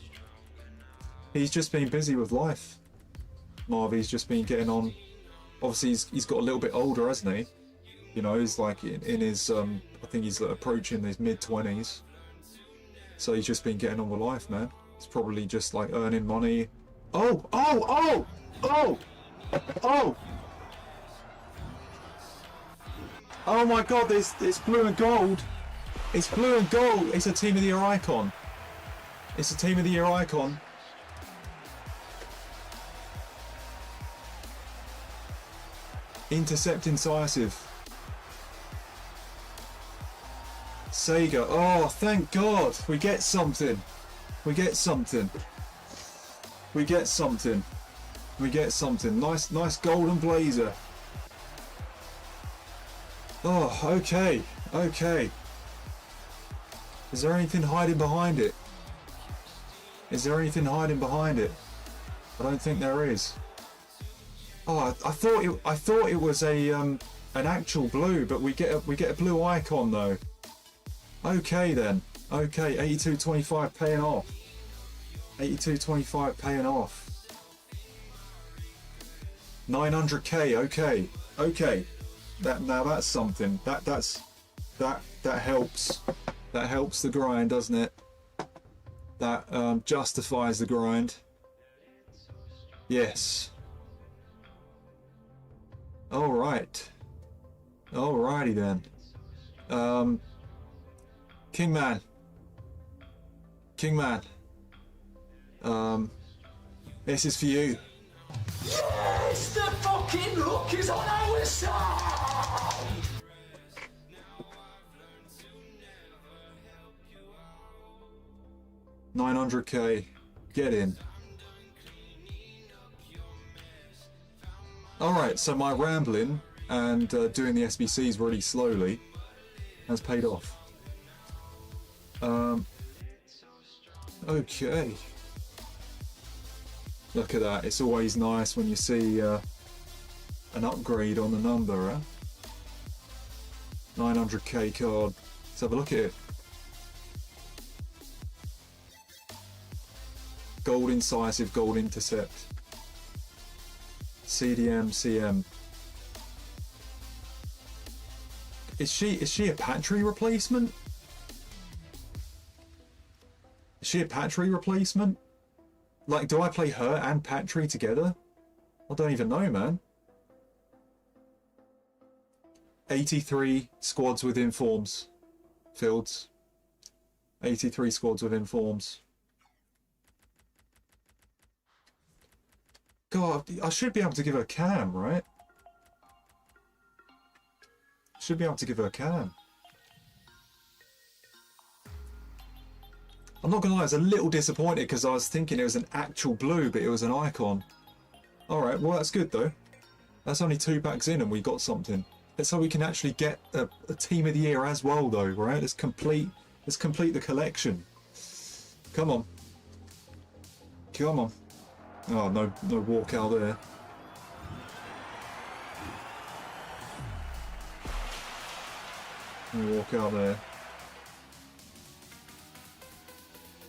He's just been busy with life. Marv, he's just been getting on. Obviously, he's got a little bit older, hasn't he? You know, he's like in his, I think he's approaching his mid-20s. So he's just been getting on with life, man. He's probably just like earning money. Oh! Oh my god, it's blue and gold. It's blue and gold. It's a Team of the Year icon. It's a Team of the Year icon. Intercept incisive. Sega. Oh, thank God. We get something. We get something. We get something. We get something. Nice golden blazer. Oh, okay. Okay. Is there anything hiding behind it? Is there anything hiding behind it? I don't think there is. Oh, I thought it was a an actual blue, but we get a blue icon though. Okay then. Okay, 82.25 paying off. 82.25 paying off. 900k. Okay. Okay. Now that's something. That helps. That helps the grind, doesn't it? That justifies the grind. Yes. All right. Alrighty then. Kingman. This is for you. Yes, the fucking luck is on our side! 900k. Get in. Alright, so my rambling and doing the SBCs really slowly has paid off. Okay. Look at that. It's always nice when you see an upgrade on the number, huh? 900k card. Let's have a look at it. Gold incisive, gold intercept. CDM, CM. Is she a Patry replacement? Is she a Patry replacement? Like, do I play her and Patry together? I don't even know, man. 83 squads with informs. Fields. 83 squads with informs. God, I should be able to give her cam, right? Should be able to give her a cam. I'm not gonna lie, I was a little disappointed because I was thinking it was an actual blue, but it was an icon. Alright, well that's good though. That's only 2 packs in and we got something. Let's hope we can actually get a team of the year as well though, right? Let's complete the collection. Come on. Come on. Oh, no walkout there. No walkout there.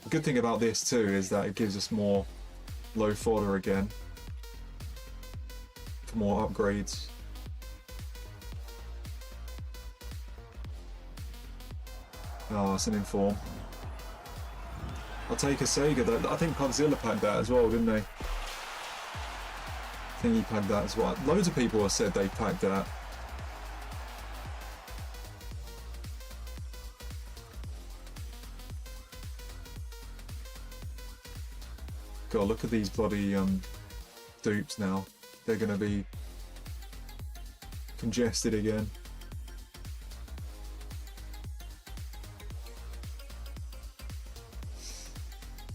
The good thing about this too is that it gives us more low fodder again. For more upgrades. Oh, it's an inform. I'll take a Sega though. I think Godzilla packed that as well, didn't they? I think he packed that as well. Loads of people have said they packed that. God, look at these bloody dupes now. They're gonna be congested again.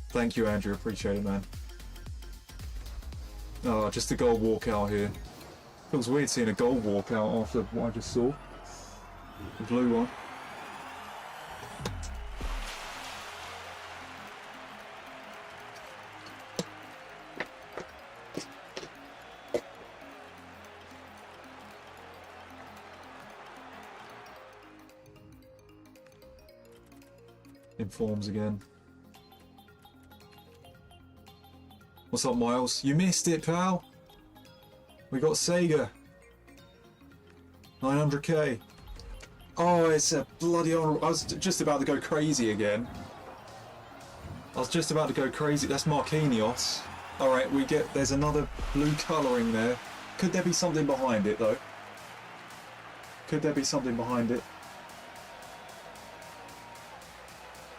Thank you, Andrew. Appreciate it, man. Oh, just a gold walkout here. Feels weird seeing a gold walkout after what I just saw. The blue one. Informs again. What's up, Miles? You missed it, pal. We got Sega. 900k. Oh, it's a bloody honourable. I was just about to go crazy again. That's Marquinhos. Alright, there's another blue colouring there. Could there be something behind it, though? Could there be something behind it?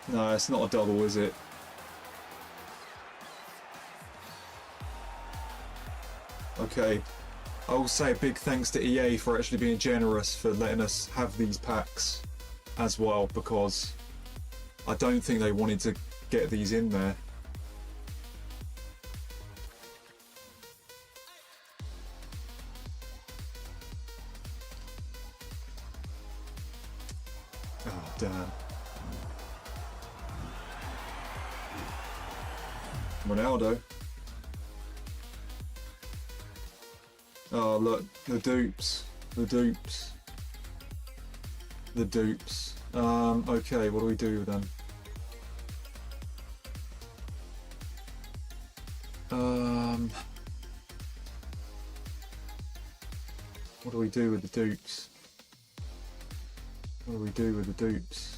No, it's not a double, is it? Okay, I will say a big thanks to EA for actually being generous for letting us have these packs as well, because I don't think they wanted to get these in there. Oh, damn. Ronaldo. Oh, look, the dupes. Okay, what do we do with them? What do we do with the dupes?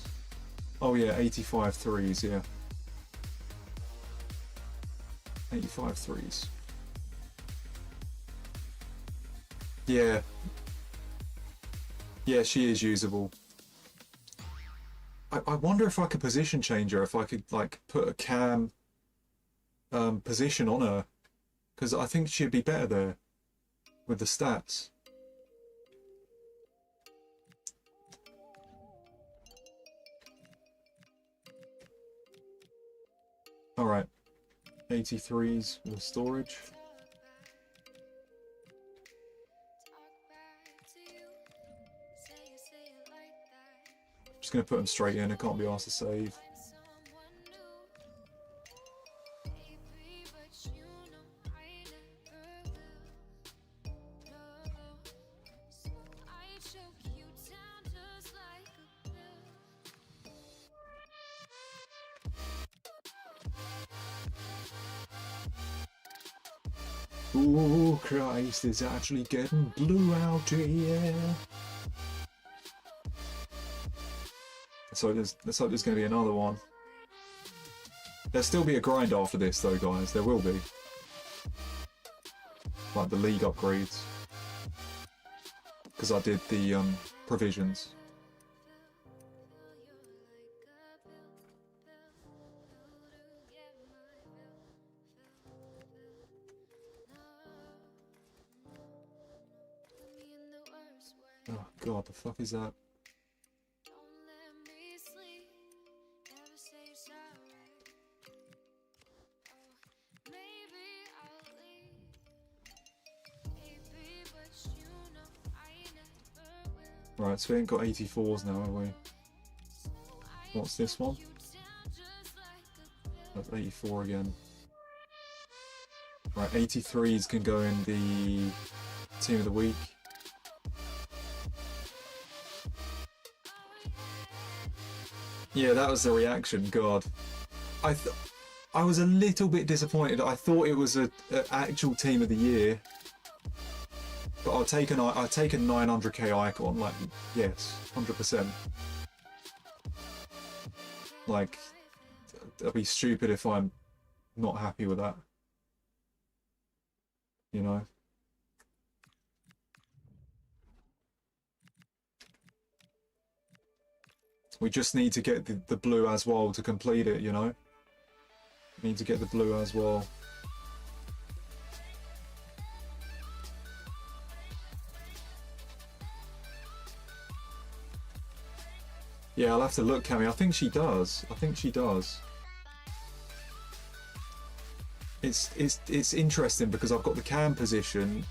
Oh yeah, 85 threes, yeah. 85 threes. Yeah. Yeah, she is usable. I wonder if I could position change her, if I could like put a cam position on her, because I think she'd be better there with the stats. Alright, 83s with storage. Just going to put them straight in, I can't be asked to save. Oh Christ, it's actually getting blue out here. So let's hope there's going to be another one. There'll still be a grind after this though, guys. There will be. Like the league upgrades. Because I did the provisions. Oh God, the fuck is that? Don't let me sleep. Never say you're sorry. Oh, maybe I'll leave. Maybe, but you know I never will. Right, so we ain't got 84s now, have we? What's this one? You down just like a That's 84 again. Right, 83s can go in the team of the week. Yeah, that was the reaction. God, I was a little bit disappointed. I thought it was a actual team of the year, but I'll take a 900k icon. Like, yes, 100%. Like, I'd be stupid if I'm not happy with that. You know. We just need to get the blue as well to complete it, you know? We need to get the blue as well. Yeah, I'll have to look, Cammy. I think she does. I think she does. It's interesting because I've got the cam position,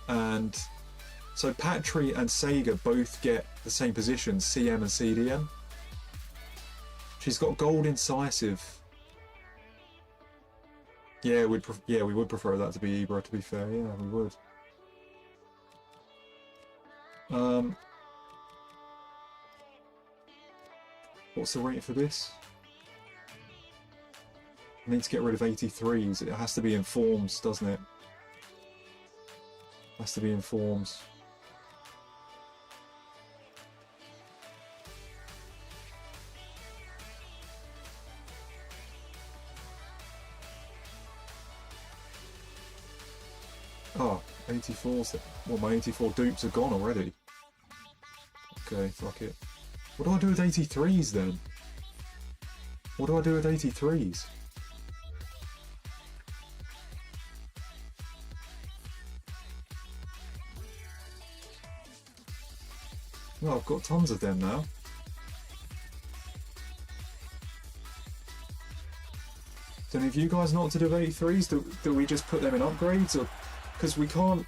and so Patry and Sega both get the same position, CM and CDM. She's got gold incisive. Yeah, we would prefer that to be Ibra, to be fair. Yeah, we would. What's the rate for this? I need to get rid of 83s. It has to be in forms, doesn't it? Has to be in forms. Oh, 84s. Well, my 84 dupes are gone already. Okay, fuck it. What do I do with 83s then? What do I do with 83s? Well, I've got tons of them now. Do any of you guys know what to do with 83s? Do we just put them in upgrades? Or because we can't...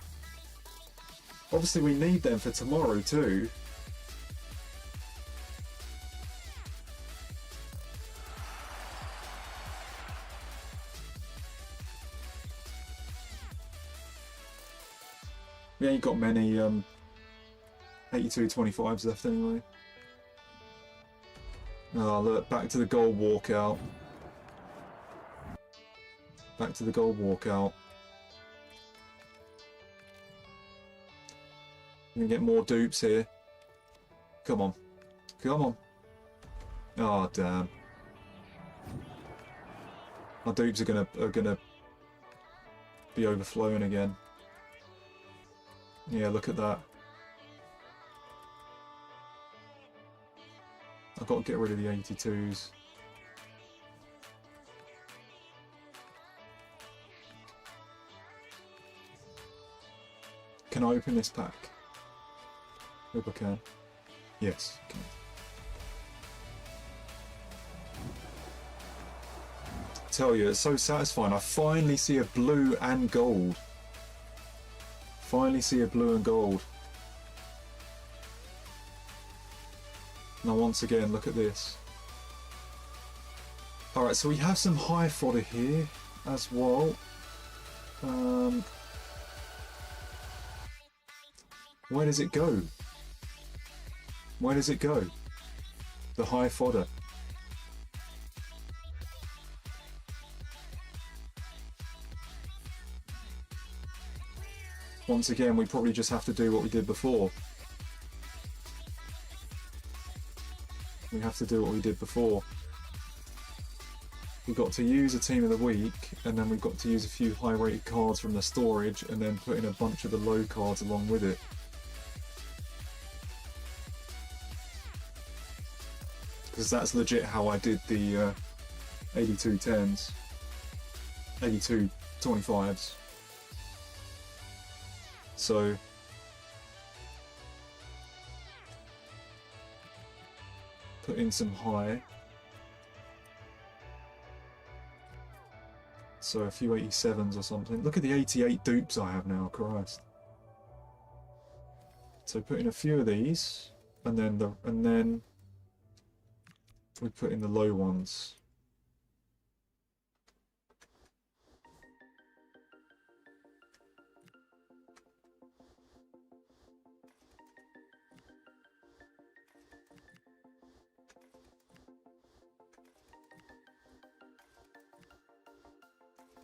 Obviously we need them for tomorrow too. We ain't got many 82-25s left anyway. Oh look, back to the gold walkout. Back to the gold walkout. We can get more dupes here. Come on. Come on. Oh damn. Our dupes are gonna be overflowing again. Yeah, look at that. I've got to get rid of the 82s. Can I open this pack? Hope I can. Yes, I can. I tell you, it's so satisfying. I finally see a blue and gold. Finally see a blue and gold. Now once again, look at this. Alright, so we have some high fodder here as well. Where does it go? Where does it go? The high fodder. Once again, we probably just have to do what we did before. We have to do what we did before. We've got to use a team of the week, and then we've got to use a few high-rated cards from the storage, and then put in a bunch of the low cards along with it. Because that's legit how I did the 8210s, 8225s. put in some high. So a few 87s or something. Look at the 88 dupes I have now, Christ. So put in a few of these, and then we put in the low ones.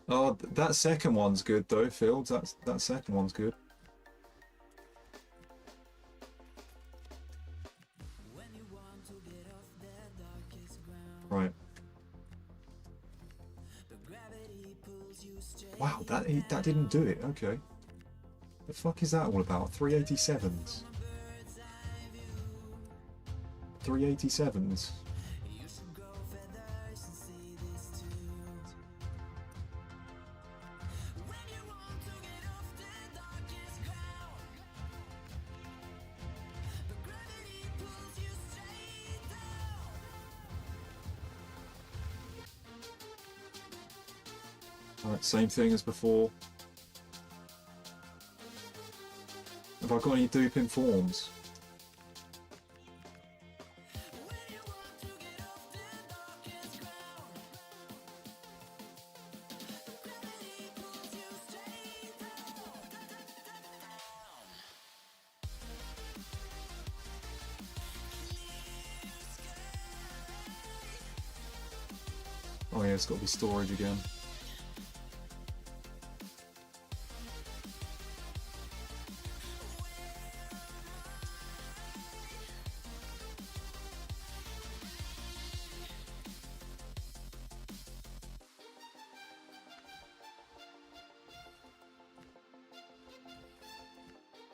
Oh, that second one's good though, Fields. That second one's good. Right. Wow, that didn't do it. Okay. The fuck is that all about? 387s. 387s. Alright, same thing as before. Have I got any duping forms? Oh yeah, it's got to be storage again.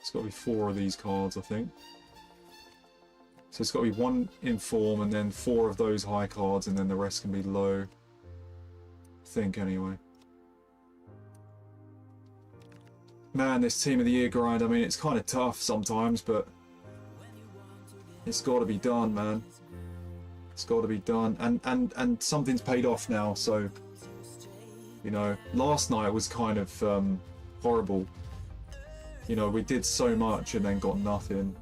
It's got to be 4 of these cards, I think. So it's got to be 1 in form and then 4 of those high cards, and then the rest can be low. I think, anyway. Man, this Team of the Year grind, I mean, it's kind of tough sometimes, but it's got to be done, man. It's got to be done. And something's paid off now, so, you know, last night was kind of horrible. You know, we did so much and then got nothing.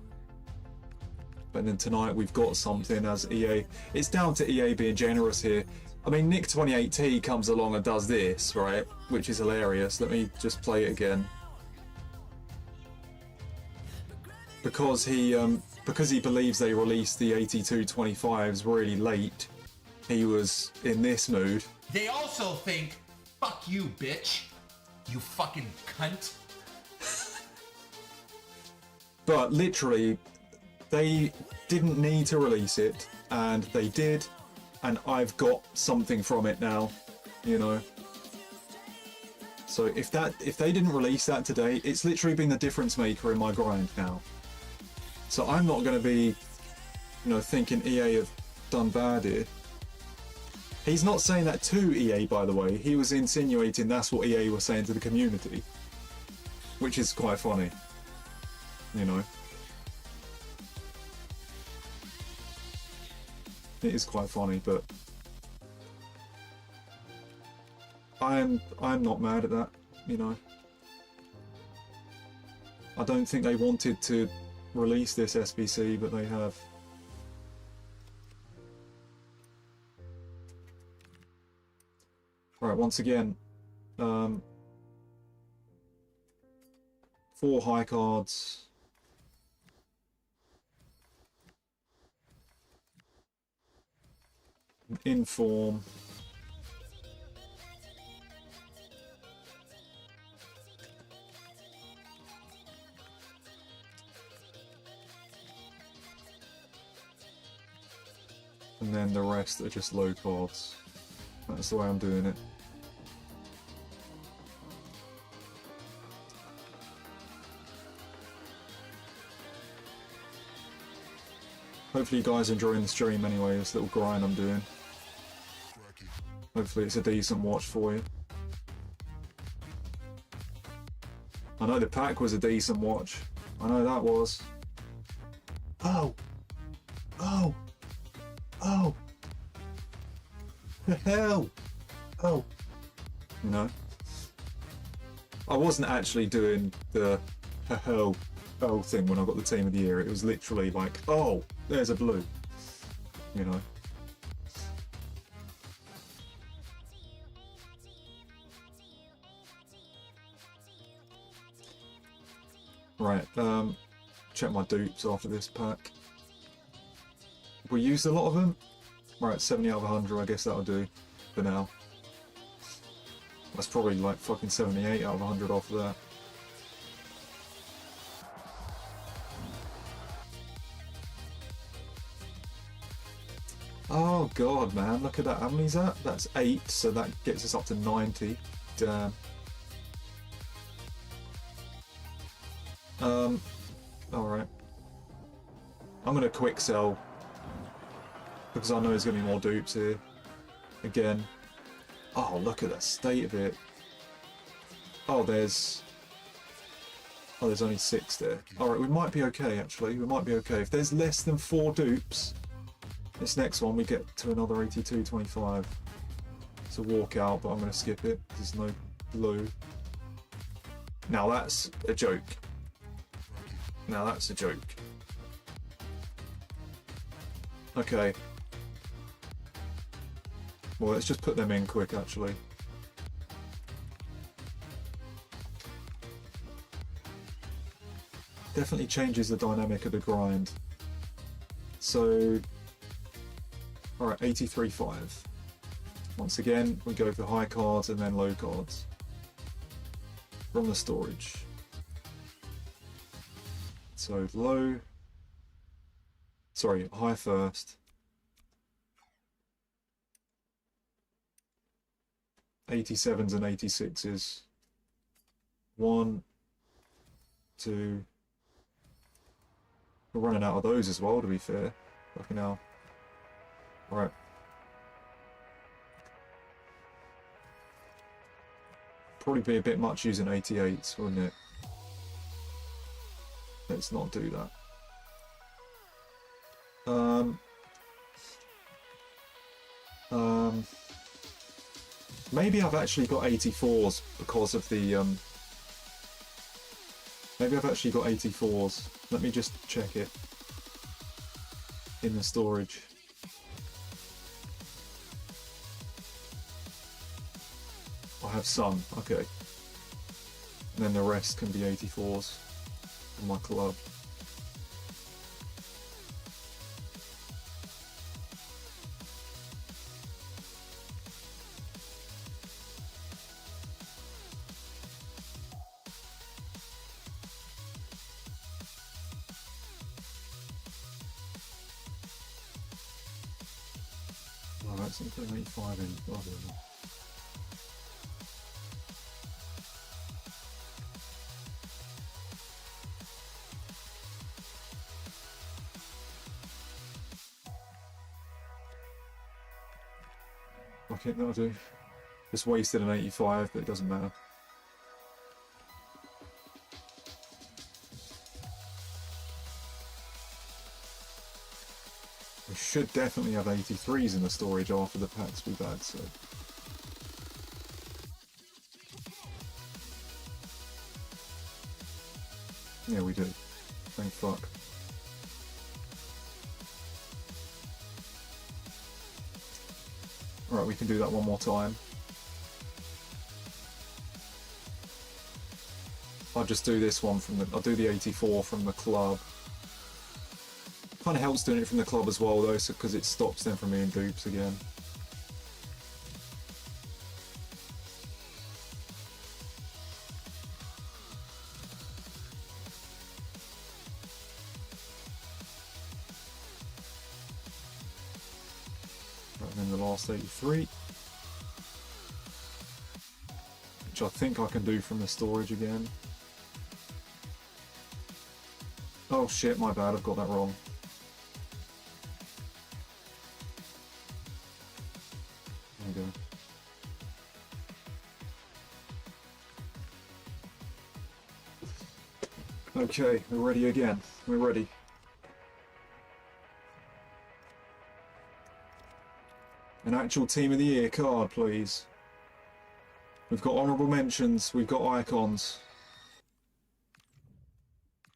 But then tonight we've got something as EA. It's down to EA being generous here. I mean, Nick28T comes along and does this, right? Which is hilarious. Let me just play it again. Because he believes they released the 8225's really late, he was in this mood. They also think, fuck you, bitch. You fucking cunt. But literally, they didn't need to release it, and they did, and I've got something from it now, you know. So if they didn't release that today, it's literally been the difference maker in my grind now. So I'm not going to be, you know, thinking EA have done bad here. He's not saying that to EA, by the way. He was insinuating that's what EA was saying to the community, which is quite funny. You know, it is quite funny, but I'm not mad at that. You know, I don't think they wanted to release this SBC, but they have. All right, once again, 4 high cards. In form. And then the rest are just low cards. That's the way I'm doing it. Hopefully you guys are enjoying the stream anyway, this little grind I'm doing. Hopefully it's a decent watch for you. I know the pack was a decent watch. I know that was. Oh! Oh! oh, the hell, oh, you know. I wasn't actually doing the hell thing when I got the team of the year. It was literally like, oh, there's a blue, you know. Right, check my dupes after this pack. We used a lot of them. Right, 70 out of 100, I guess that'll do for now. That's probably like fucking 78 out of 100 off of that. Oh god, man, look at that. How many's that? That's 8, so that gets us up to 90. Damn. Alright. I'm gonna quick sell because I know there's gonna be more dupes here. Again. Oh, look at the state of it. Oh, there's only 6 there. Alright, we might be okay actually. We might be okay. If there's less than 4 dupes, this next one we get to another 82.25. It's a walkout, but I'm gonna skip it. There's no blue. Now that's a joke. Now that's a joke. Okay. Well, let's just put them in quick, actually. Definitely changes the dynamic of the grind. So, alright, 83.5. Once again, we go for high cards and then low cards. From the storage. So low, sorry, high first. 87s and 86s. 1, 2. We're running out of those as well, to be fair. Fucking hell. Alright. Probably be a bit much using 88s, wouldn't it? Let's not do that. Maybe I've actually got 84s because of the maybe I've actually got 84s. Let me just check it in the storage. I have some, okay. And then the rest can be 84s. In my club. Oh, that's something 85 in. Oh, okay, that'll do. Just wasted an 85, but it doesn't matter. We should definitely have 83s in the storage after the packs we've had, so... Yeah, we do. Thank fuck. Alright, we can do that one more time. I'll just do this one from the... I'll do the 84 from the club. Kind of helps doing it from the club as well though, because it stops them from being dupes again. Right, and then the last 83. Which I think I can do from the storage again. Oh shit, my bad, I've got that wrong. There we go. Okay, we're ready again. We're ready. An actual Team of the Year card, please. We've got honourable mentions, we've got icons.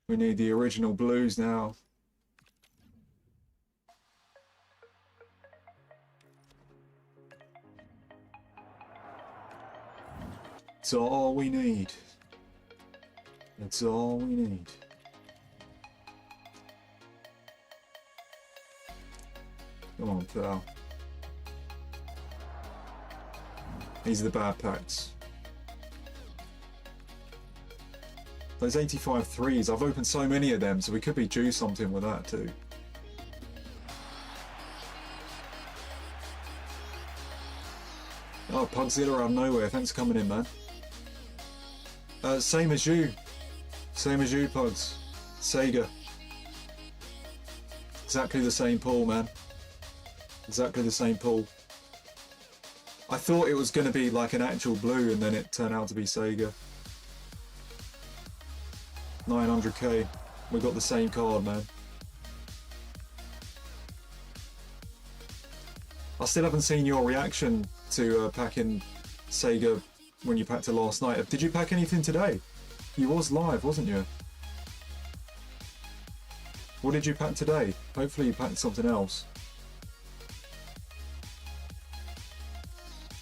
We need the original blues now. It's all we need. It's all we need. Come on, pal. These are the bad packs. Those 85 threes, I've opened so many of them, so we could be due something with that too. Oh, Pugzilla out of nowhere, thanks for coming in, man. Same as you. Same as you, Pugs. Sega. Exactly the same pull, man. Exactly the same pull. I thought it was going to be like an actual blue, and then it turned out to be Sega. 900k. We got the same card, man. I still haven't seen your reaction to packing Sega when you packed it last night. Did you pack anything today? You was live, wasn't you? What did you pack today? Hopefully you packed something else.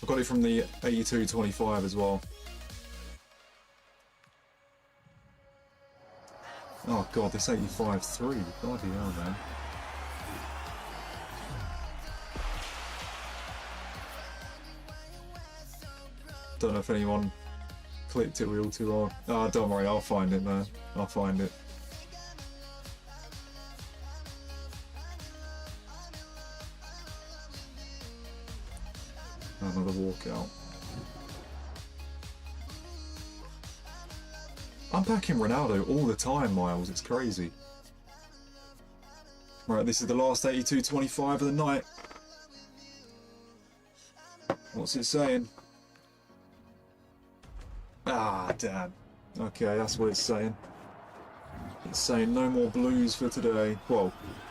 I got it from the 8225 as well. Oh god, this 85-3. Bloody hell, man. Don't know if anyone clicked it real too hard. Ah, don't worry, I'll find it, man. I'll find it. Another walkout. I'm packing Ronaldo all the time, Miles. It's crazy. Right, this is the last 82-25 of the night. What's it saying? Ah, damn. Okay, that's what it's saying. It's saying no more blues for today. Well,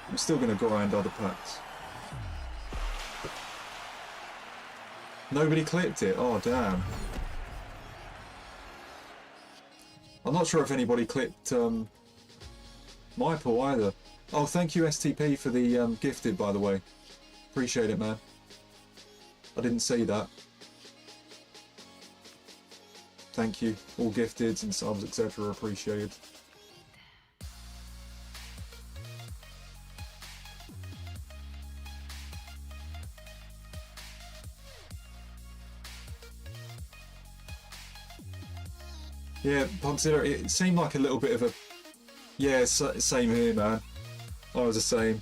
I'm still going to grind other packs. Nobody clipped it. Oh, damn. I'm not sure if anybody clipped my pull either. Oh, thank you, STP, for the gifted, by the way. Appreciate it, man. I didn't see that. Thank you. All gifteds and subs, etc. appreciated. Yeah, Pugzilla, it seemed like a little bit of a... Yeah, same here, man. I was the same.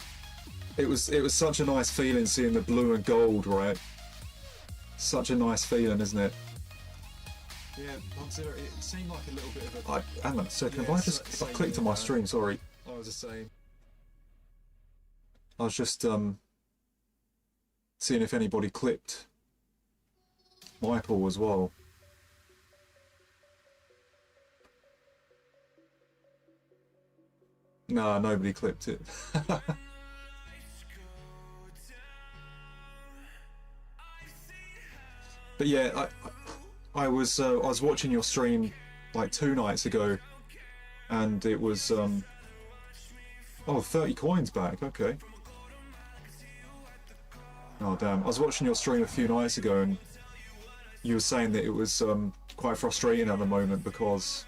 It was such a nice feeling seeing the blue and gold, right? Such a nice feeling, isn't it? Yeah, Pugzilla, it seemed like a little bit of a... Hang on a second, yeah, I clicked on my stream, sorry. I was the same. I was just seeing if anybody clipped my pull as well. No, nobody clipped it. But yeah, I was watching your stream like 2 nights ago, and it was oh, 30 coins back. Okay. Oh damn! I was watching your stream a few nights ago, and you were saying that it was quite frustrating at the moment because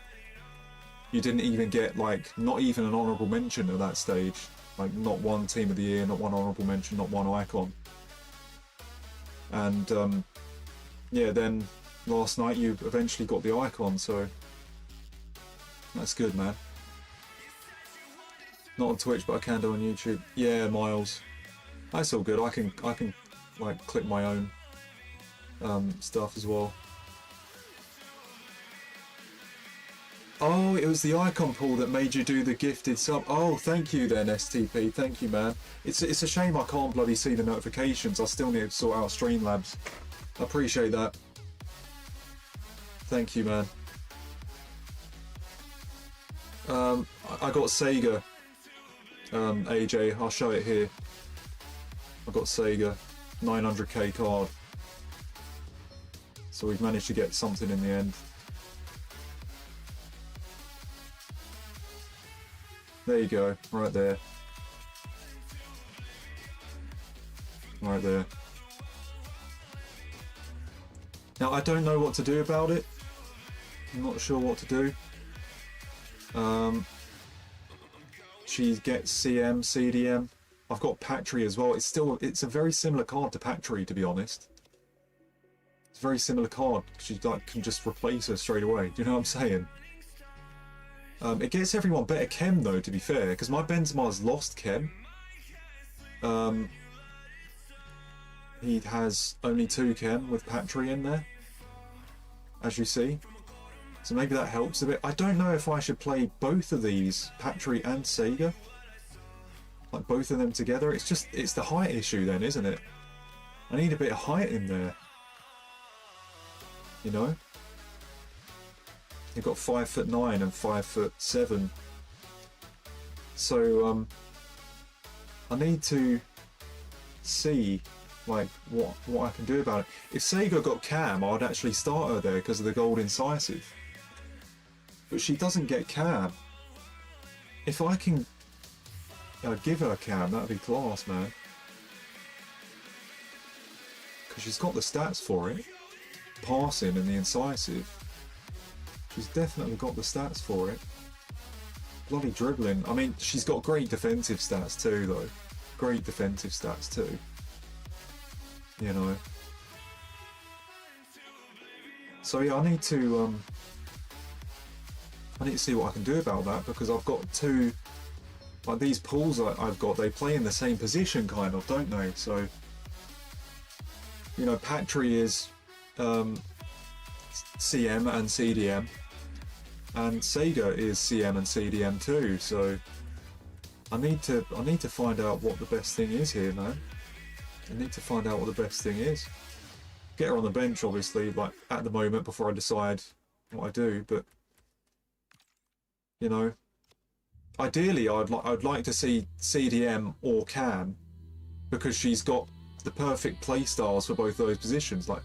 you didn't even get, like, not even an honourable mention at that stage. Like, not one Team of the Year, not one honourable mention, not one icon. And, yeah, then last night you eventually got the icon, so that's good, man. Not on Twitch, but I can do on YouTube. Yeah, Miles. That's all good. I can like, click my own stuff as well. Oh, it was the icon pull that made you do the gifted sub. Oh, thank you then, STP. Thank you, man. It's a shame I can't bloody see the notifications. I still need to sort out Streamlabs. I appreciate that. Thank you, man. I got Sega. AJ, I'll show it here. I got Sega. 900k card. So we've managed to get something in the end. There you go, right there. Right there. Now I don't know what to do about it. I'm not sure what to do. She gets CM, CDM. I've got Patry as well. It's a very similar card to Patry, to be honest. It's a very similar card. She like can just replace her straight away. Do you know what I'm saying? It gets everyone better chem though, to be fair, because my Benzema's lost chem. He has only 2 chem with Patry in there, as you see. So maybe that helps a bit. I don't know if I should play both of these, Patry and Sega. Like both of them together. It's the height issue then, isn't it? I need a bit of height in there. You know? You've got 5'9" and 5'7". So I need to see like what I can do about it. If Sega got cam, I'd actually start her there because of the gold incisive. But she doesn't get cam. If I can give her cam, that'd be class, man. Because she's got the stats for it. Passing and the incisive. She's definitely got the stats for it. Bloody dribbling. I mean, she's got great defensive stats too, though. Great defensive stats too. You know. So yeah, I need to see what I can do about that, because I've got 2, like these pools I've got, they play in the same position kind of, don't they? So, you know, Patry is CM and CDM, and Sega is CM and CDM too. So I need to find out what the best thing is here, man. I need to find out what the best thing is. Get her on the bench, obviously, like at the moment before I decide what I do. But you know, ideally, I'd like to see CDM or Cam, because she's got the perfect play styles for both those positions. Like,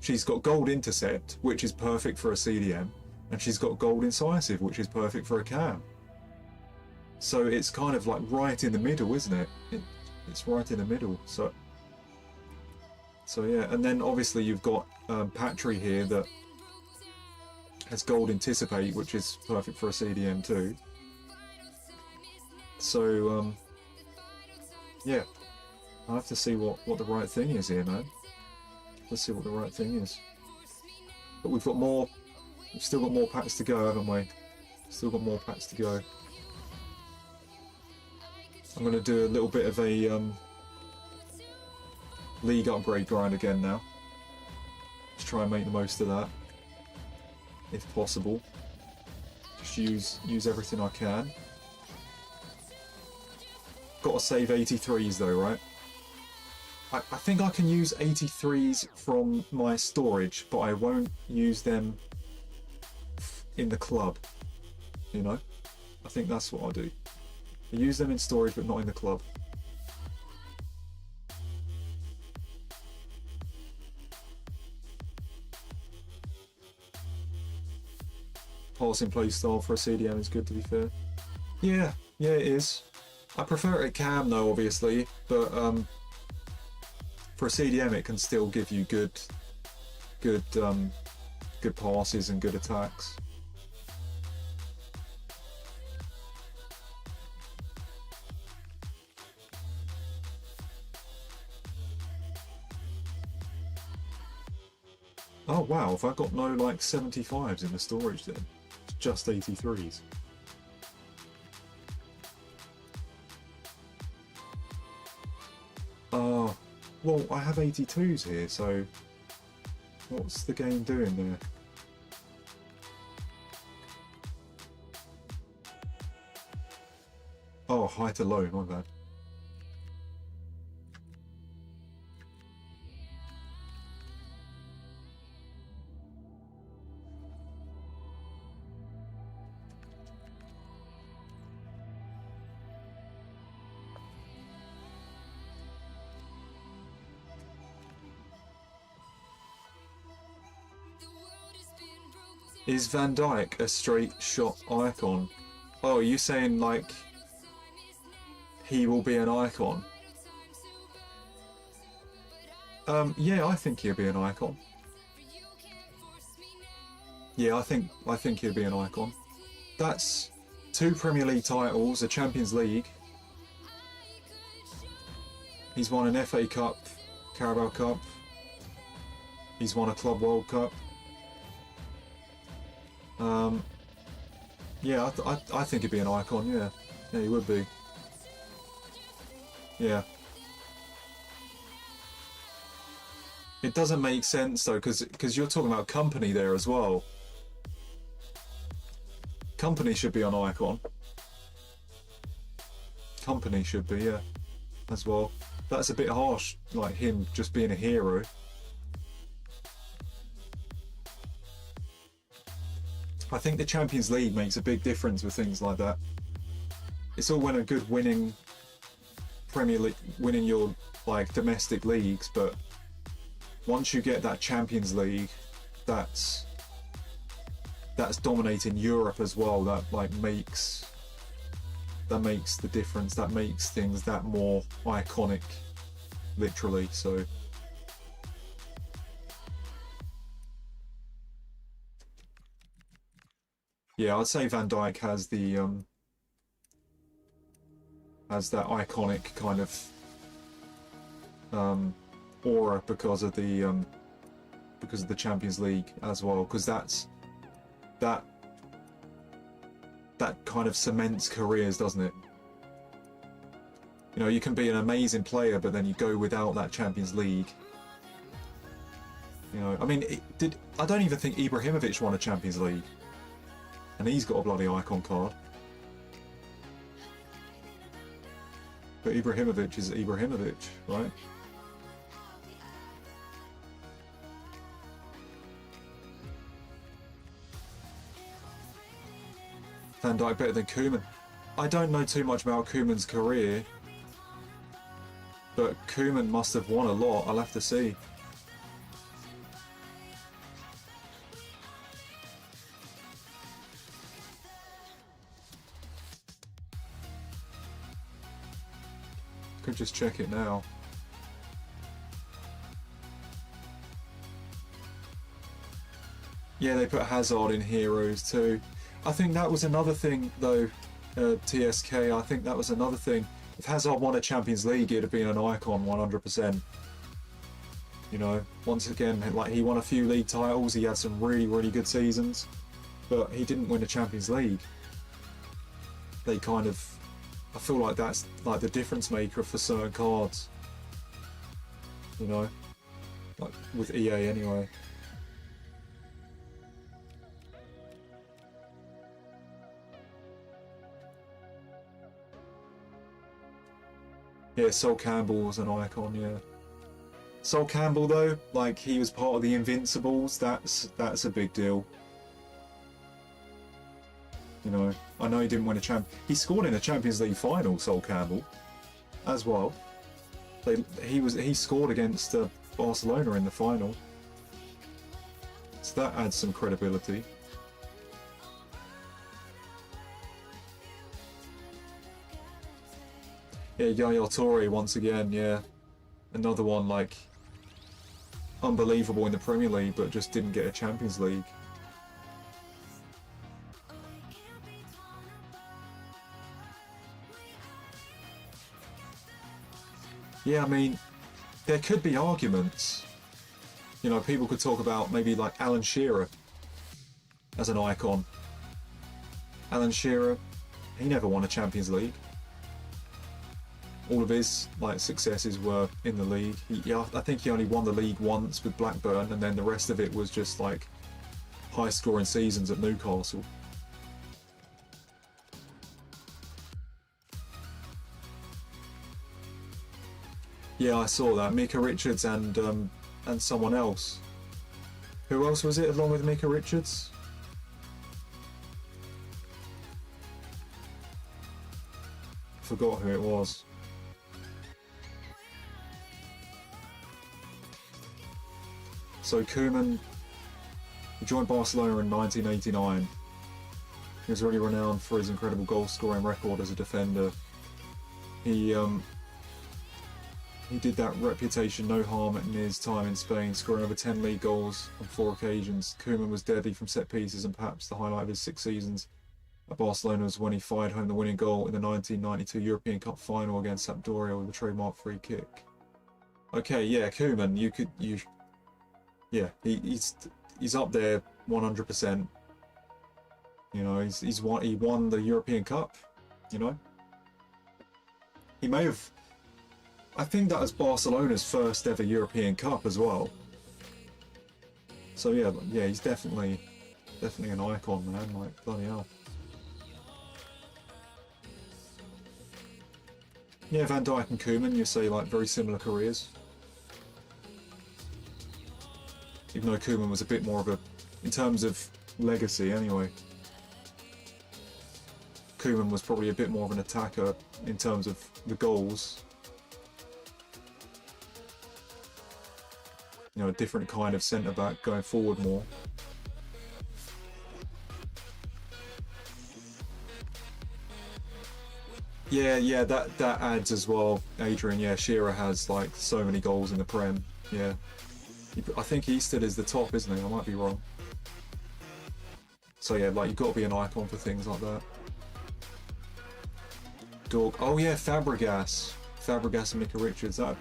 she's got gold intercept, which is perfect for a CDM, and she's got gold incisive, which is perfect for a Cam. So it's kind of like right in the middle, isn't it? It's right in the middle. So yeah, and then obviously you've got Patry here that has gold anticipate, which is perfect for a CDM too. So yeah, I have to see what the right thing is here, man. Let's see what the right thing is. But we've still got more packs to go, haven't we? Still got more packs to go. I'm going to do a little bit of a league upgrade grind again now. Just try and make the most of that, if possible. Just use everything I can. Got to save 83s though, right? I think I can use 83s from my storage, but I won't use them in the club, you know? I think that's what I'll do. I use them in storage, but not in the club. Passing play style for a CDM is good, to be fair. Yeah, it is. I prefer it at cam though, obviously, but for a CDM it can still give you good passes and good attacks. Oh wow, have I got no like 75s in the storage then? It's just 83s. Oh, well I have 82s here, so what's the game doing there? Oh, height alone, my bad. Is Van Dijk a straight shot icon? Oh, are you saying like he will be an icon? Yeah, I think he'll be an icon. Yeah, I think he'll be an icon. That's 2 Premier League titles, a Champions League. He's won an FA Cup, Carabao Cup. He's won a Club World Cup. Yeah, I think he'd be an icon. Yeah, yeah, he would be. Yeah. It doesn't make sense though, because you're talking about company there as well. Company should be an icon. Company should be, yeah, as well. That's a bit harsh, like him just being a hero. I think the Champions League makes a big difference with things like that. It's all well and good winning Premier League, winning your like domestic leagues, but once you get that Champions League, that's dominating Europe as well. That like makes the difference. That makes things that more iconic, literally. So. Yeah, I'd say Van Dijk has the has that iconic kind of aura because of the Champions League as well, because that kind of cements careers, doesn't it? You know, you can be an amazing player, but then you go without that Champions League. You know, I mean, I don't even think Ibrahimovic won a Champions League. And he's got a bloody icon card. But Ibrahimovic is Ibrahimovic, right? Van Dijk better than Koeman. I don't know too much about Koeman's career, but Koeman must have won a lot. I'll have to see. Could just check it now. Yeah, they put Hazard in Heroes too. I think that was another thing though, TSK, I think that was another thing. If Hazard won a Champions League, it'd have been an icon 100%. You know, once again, like he won a few league titles, he had some really, really good seasons, but he didn't win a Champions League. They kind of, I feel like that's like the difference maker for certain cards. You know, like with EA anyway. Yeah, Sol Campbell was an icon, yeah. Sol Campbell though, like he was part of the Invincibles, that's a big deal. You know, I know he didn't win a he scored in a Champions League final, Sol Campbell, as well. He scored against Barcelona in the final. So that adds some credibility. Yeah, Yaya Toure once again, yeah. Another one like unbelievable in the Premier League, but just didn't get a Champions League. Yeah, I mean, there could be arguments. You know, people could talk about maybe like Alan Shearer as an icon. Alan Shearer, he never won a Champions League. All of his like successes were in the league. I think he only won the league once with Blackburn, and then the rest of it was just like high-scoring seasons at Newcastle. Yeah, I saw that. Mika Richards and someone else. Who else was it along with Mika Richards? Forgot who it was. So Koeman He joined Barcelona in 1989. He was already renowned for his incredible goal-scoring record as a defender. He did that reputation no harm in his time in Spain, scoring over 10 league goals on 4 occasions. Koeman was deadly from set pieces, and perhaps the highlight of his 6 seasons at Barcelona was when he fired home the winning goal in the 1992 European Cup final against Sampdoria with a trademark free kick. Okay, yeah, Koeman, he's up there 100%. You know, he won the European Cup. You know, he may have. I think that was Barcelona's first ever European Cup as well. So yeah, he's definitely an icon, man. Like, bloody hell. Yeah, Van Dijk and Koeman, you say, like, very similar careers. Even though Koeman was a bit more of a, in terms of legacy anyway. Koeman was probably a bit more of an attacker in terms of the goals. You know, a different kind of centre-back going forward more. Yeah, that adds as well, Adrian. Yeah, Shearer has like so many goals in the Prem. Yeah, I think he still is the top, isn't he? I might be wrong. So yeah, like, you've got to be an icon for things like that. Dog. Oh yeah, Fabregas and Micah Richards. I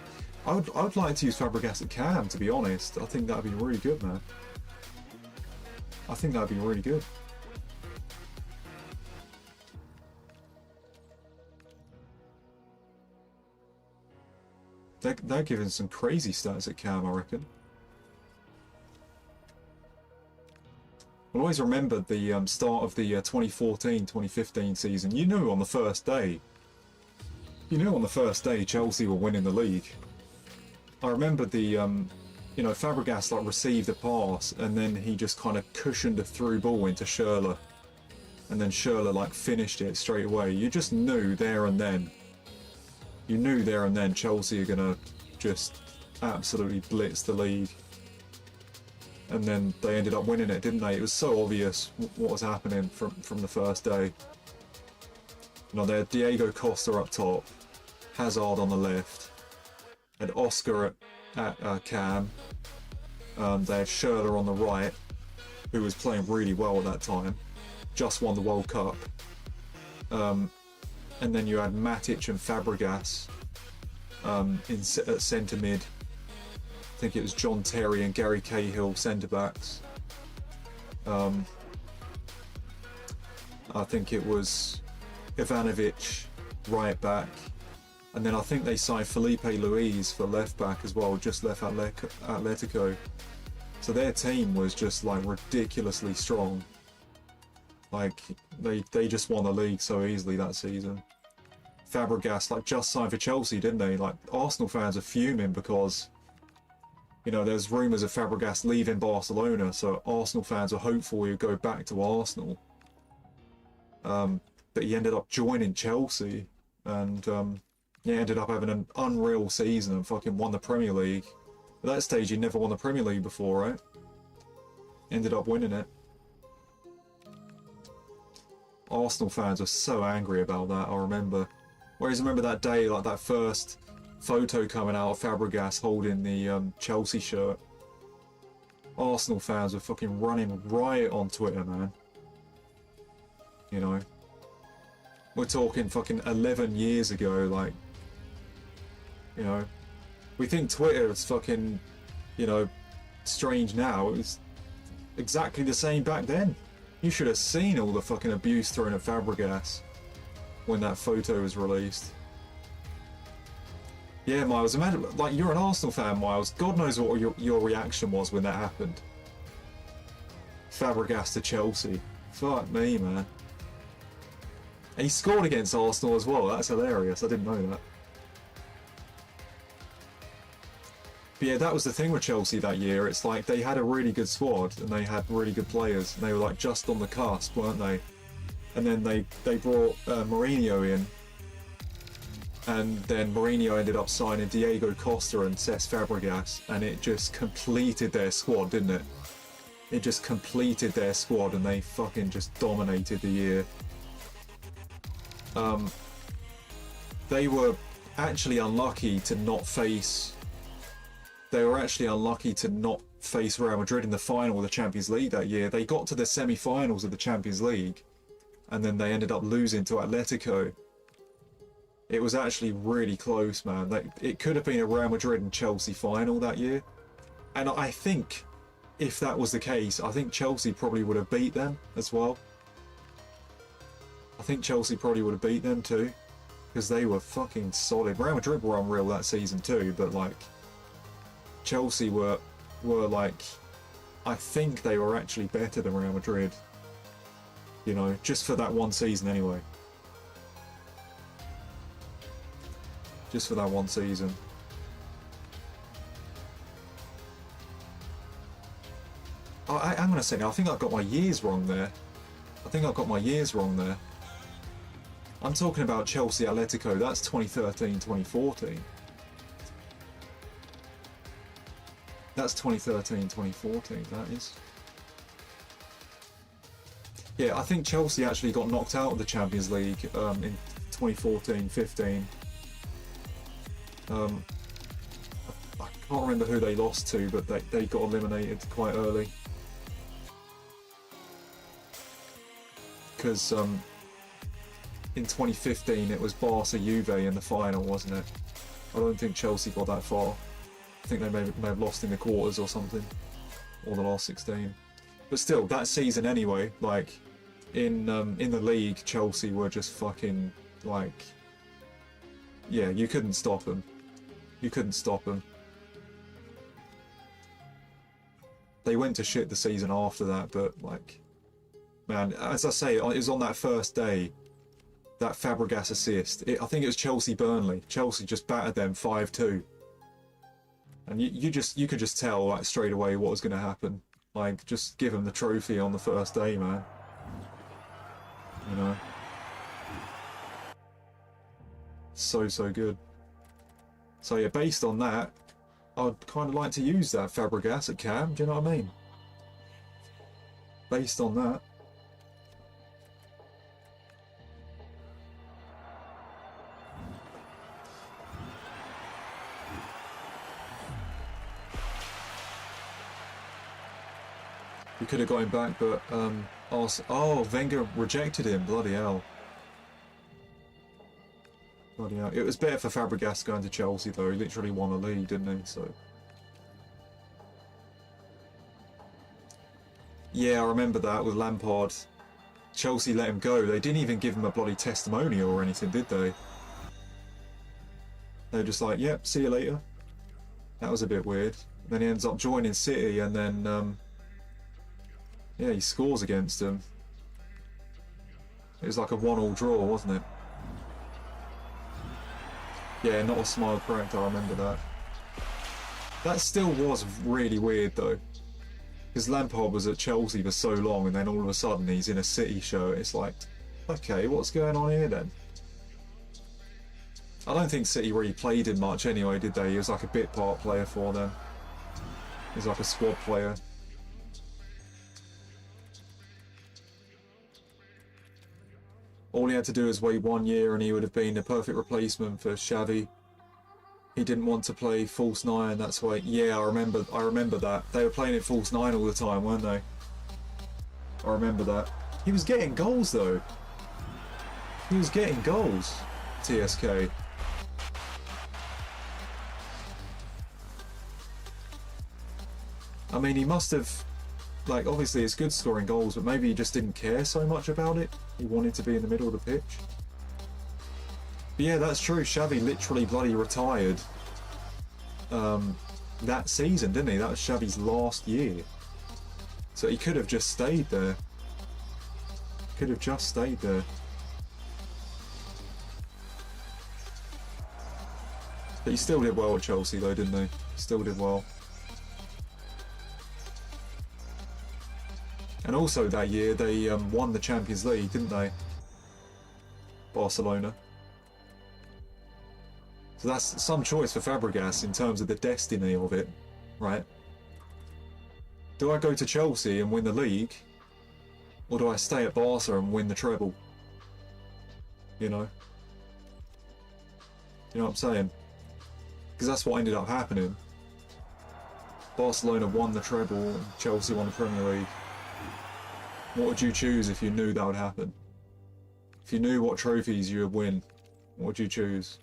would like to use Fabregas at Cam, to be honest. I think that'd be really good, man. I think that'd be really good. They're giving some crazy stats at Cam, I reckon. I'll always remember the start of the 2014-2015 season. You knew on the first day. Chelsea were winning the league. I remember the, you know, Fabregas like received a pass and then he just kind of cushioned a through ball into Schürrle. And then Schürrle like finished it straight away. You just knew there and then. You knew there and then Chelsea are going to just absolutely blitz the league. And then they ended up winning it, didn't they? It was so obvious what was happening from the first day. You know, they had Diego Costa up top, Hazard on the left, had Oscar at Cam, they had Schürrle on the right, who was playing really well at that time, just won the World Cup. And then you had Matic and Fabregas at centre mid. I think it was John Terry and Gary Cahill centre backs. I think it was Ivanovic right back, and then I think they signed Felipe Luis for left back as well, just left Atletico. So their team was just like ridiculously strong. Like they just won the league so easily that season. Fabregas like just signed for Chelsea, didn't they? Like Arsenal fans are fuming because, you know, there's rumours of Fabregas leaving Barcelona, so Arsenal fans are hopeful he'll go back to Arsenal. But he ended up joining Chelsea and he ended up having an unreal season and fucking won the Premier League. At that stage he never won the Premier League before, right? Ended up winning it. Arsenal fans were so angry about that, I remember. Whereas I remember that day, like that first photo coming out of Fabregas holding the Chelsea shirt. Arsenal fans were fucking running riot on Twitter, man. You know. We're talking fucking 11 years ago, like, you know. We think Twitter is fucking, you know, strange now. It was exactly the same back then. You should have seen all the fucking abuse thrown at Fabregas when that photo was released. Yeah, Miles, imagine, like, you're an Arsenal fan, Miles. God knows what your reaction was when that happened. Fabregas to Chelsea. Fuck me, man. And he scored against Arsenal as well. That's hilarious. I didn't know that. But yeah, that was the thing with Chelsea that year. It's like they had a really good squad and they had really good players. And they were like just on the cusp, weren't they? And then they brought Mourinho in. And then Mourinho ended up signing Diego Costa and Cesc Fabregas. And it just completed their squad, didn't it? it just completed their squad and they fucking just dominated the year. They were actually unlucky to not face. They were actually unlucky to not face Real Madrid in the final of the Champions League that year. They got to the semi-finals of the Champions League, and then they ended up losing to Atletico. It was actually really close, man. It could have been a Real Madrid and Chelsea final that year. And I think if that was the case, I think Chelsea probably would have beat them as well. I think Chelsea probably would have beat them too, because they were fucking solid. Real Madrid were unreal that season too, but like Chelsea were like, I think they were actually better than Real Madrid. You know, just for that one season anyway. Just for that one season. I'm going to say now, I think I've got my years wrong there. I'm talking about Chelsea Atletico, that's 2013-2014. That's 2013-2014, that is. Yeah, I think Chelsea actually got knocked out of the Champions League in 2014-15. I can't remember who they lost to, but they got eliminated quite early. Because in 2015 it was Barca-Juve in the final, wasn't it? I don't think Chelsea got that far. I think they may have lost in the quarters or something, or the last 16. But still, that season anyway, like in the league, Chelsea were just fucking like, yeah, you couldn't stop them. You couldn't stop them. They went to shit the season after that, but like, man, as I say, it was on that first day, that Fabregas assist. I think it was Chelsea-Burnley. Chelsea just battered them 5-2. And you could just tell like straight away what was going to happen. Like, just give them the trophy on the first day, man. You know? So good. So yeah, based on that, I'd kind of like to use that Fabregas at Cam, do you know what I mean? Based on that. We could have got him back, but oh, Wenger rejected him. Bloody hell. Bloody hell. It was better for Fabregas going to Chelsea though. He literally won the league, didn't he? So yeah, I remember that with Lampard. Chelsea let him go. They didn't even give him a bloody testimonial or anything, did they? They were just like, yep, see you later. That was a bit weird. Then he ends up joining City, and then yeah, he scores against them. It was like a 1-1 draw, wasn't it? Yeah, not a smile cracked, I remember that. That still was really weird though. Because Lampard was at Chelsea for so long, and then all of a sudden he's in a City shirt. It's like, okay, what's going on here then? I don't think City really played him much anyway, did they? He was like a bit part player for them. He was like a squad player. All he had to do was wait 1 year and he would have been a perfect replacement for Xavi. He didn't want to play false nine, that's why. Yeah, I remember that. They were playing it false nine all the time, weren't they? I remember that. He was getting goals though. He was getting goals, TSK. I mean, he must have, like, obviously it's good scoring goals, but maybe he just didn't care so much about it. He wanted to be in the middle of the pitch. But yeah, that's true. Xavi literally bloody retired that season, didn't he? That was Xavi's last year. So he could have just stayed there. Could have just stayed there. But he still did well at Chelsea though, didn't he? Still did well. And also that year they won the Champions League, didn't they? Barcelona. So that's some choice for Fabregas in terms of the destiny of it, right? Do I go to Chelsea and win the league? Or do I stay at Barca and win the treble? You know? You know what I'm saying? Because that's what ended up happening. Barcelona won the treble and Chelsea won the Premier League. What would you choose if you knew that would happen? If you knew what trophies you would win, what would you choose?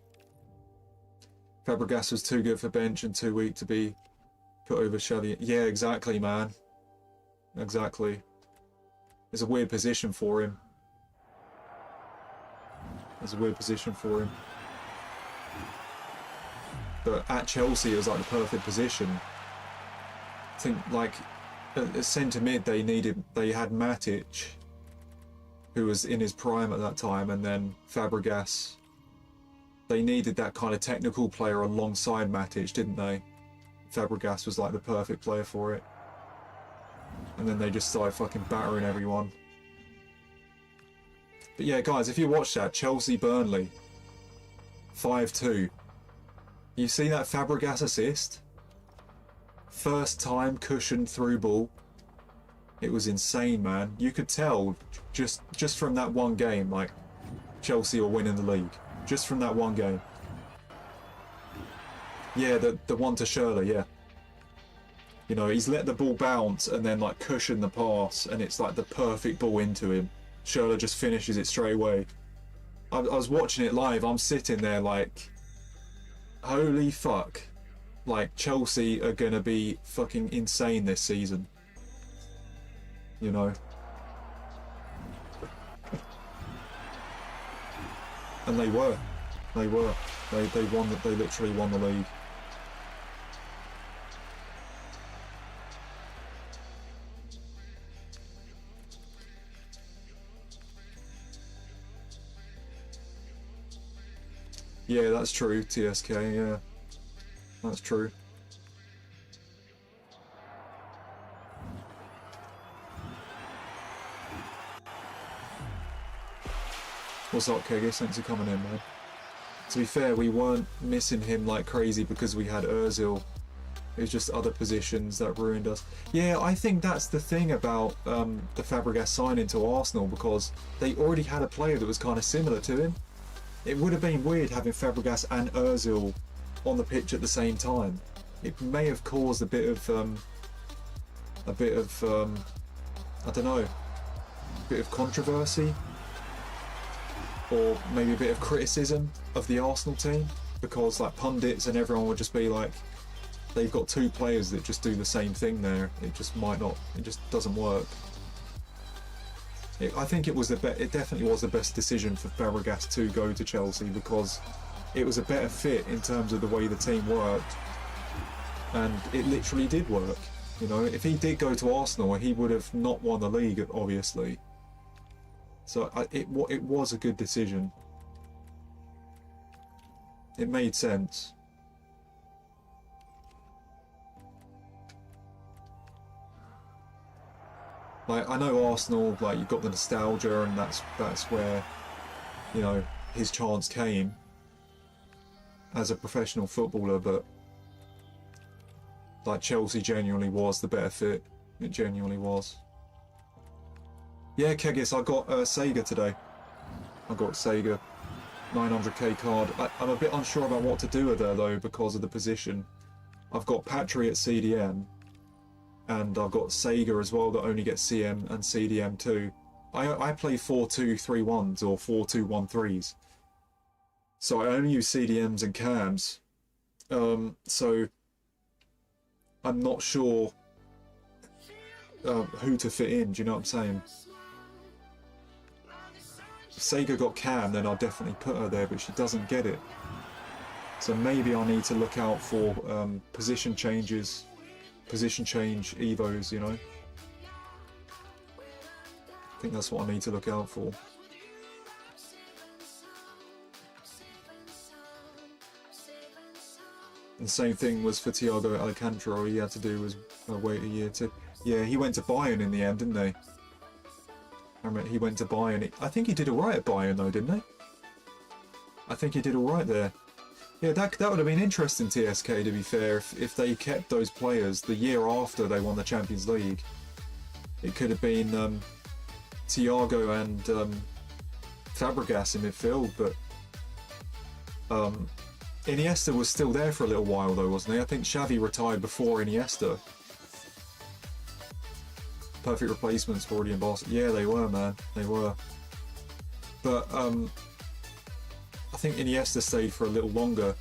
Fabregas was too good for bench and too weak to be put over Shelley. Yeah, exactly, man. Exactly. It's a weird position for him. It's a weird position for him. But at Chelsea, it was like the perfect position. I think, like, at centre mid, they had Matic, who was in his prime at that time, and then Fabregas. They needed that kind of technical player alongside Matic, didn't they? Fabregas was like the perfect player for it. And then they just started fucking battering everyone. But yeah, guys, if you watch that, Chelsea-Burnley, 5-2. You see that Fabregas assist? First time cushioned through ball. It was insane, man. You could tell just from that one game, like, Chelsea were winning the league. Just from that one game. Yeah, the one to Schürrle, yeah. You know, he's let the ball bounce and then like cushion the pass, and it's like the perfect ball into him. Schürrle just finishes it straight away. I was watching it live, I'm sitting there like, holy fuck. Like, Chelsea are gonna be fucking insane this season. You know? And they were. They were. They won. They literally won the league. Yeah, that's true, TSK, yeah. That's true. What's up, Kegis? Thanks for coming in, man. To be fair, we weren't missing him like crazy because we had Ozil. It was just other positions that ruined us. Yeah, I think that's the thing about the Fabregas signing to Arsenal, because they already had a player that was kind of similar to him. It would have been weird having Fabregas and Ozil on the pitch at the same time. It may have caused a bit of I don't know, a bit of controversy, or maybe a bit of criticism of the Arsenal team, because like pundits and everyone would just be like, they've got two players that just do the same thing there. It just might not. It just doesn't work. I think it definitely was the best decision for Fabregas to go to Chelsea, because it was a better fit in terms of the way the team worked, and it literally did work. You know, if he did go to Arsenal, he would have not won the league, obviously. So it was a good decision. It made sense. Like, I know Arsenal, like, you've got the nostalgia, and that's where, you know, his chance came as a professional footballer, but like, Chelsea genuinely was the better fit. It genuinely was. Yeah, Kegis, I got Sega today. I got Sega 900k card. I'm a bit unsure about what to do with her though, because of the position. I've got Patry at CDM, and I've got Sega as well that only gets CM and CDM too. I play 4-2-3-1s or 4-2-1-3s, so I only use CDMs and cams. So I'm not sure who to fit in. Do you know what I'm saying? If Sega got cam, then I'll definitely put her there, but she doesn't get it. So maybe I need to look out for position changes. Position change evos, you know. I think that's what I need to look out for. And the same thing was for Thiago Alcantara. All he had to do was wait a year to... Yeah, he went to Bayern in the end, didn't he? I remember he went to Bayern. I think he did alright at Bayern though, didn't he? I think he did alright there. Yeah, that would have been interesting, TSK, to be fair, if they kept those players the year after they won the Champions League. It could have been Thiago and Fabregas in midfield, but Iniesta was still there for a little while though, wasn't he? I think Xavi retired before Iniesta. Perfect replacements for already in Barcelona. Yeah, they were, man. They were. But I think Iniesta stayed for a little longer.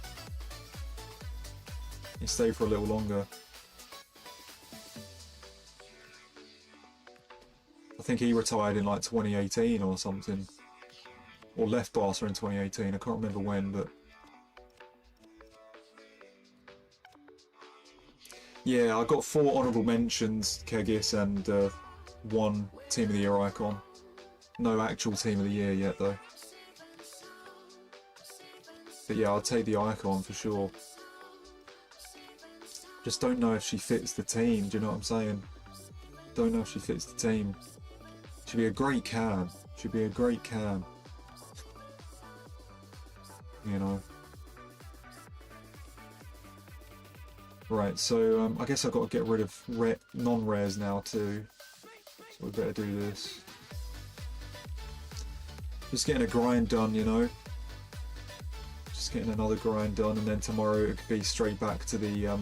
He stayed for a little longer. I think he retired in like 2018 or something. Or left Barca in 2018. I can't remember when, but... Yeah, I got 4 honourable mentions, Kegis, and 1 Team of the Year icon. No actual Team of the Year yet, though. But yeah, I'll take the icon for sure. Just don't know if she fits the team, do you know what I'm saying? Don't know if she fits the team. She'd be a great cam. She'd be a great cam. You know. Right, so I guess I've got to get rid of non-rares now too. So we better do this. Just getting a grind done, you know. Just getting another grind done, and then tomorrow it could be straight back to the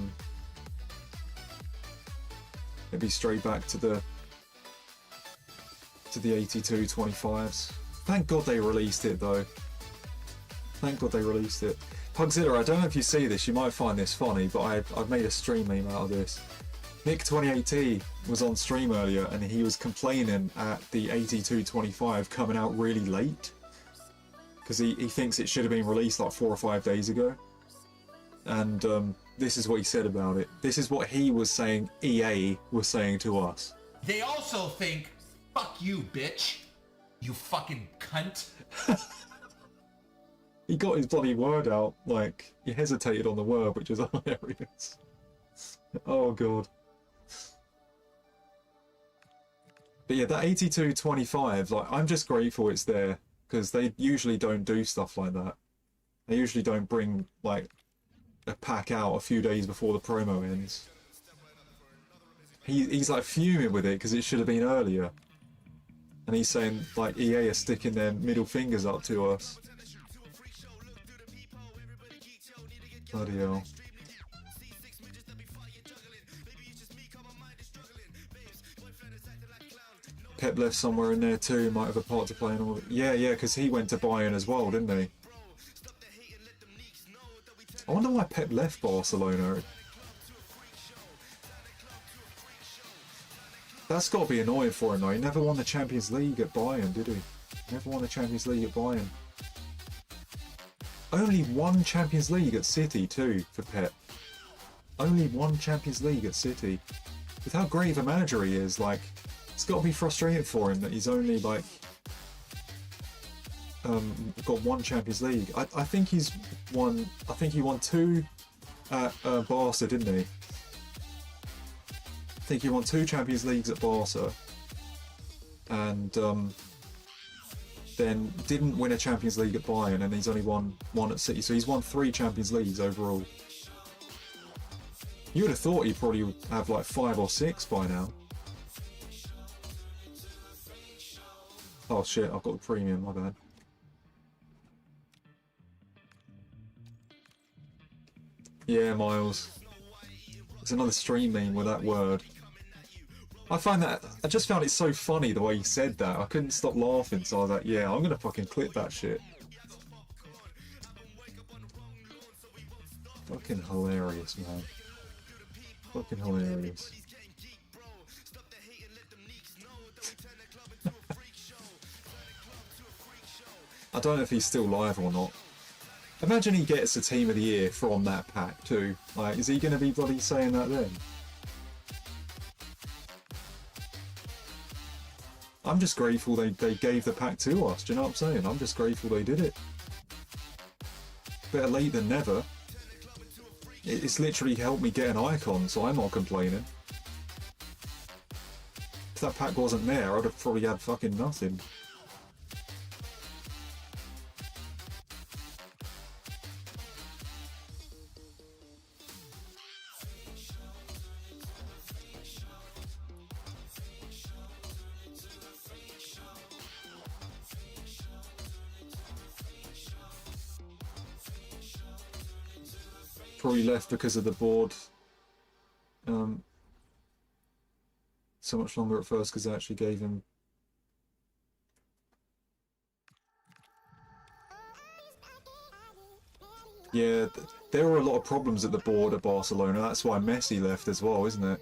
it'd be straight back to the 8225's. Thank God they released it though. Thank God they released it. Pugzilla, I don't know if you see this, you might find this funny, but I've made a stream meme out of this. Nick28T was on stream earlier and he was complaining at the 8225 coming out really late. Because he thinks it should have been released like 4 or 5 days ago. And this is what he said about it. This is what he was saying EA was saying to us. They also think, fuck you, bitch. You fucking cunt. He got his bloody word out, like, he hesitated on the word, which is hilarious. Oh god. But yeah, that 8225, like, I'm just grateful it's there, because they usually don't do stuff like that. They usually don't bring, like, a pack out a few days before the promo ends. He's like fuming with it, because it should have been earlier. And he's saying, like, EA are sticking their middle fingers up to us. Bloody hell. Pep left somewhere in there too, might have a part to play in all of it. Yeah, because he went to Bayern as well, didn't he? I wonder why Pep left Barcelona. That's got to be annoying for him though. He never won the Champions League at Bayern, did he? Never won the Champions League at Bayern. Only 1 Champions League at City too, for Pep. Only 1 Champions League at City. With how great of a manager he is, like, it's got to be frustrating for him that he's only, like, got 1 Champions League. I think he's won, I think he won 2 at Barca, didn't he? I think he won 2 Champions Leagues at Barca. And, then didn't win a Champions League at Bayern, and he's only won 1 at City, so he's won 3 Champions Leagues overall. You would have thought he probably would have like 5 or 6 by now. Oh shit, I've got the premium, my bad. Yeah, Miles. It's another stream meme with that word. I just found it so funny the way he said that. I couldn't stop laughing, so I was like, yeah, I'm gonna fucking clip that shit. Fucking hilarious, man. Fucking hilarious. I don't know if he's still live or not. Imagine he gets a Team of the Year from that pack too. Like, is he gonna be bloody saying that then? I'm just grateful they gave the pack to us, do you know what I'm saying? I'm just grateful they did it. Better late than never. It's literally helped me get an icon, so I'm not complaining. If that pack wasn't there, I'd have probably had fucking nothing. probably left because of the board. So much longer at first because they actually gave him. Yeah, there were a lot of problems at the board at Barcelona. That's why Messi left as well, isn't it?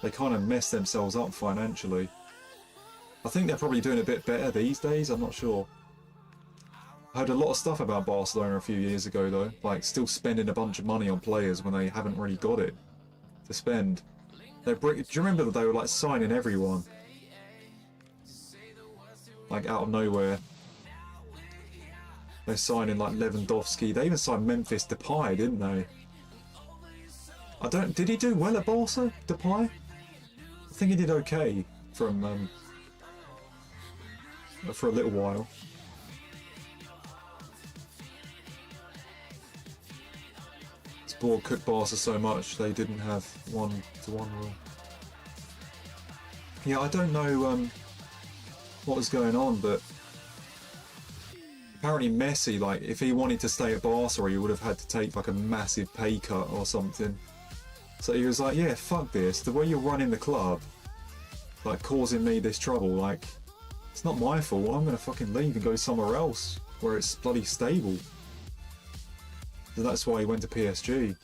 They kind of messed themselves up financially. I think they're probably doing a bit better these days, I'm not sure. I heard a lot of stuff about Barcelona a few years ago though, like still spending a bunch of money on players when they haven't really got it to spend. Do you remember that they were like signing everyone? Like out of nowhere. They're signing like Lewandowski. They even signed Memphis Depay, didn't they? Did he do well at Barca, Depay? I think he did okay from for a little while. This board cooked Barca so much they didn't have 1-to-1 rule. Yeah, I don't know what was going on, but apparently Messi, like, if he wanted to stay at Barca, he would have had to take like a massive pay cut or something. So he was like, yeah, fuck this, the way you're running the club, like, causing me this trouble, like, it's not my fault, I'm gonna fucking leave and go somewhere else, where it's bloody stable. So that's why he went to PSG.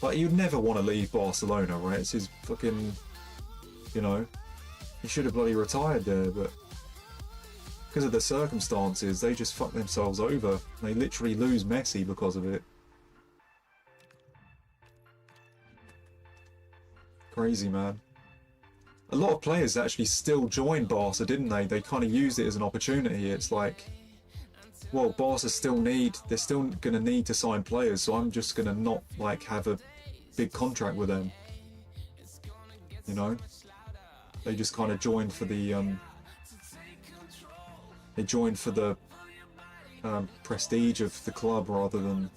Like, you'd never want to leave Barcelona, right? It's his fucking, you know, he should have bloody retired there, but because of the circumstances, they just fuck themselves over. They literally lose Messi because of it. Crazy, man. A lot of players actually still joined Barca, didn't they? They kind of used it as an opportunity. It's like, well, Barca they're still going to need to sign players, so I'm just going to not, like, have a big contract with them. You know? They just kind of joined for the, prestige of the club rather than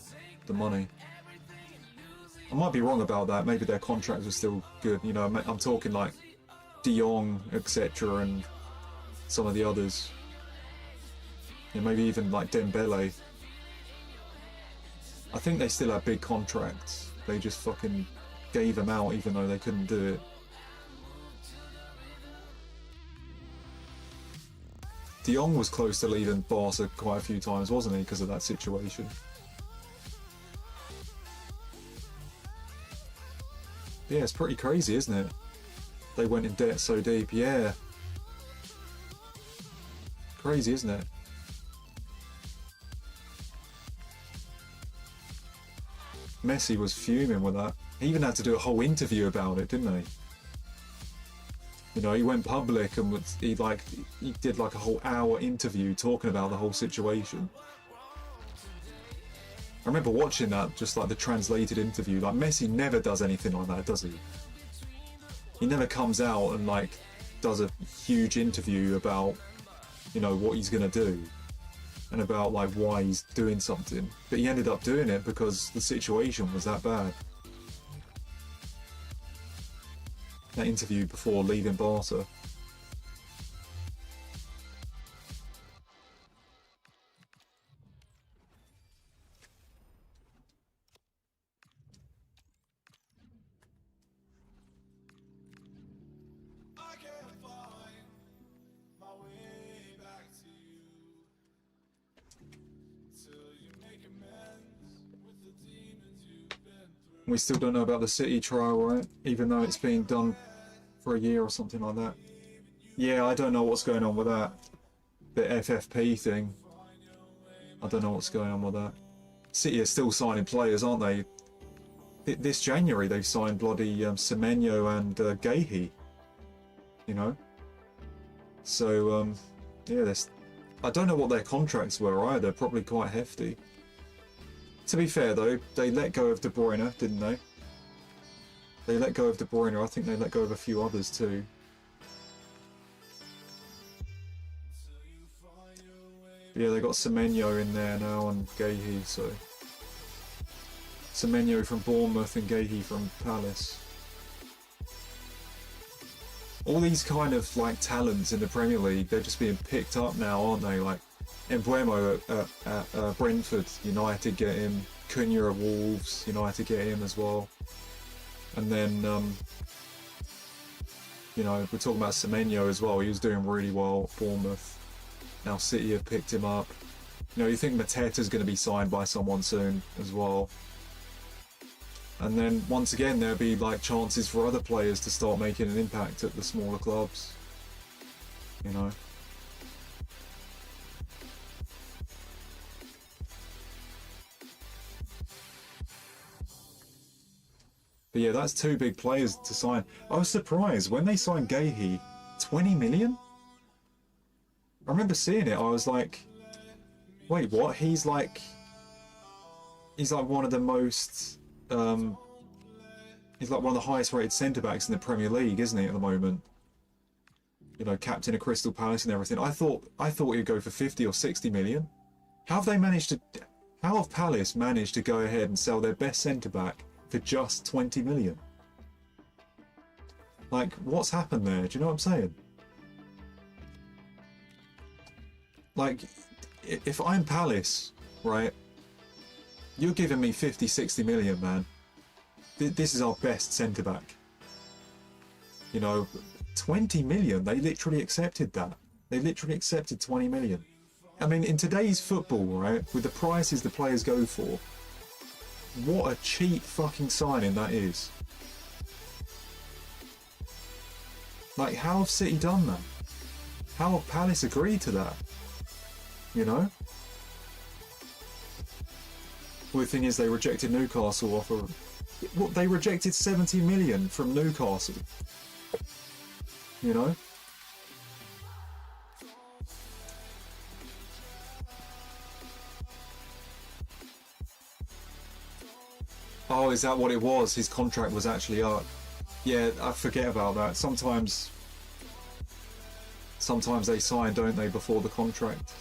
the money. I might be wrong about that. Maybe their contracts are still good. You know, I'm talking like De Jong, etc., and some of the others. Yeah, maybe even like Dembele. I think they still have big contracts. They just fucking gave them out even though they couldn't do it. De Jong was close to leaving Barca quite a few times, wasn't he, because of that situation? Yeah, it's pretty crazy, isn't it? They went in debt so deep, yeah. Crazy, isn't it? Messi was fuming with that. He even had to do a whole interview about it, didn't he? You know, he went public and he did like a whole hour interview talking about the whole situation. I remember watching that, just like the translated interview. Like, Messi never does anything like that, does he? He never comes out and like does a huge interview about, you know, what he's gonna do and about like why he's doing something. But he ended up doing it because the situation was that bad. That interview before leaving Barca. We still don't know about the City trial, right? Even though it's being done for a year or something like that. Yeah, I don't know what's going on with that. The FFP thing. I don't know what's going on with that. City are still signing players, aren't they? This January they've signed bloody Semenyo and Gahey. You know? So, yeah, I don't know what their contracts were either. Probably quite hefty. To be fair though, they let go of De Bruyne, didn't they? They let go of De Bruyne. I think they let go of a few others too. But yeah, they got Semenyo in there now and Gahey, so... Semenyo from Bournemouth and Gahey from Palace. All these kind of like talents in the Premier League, they're just being picked up now, aren't they? Like Mbeumo at Brentford, United get him. Cunha at Wolves, United get him as well. And then, you know, we're talking about Semenyo as well. He was doing really well at Bournemouth. Now City have picked him up. You know, you think Mateta's going to be signed by someone soon as well. And then, once again, there'll be, like, chances for other players to start making an impact at the smaller clubs. You know? But yeah, that's two big players to sign. I was surprised when they signed Gahey, 20 million? I remember seeing it, I was like, wait, what? He's like one of the most, he's like one of the highest rated centre-backs in the Premier League, isn't he, at the moment? You know, captain of Crystal Palace and everything. I thought he'd go for 50 or 60 million. How have Palace managed to go ahead and sell their best centre-back for just 20 million? Like, what's happened there? Do you know what I'm saying? Like, if I'm Palace, right, you're giving me 50, 60 million, man. This is our best centre-back. You know, 20 million, they literally accepted that. They literally accepted 20 million. I mean, in today's football, right, with the prices the players go for, what a cheap fucking signing that is. Like, how have City done that? How have Palace agreed to that? You know? Well, the thing is, they rejected Newcastle offer. What, they rejected 70 million from Newcastle. You know? Oh, is that what it was? His contract was actually up. Yeah, I forget about that. Sometimes they sign, don't they, before the contract?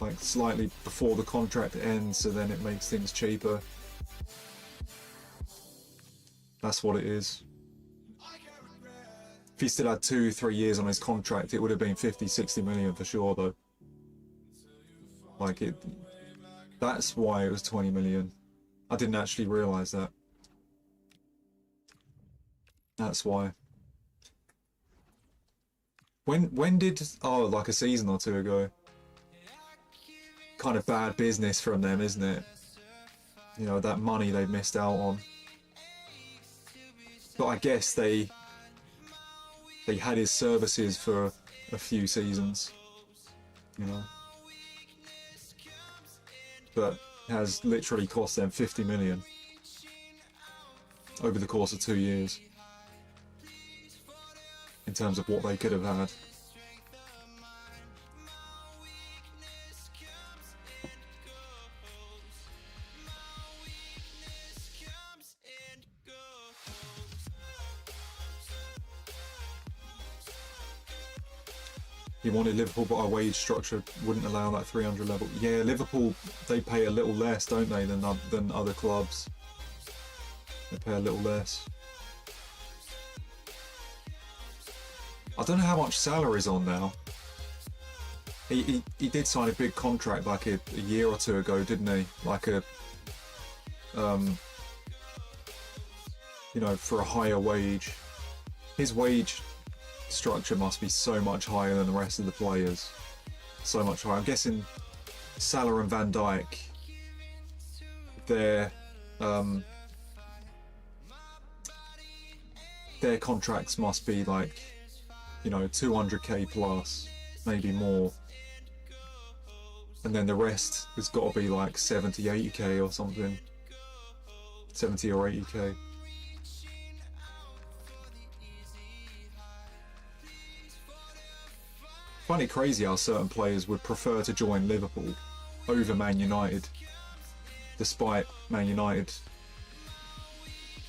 Like, slightly before the contract ends, so then it makes things cheaper. That's what it is. If he still had 2-3 years on his contract, it would have been 50-60 million for sure, though. Like, that's why it was 20 million. I didn't actually realise that. That's why. When did... Oh, like a season or two ago. Kind of bad business from them, isn't it? You know, that money they missed out on. But I guess they had his services for a few seasons. You know. But has literally cost them 50 million over the course of 2 years in terms of what they could have had. He wanted Liverpool, but our wage structure wouldn't allow that 300 level. Yeah, Liverpool, they pay a little less, don't they, than other clubs. They pay a little less. I don't know how much salary's on now. He did sign a big contract like a year or two ago, didn't he? Like a, you know, for a higher wage. His wage structure must be so much higher than the rest of the players. So much higher. I'm guessing Salah and Van Dijk, their contracts must be like, you know, 200k plus, maybe more. And then the rest has got to be like 70, 80k or something. 70 or 80k. I find it crazy how certain players would prefer to join Liverpool over Man United, despite Man United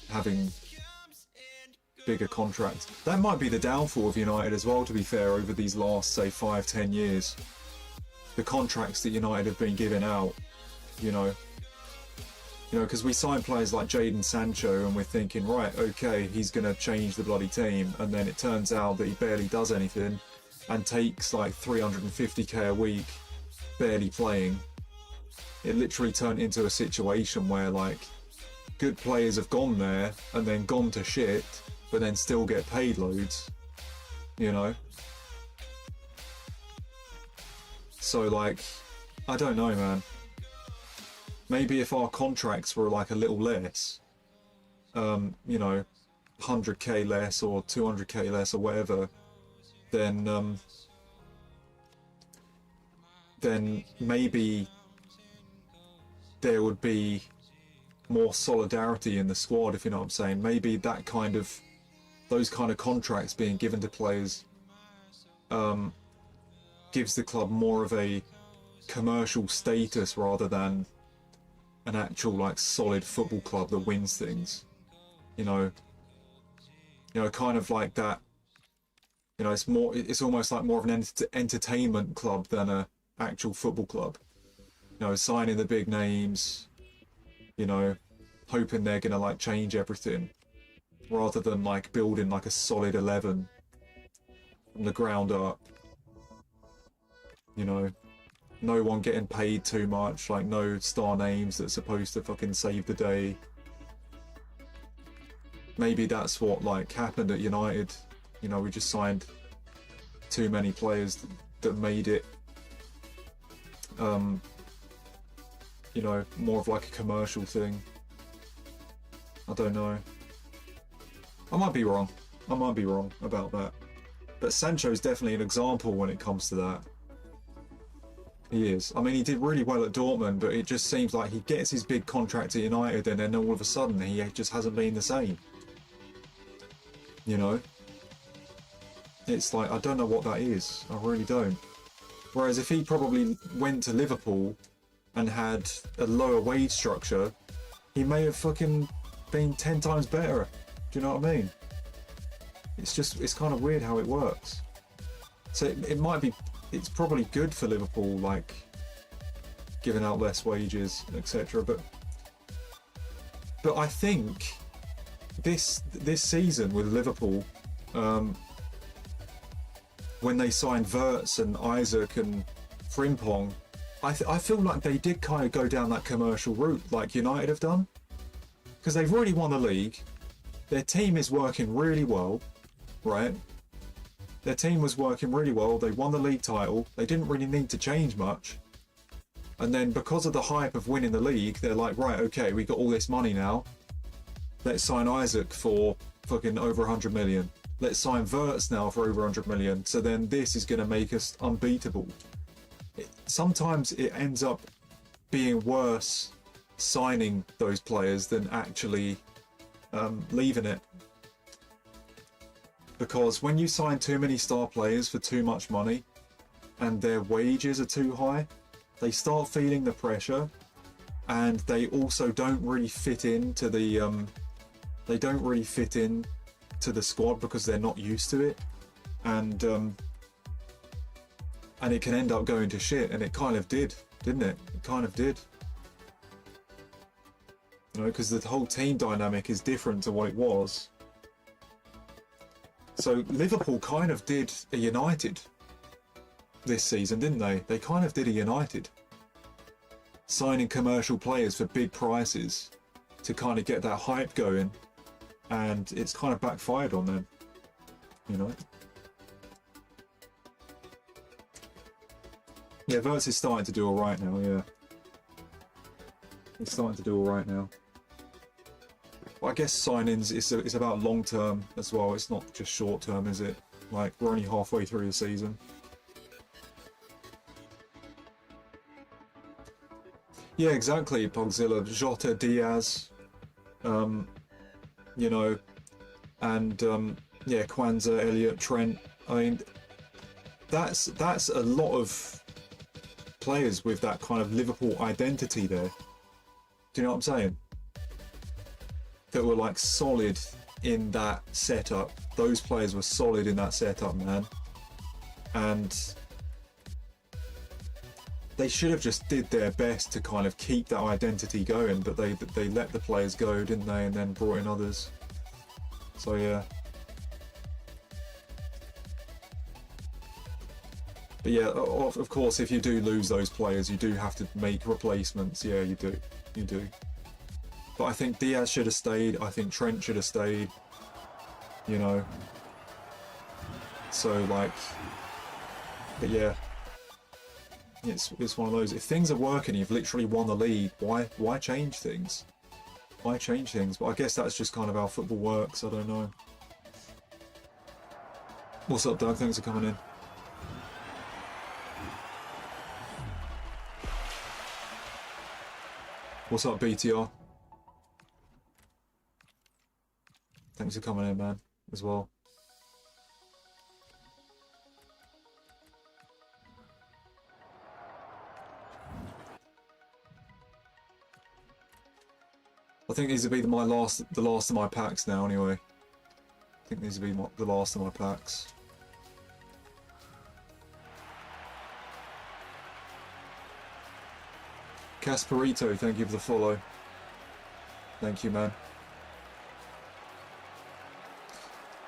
having bigger contracts. That might be the downfall of United as well, to be fair, over these last, say, 5-10 years. The contracts that United have been giving out, you know, because we sign players like Jadon Sancho and we're thinking, right, okay, he's going to change the bloody team, and then it turns out that he barely does anything and takes like 350k a week, barely playing, it literally turned into a situation where like good players have gone there and then gone to shit, but then still get paid loads, you know? So like, I don't know, man. Maybe if our contracts were like a little less, you know, 100k less or 200k less or whatever, then maybe there would be more solidarity in the squad, if you know what I'm saying. Maybe that kind of, those kind of contracts being given to players gives the club more of a commercial status rather than an actual like solid football club that wins things, you know, kind of like that. You know, it's almost like more of an entertainment club than a actual football club. You know, signing the big names, you know, hoping they're gonna like change everything, rather than like building like a solid 11 from the ground up. You know, no one getting paid too much, like no star names that's supposed to fucking save the day. Maybe that's what like happened at United. You know, we just signed too many players that made it, you know, more of like a commercial thing. I don't know. I might be wrong. I might be wrong about that. But Sancho's definitely an example when it comes to that. He is. I mean, he did really well at Dortmund, but it just seems like he gets his big contract at United and then all of a sudden he just hasn't been the same. You know? It's like, I don't know what that is. I really don't. Whereas if he probably went to Liverpool and had a lower wage structure, he may have fucking been 10 times better. Do you know what I mean? It's just, it's kind of weird how it works. So it might be, it's probably good for Liverpool, like giving out less wages, etc. But I think this season with Liverpool, when they signed Wirtz and Isaac and Frimpong, I feel like they did kind of go down that commercial route like United have done, because they've already won the league. Their team is working really well, right? Their team was working really well. They won the league title. They didn't really need to change much. And then because of the hype of winning the league, they're like, right, okay, we got all this money now. Let's sign Isaac for fucking over 100 million. Let's sign Wirtz now for over 100 million. So then this is going to make us unbeatable. Sometimes it ends up being worse signing those players than actually leaving it. Because when you sign too many star players for too much money and their wages are too high, they start feeling the pressure, and they also don't really fit into the squad because they're not used to it, and it can end up going to shit, and it kind of did, didn't it? It kind of did. You know, because the whole team dynamic is different to what it was. So Liverpool kind of did a United this season, didn't they? They kind of did a United. Signing commercial players for big prices to kind of get that hype going, and it's kind of backfired on them, you know? Yeah, Wirtz is starting to do alright now, yeah. He's starting to do alright now. Well, I guess signings, it's about long term as well. It's not just short term, is it? Like, we're only halfway through the season. Yeah, exactly, Pogzilla. Jota, Diaz, you know, and yeah, Kwanzaa, Elliott, Trent. I mean, that's a lot of players with that kind of Liverpool identity there. Do you know what I'm saying? That were like solid in that setup. Those players were solid in that setup, man. And they should have just did their best to kind of keep that identity going, but they let the players go, didn't they? And then brought in others. So yeah. But yeah, of course, if you do lose those players, you do have to make replacements. Yeah, you do. You do. But I think Diaz should have stayed. I think Trent should have stayed. You know. So, like... But yeah. It's one of those. If things are working, you've literally won the league. Why change things? Why change things? But I guess that's just kind of how football works. I don't know. What's up, Doug? Thanks for coming in. What's up, BTR? Thanks for coming in, man, as well. I think these will be the last of my packs now, anyway. I think these will be the last of my packs. Casperito, thank you for the follow. Thank you, man.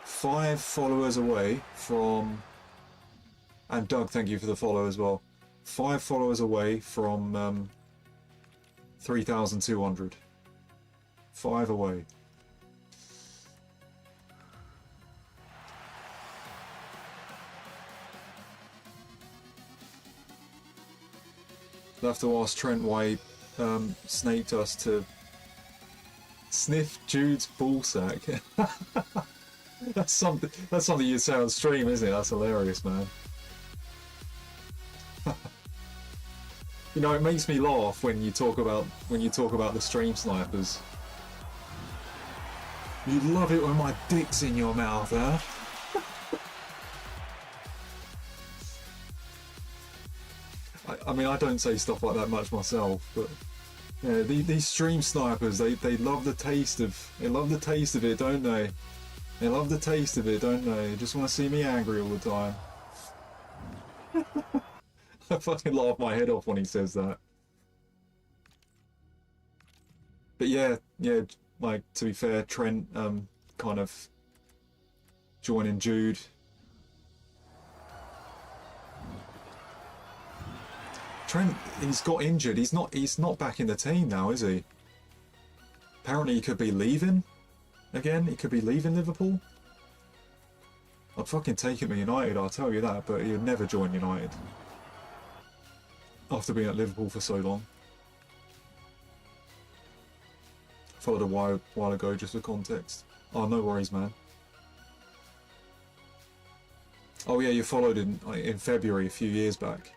5 followers away from... And Doug, thank you for the follow as well. 5 followers away from 3,200. 5 away. I'll have to ask Trent why he snaked us to sniff Jude's ballsack. That's something you'd say on stream, isn't it? That's hilarious, man. You know, it makes me laugh when you talk about the stream snipers. You love it when my dick's in your mouth, huh? I mean, I don't say stuff like that much myself, but yeah, these stream snipers, they love the taste of it, don't they? They love the taste of it, don't they? They just want to see me angry all the time. I fucking laugh my head off when he says that. But yeah, like, to be fair, Trent kind of joining Jude. Trent, he's got injured. He's not back in the team now, is he? Apparently he could be leaving again. He could be leaving Liverpool. I'd fucking take him at United, I'll tell you that, but he would never join United. After being at Liverpool for so long. Followed a while ago, just for context. Oh, no worries, man. Oh yeah, you followed in February, a few years back.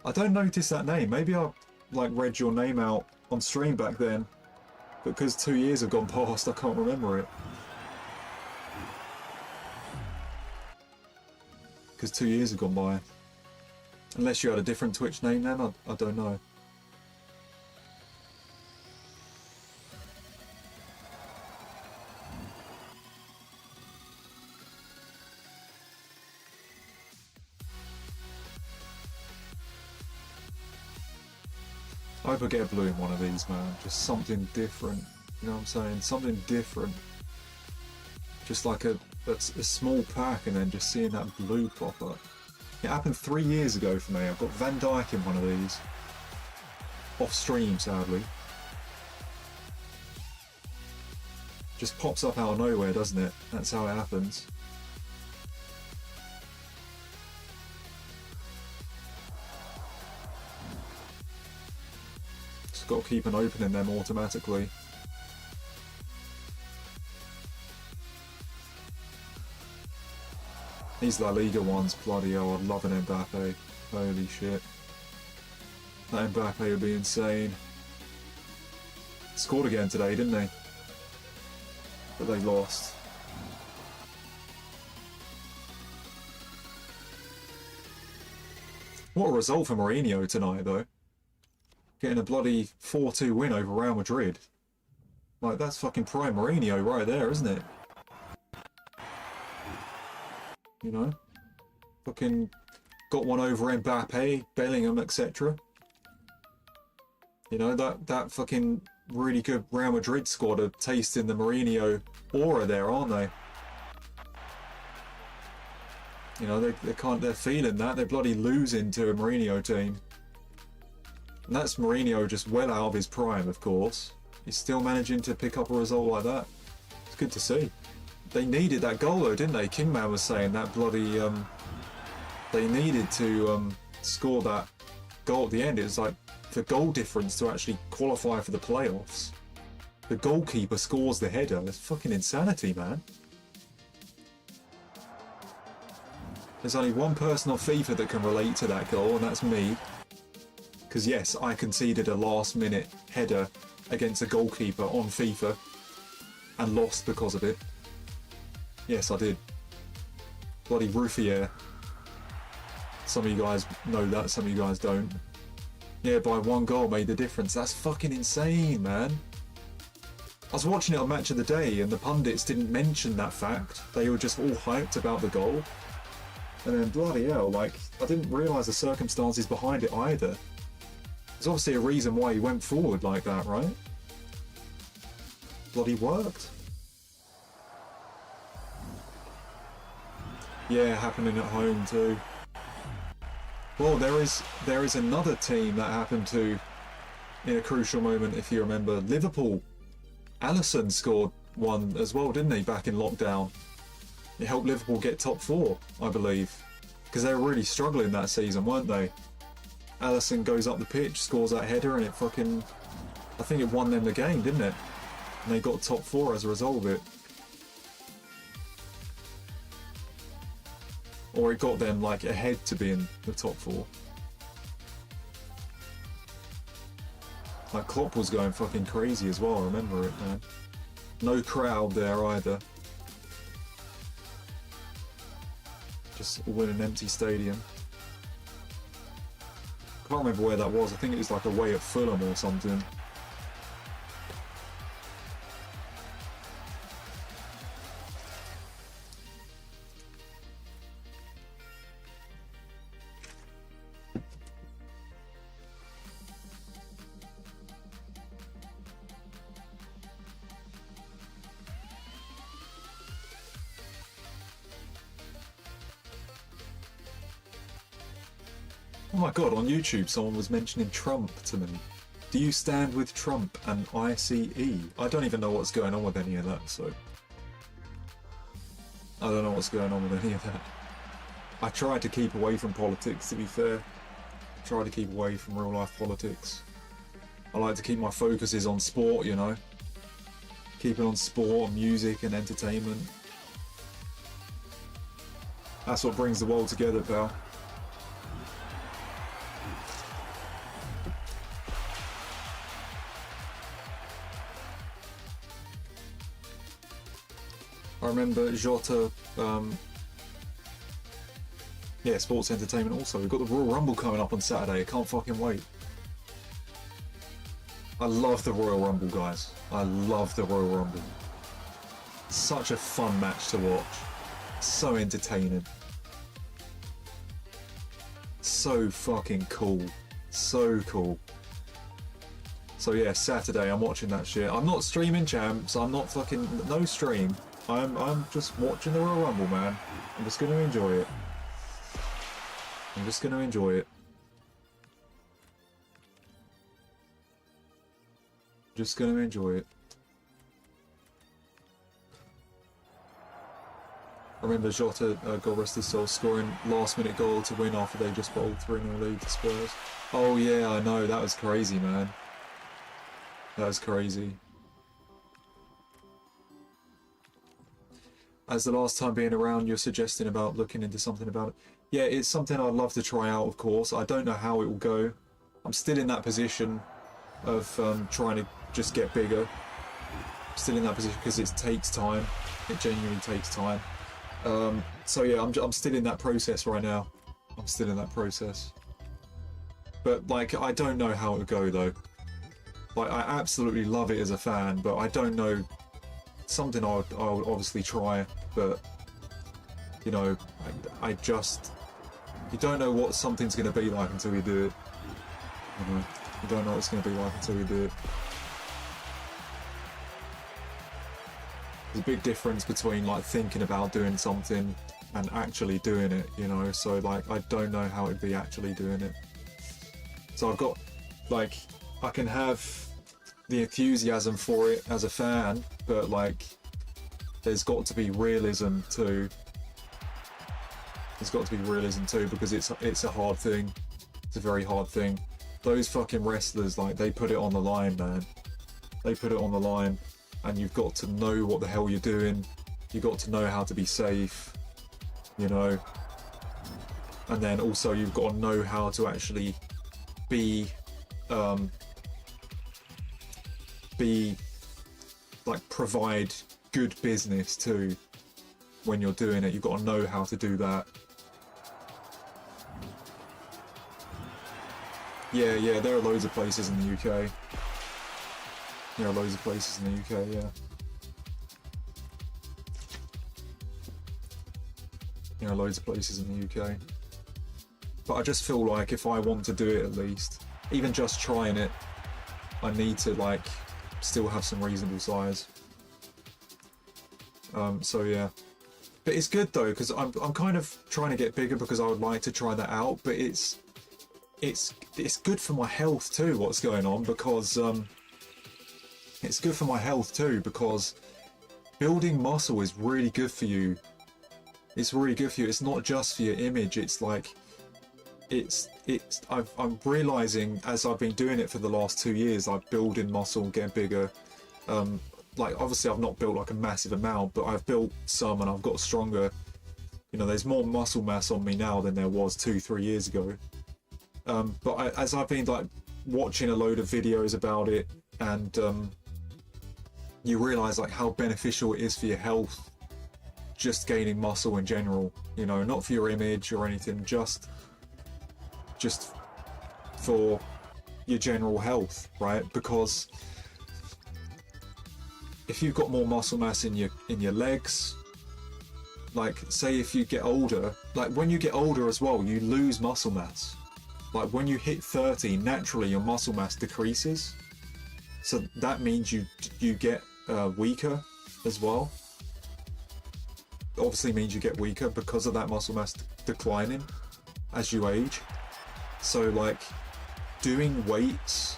I don't notice that name. Maybe I like read your name out on stream back then, but because 2 years have gone past, I can't remember it. Because 2 years have gone by. Unless you had a different Twitch name then, I don't know. I hope I get blue in one of these, man. Just something different. You know what I'm saying? Something different. Just like a small pack and then just seeing that blue pop up. It happened 3 years ago for me. I've got Van Dijk in one of these. Off stream, sadly. Just pops up out of nowhere, doesn't it? That's how it happens. Just got to keep on opening them automatically. These La Liga ones, bloody hell, I'd love an Mbappe. Holy shit. That Mbappe would be insane. Scored again today, didn't they? But they lost. What a result for Mourinho tonight, though. Getting a bloody 4-2 win over Real Madrid. Like, that's fucking prime Mourinho right there, isn't it? You know? Fucking got one over Mbappe, Bellingham, etc. You know, that fucking really good Real Madrid squad are tasting the Mourinho aura there, aren't they? You know, they're feeling that. They're bloody losing to a Mourinho team. And that's Mourinho just well out of his prime, of course. He's still managing to pick up a result like that. It's good to see. They needed that goal though, didn't they? Kingman was saying that bloody... they needed to score that goal at the end. It was like for goal difference to actually qualify for the playoffs. The goalkeeper scores the header. It's fucking insanity, man. There's only one person on FIFA that can relate to that goal, and that's me. Because yes, I conceded a last-minute header against a goalkeeper on FIFA and lost because of it. Yes, I did. Bloody Ruffier. Some of you guys know that, some of you guys don't. Yeah, by one goal made the difference. That's fucking insane, man. I was watching it on Match of the Day and the pundits didn't mention that fact. They were just all hyped about the goal. And then bloody hell, like, I didn't realise the circumstances behind it either. There's obviously a reason why he went forward like that, right? Bloody worked. Yeah, happening at home too. Well, there is another team that happened to in a crucial moment, if you remember. Liverpool. Alisson scored one as well, didn't he, back in lockdown? It helped Liverpool get top 4, I believe. Because they were really struggling that season, weren't they? Alisson goes up the pitch, scores that header, and it fucking... I think it won them the game, didn't it? And they got top 4 as a result of it. Or it got them, like, ahead to be in the top 4. Like, Klopp was going fucking crazy as well, I remember it, man. No crowd there either. Just all in an empty stadium. Can't remember where that was. I think it was like away at Fulham or something. Oh my god, on YouTube someone was mentioning Trump to me. Do you stand with Trump and ICE? I don't even know what's going on with any of that, so... I don't know what's going on with any of that. I try to keep away from politics, to be fair. I try to keep away from real life politics. I like to keep my focuses on sport, you know. Keep it on sport, music and entertainment. That's what brings the world together, pal. I remember Jota, yeah, sports entertainment also. We've got the Royal Rumble coming up on Saturday. I can't fucking wait. I love the Royal Rumble, guys. I love the Royal Rumble. Such a fun match to watch. So entertaining. So fucking cool. So cool. So yeah, Saturday I'm watching that shit. I'm not streaming, champs. I'm not fucking... no stream. I'm just watching the Royal Rumble, man. I'm just going to enjoy it. I'm just going to enjoy it. Just going to enjoy it. I remember Jota, God rest his soul, scoring last-minute goal to win after they just bowled 3-0 lead to Spurs. Oh yeah, I know. That was crazy, man. That was crazy. As the last time being around, you're suggesting about looking into something about it. Yeah, it's something I'd love to try out, of course. I don't know how it will go. I'm still in that position of trying to just get bigger. I'm still in that position because it takes time. It genuinely takes time. So yeah, I'm still in that process right now. I'm still in that process. But like, I don't know how it will go though. Like, I absolutely love it as a fan, but I don't know. Something I'll obviously try, but you know, I just, you don't know what something's going to be like until you do it. You know, you don't know what it's going to be like until you do it. There's a big difference between like thinking about doing something and actually doing it, you know. So like I don't know how it'd be actually doing it. So I've got like, I can have the enthusiasm for it as a fan, but like there's got to be realism too. There's got to be realism too, because it's a hard thing. It's a very hard thing. Those fucking wrestlers, like, they put it on the line, man. They put it on the line, and you've got to know what the hell you're doing. You've got to know how to be safe, you know. And then also you've got to know how to actually be like provide good business too when you're doing it. You've got to know how to do that. Yeah, there are loads of places in the UK. There are loads of places in the UK, yeah. There are loads of places in the UK. But I just feel like if I want to do it, at least, even just trying it, I need to like still have some reasonable size. So yeah. But it's good though, because I'm kind of trying to get bigger because I would like to try that out, but it's good for my health too, what's going on, because it's good for my health too, because building muscle is really good for you. It's really good for you. It's not just for your image. It's like I'm realizing as I've been doing it for the last 2 years, like building muscle, getting bigger. Like obviously I've not built like a massive amount, but I've built some and I've got stronger. You know, there's more muscle mass on me now than there was 2-3 years ago. But as I've been like watching a load of videos about it, and you realize like how beneficial it is for your health, just gaining muscle in general, you know, not for your image or anything, just for your general health, right? Because if you've got more muscle mass in your legs, like say if you get older, like when you get older as well, you lose muscle mass. Like when you hit 30, naturally your muscle mass decreases. So that means you get weaker as well. Obviously means you get weaker because of that muscle mass declining as you age. So like doing weights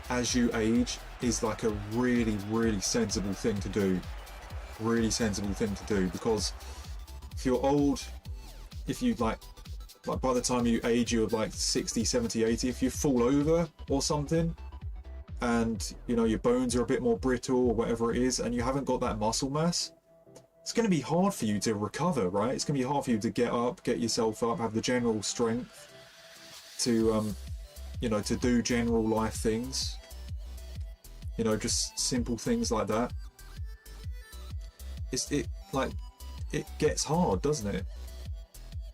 as you age is like a really, really sensible thing to do. Really sensible thing to do, because if you're old, if you like by the time you age, you're like 60, 70, 80, if you fall over or something and you know your bones are a bit more brittle or whatever it is, and you haven't got that muscle mass, it's going to be hard for you to recover, right? It's going to be hard for you to get up, get yourself up, have the general strength to you know, to do general life things, you know, just simple things like that. It gets hard, doesn't it?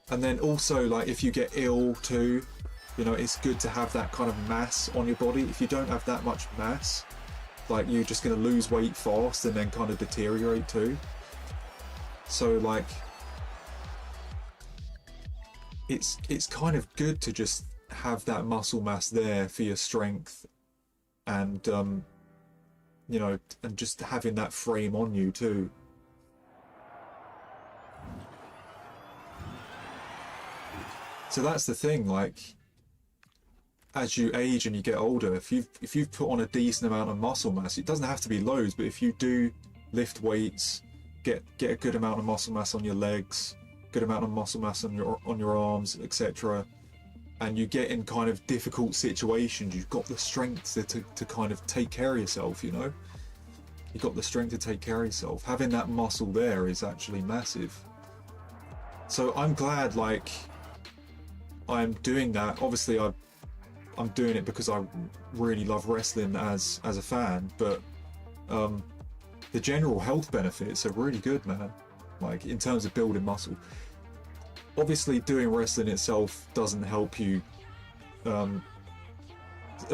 And then also, like, if you get ill too, you know, it's good to have that kind of mass on your body. If you don't have that much mass, like, you're just going to lose weight fast and then kind of deteriorate too. So, like, it's kind of good to just have that muscle mass there for your strength, and, you know, and just having that frame on you too. So that's the thing, like, as you age and you get older, if you've put on a decent amount of muscle mass, it doesn't have to be loads, but if you do lift weights, get a good amount of muscle mass on your legs, good amount of muscle mass on your arms, etc., and you get in kind of difficult situations, you've got the strength to kind of take care of yourself, you know? You've got the strength to take care of yourself. Having that muscle there is actually massive. So I'm glad, like, I'm doing that. Obviously I'm doing it because I really love wrestling as a fan, but the general health benefits are really good, man, like in terms of building muscle. Obviously doing wrestling itself doesn't help you at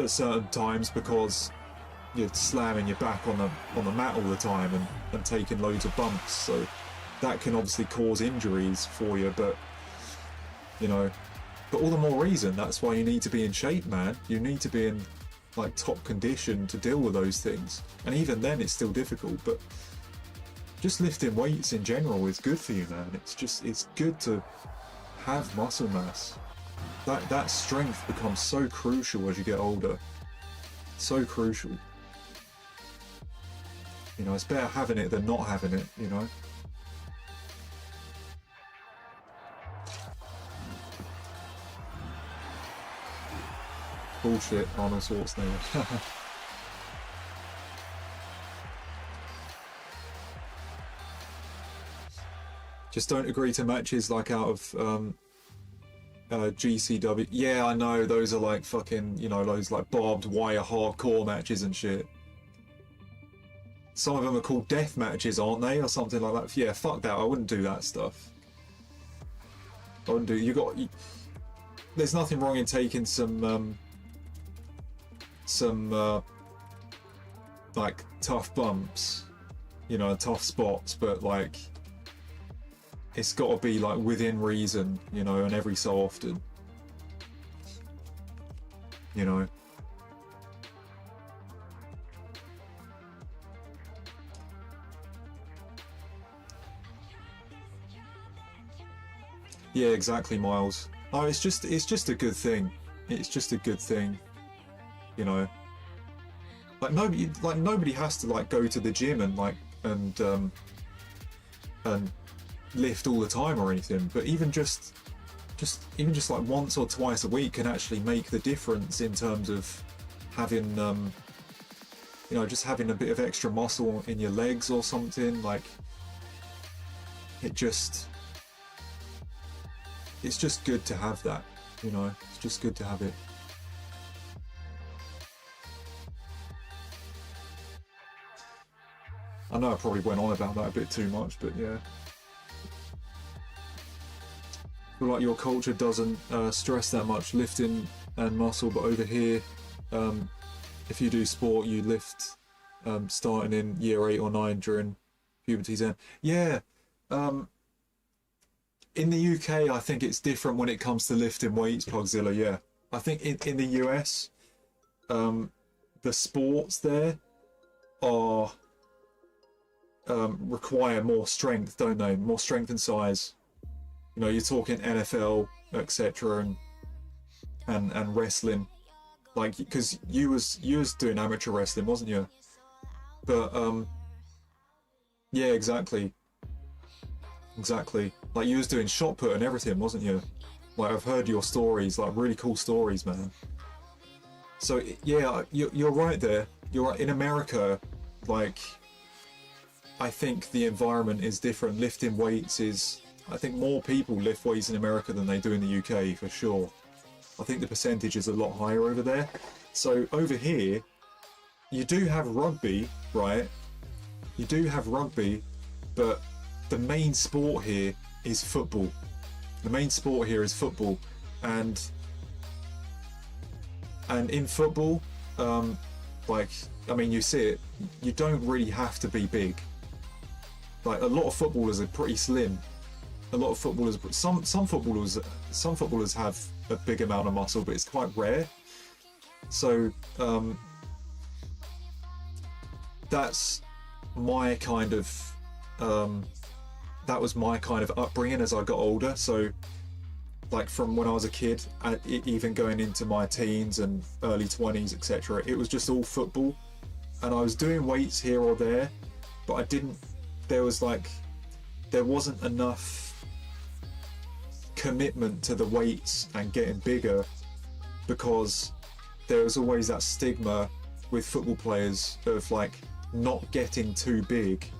certain times, because you're slamming your back on the mat all the time and taking loads of bumps, so that can obviously cause injuries for you. But you know, but all the more reason, that's why you need to be in shape, man. You need to be in like top condition to deal with those things, and even then it's still difficult. But just lifting weights in general is good for you, man. It's good to have muscle mass. That strength becomes so crucial as you get older. So crucial. You know, it's better having it than not having it, you know? Bullshit, Arnold Schwarzenegger. Just don't agree to matches like out of GCW. Yeah, I know, those are like fucking, you know, those like barbed wire hardcore matches and shit. Some of them are called death matches, aren't they? Or something like that. Yeah, fuck that, I wouldn't do that stuff. I wouldn't do, there's nothing wrong in taking some like tough bumps, you know, tough spots, but like it's got to be like within reason, you know, and every so often, you know. Yeah, exactly, Miles. Oh, it's just a good thing. It's just a good thing, you know. Like nobody has to like go to the gym and like and lift all the time or anything, but even just like once or twice a week can actually make the difference in terms of having you know, just having a bit of extra muscle in your legs or something. Like it's just good to have that, you know. It's just good to have it. I know I probably went on about that a bit too much, but yeah. I feel like your culture doesn't stress that much lifting and muscle, but over here, if you do sport, you lift starting in year 8 or 9 during puberty's end. Yeah, in the UK, I think it's different when it comes to lifting weights, Pugzilla, yeah. I think in the US, the sports there are require more strength, don't they? More strength and size. You know, you're talking NFL, etc., and wrestling, like, because you was doing amateur wrestling, wasn't you? But yeah, exactly. Like you was doing shot put and everything, wasn't you? Like I've heard your stories, like really cool stories, man. So yeah, you're right there. You're right. In America, like, I think the environment is different. Lifting weights is, I think more people lift weights in America than they do in the UK, for sure. I think the percentage is a lot higher over there. So over here, you do have rugby, right? You do have rugby, but the main sport here is football. The main sport here is football, and in football, like, I mean, you see it, you don't really have to be big. Like, a lot of footballers are pretty slim. A lot of footballers, some footballers have a big amount of muscle, but it's quite rare. So that's my kind of that was my kind of upbringing as I got older. So like from when I was a kid, even going into my teens and early 20s, etc., it was just all football, and I was doing weights here or there, but I didn't, there wasn't enough commitment to the weights and getting bigger, because there was always that stigma with football players of like not getting too big.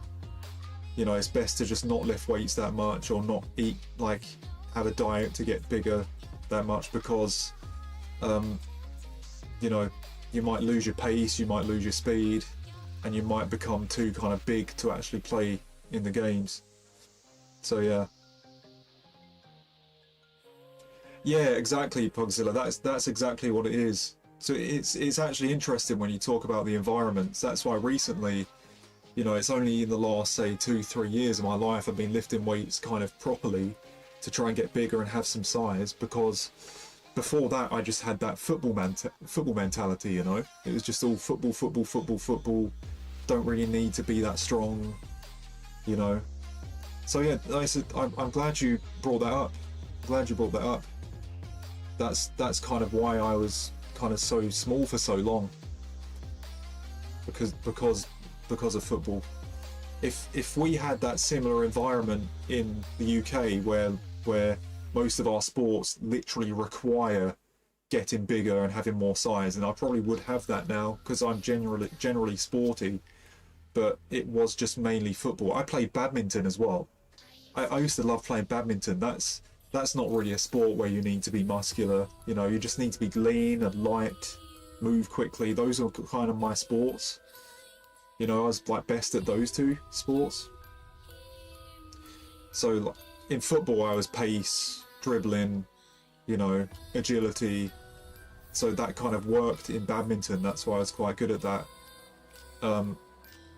You know, it's best to just not lift weights that much, or not eat, like, have a diet to get bigger that much, because you know, you might lose your pace, you might lose your speed, and you might become too kind of big to actually play in the games. So yeah, exactly, Pugzilla. That's exactly what it is. So it's actually interesting when you talk about the environments. That's why recently, you know, it's only in the last, say, 2-3 years of my life I've been lifting weights kind of properly to try and get bigger and have some size, because before that I just had that football mentality, you know. It was just all football, don't really need to be that strong, you know. So yeah, like I said, I'm glad you brought that up. Glad you brought that up. That's kind of why I was kind of so small for so long. Because of football. If we had that similar environment in the UK where most of our sports literally require getting bigger and having more size, and I probably would have that now because I'm generally sporty, but it was just mainly football. I played badminton as well. I used to love playing badminton. That's not really a sport where you need to be muscular, you know, you just need to be lean and light, move quickly. Those are kind of my sports. You know, I was like best at those two sports. So in football I was pace, dribbling, you know, agility. So that kind of worked in badminton. That's why I was quite good at that.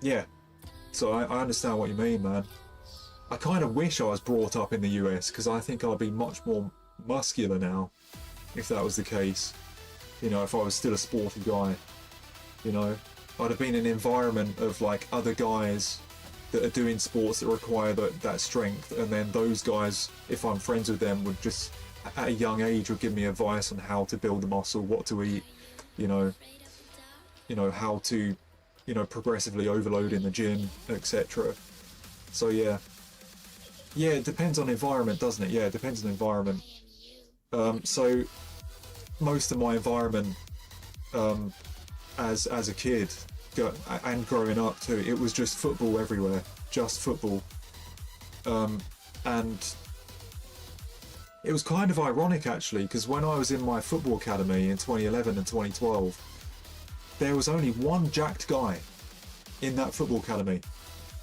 Yeah. So I understand what you mean, man. I kind of wish I was brought up in the US because I think I'd be much more muscular now if that was the case. You know, if I was still a sporty guy, you know. I'd have been in an environment of like other guys that are doing sports that require that strength, and then those guys, if I'm friends with them, would just at a young age would give me advice on how to build the muscle, what to eat, you know, how to, you know, progressively overload in the gym, etc. So yeah, it depends on environment, doesn't it? Yeah, it depends on environment. So most of my environment as a kid and growing up too, it was just football everywhere, just football. And it was kind of ironic actually, because when I was in my football academy in 2011 and 2012, there was only one jacked guy in that football academy,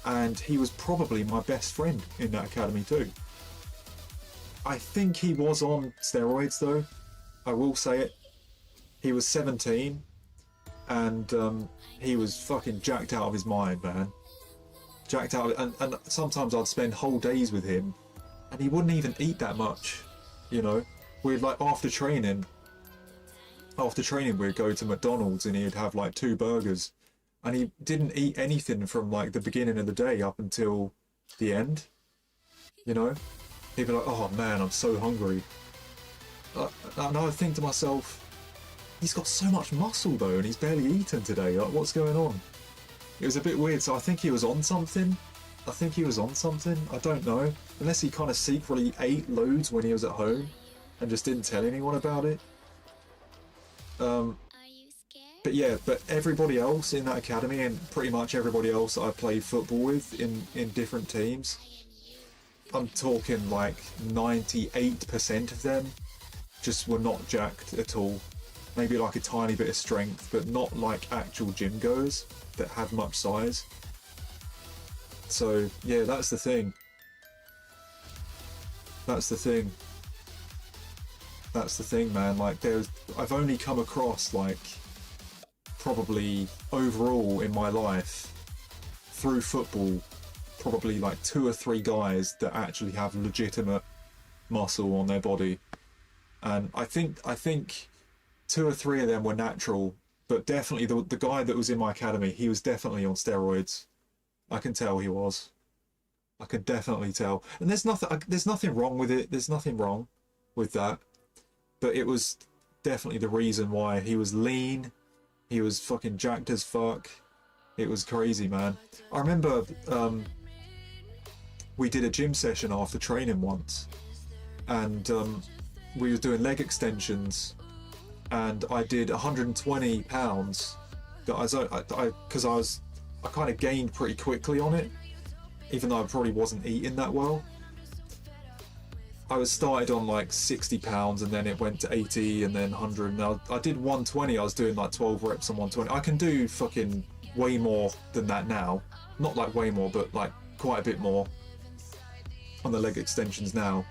and he was probably my best friend in that academy too. I think he was on steroids though, I will say it. He was 17 and he was fucking jacked out of his mind, man. Jacked out, and sometimes I'd spend whole days with him and he wouldn't even eat that much, you know. We'd like after training we'd go to McDonald's and he'd have like 2 burgers, and he didn't eat anything from like the beginning of the day up until the end, you know. He'd be like, oh man, I'm so hungry. And I would think to myself, he's got so much muscle though and he's barely eaten today, like what's going on? It was a bit weird, so I think he was on something. I don't know, unless he kind of secretly ate loads when he was at home and just didn't tell anyone about it. But yeah, but everybody else in that academy, and pretty much everybody else that I played football with in different teams, I'm talking like 98% of them just were not jacked at all. Maybe like a tiny bit of strength, but not like actual gym goers that had much size. So yeah, that's the thing. That's the thing, man. Like I've only come across like probably overall in my life through football, probably like 2 or 3 guys that actually have legitimate muscle on their body. And I think 2 or 3 of them were natural, but definitely the guy that was in my academy, he was definitely on steroids. I can tell he was. I could definitely tell. And there's nothing wrong with it. There's nothing wrong with that. But it was definitely the reason why. He was lean. He was fucking jacked as fuck. It was crazy, man. I remember we did a gym session after training once, and we were doing leg extensions, and I did 120 pounds. Because I kind of gained pretty quickly on it, even though I probably wasn't eating that well. I was started on like 60 pounds and then it went to 80 and then 100. Now I did 120. I was doing like 12 reps on 120. I can do fucking way more than that now. Not like way more, but like quite a bit more on the leg extensions now.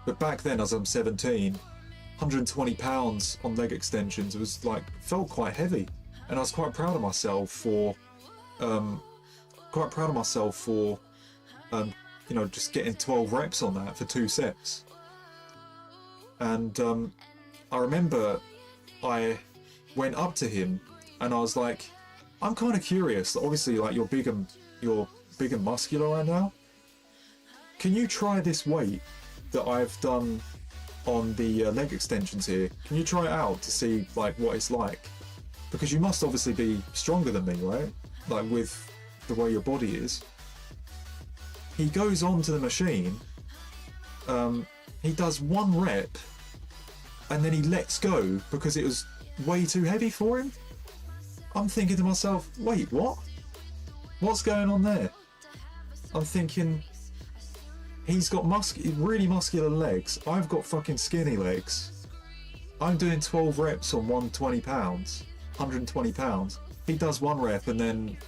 But back then, as I'm 17, 120 pounds on leg extensions was like, felt quite heavy. And I was quite proud of myself for you know, just getting 12 reps on that for 2 sets. And I remember I went up to him and I was like, I'm kind of curious. Obviously, like you're big and muscular right now. Can you try this weight that I've done on the leg extensions here? Can you try it out to see like what it's like? Because you must obviously be stronger than me, right? Like with the way your body is. He goes onto the machine, he does 1 rep, and then he lets go because it was way too heavy for him. I'm thinking to myself, wait, what? What's going on there? I'm thinking, he's got really muscular legs. I've got fucking skinny legs. I'm doing 12 reps on 120 pounds, 120 pounds. He does 1 rep and then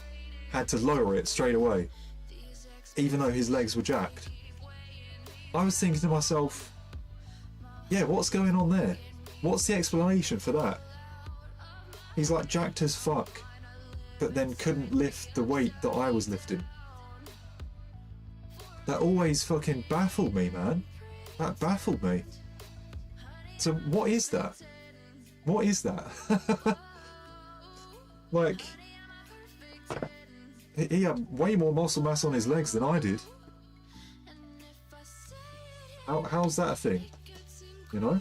had to lower it straight away, even though his legs were jacked. I was thinking to myself, yeah, what's going on there? What's the explanation for that? He's like jacked as fuck, but then couldn't lift the weight that I was lifting. That always fucking baffled me, man. That baffled me. So what is that? What is that? Like, he had way more muscle mass on his legs than I did. How's that a thing? You know?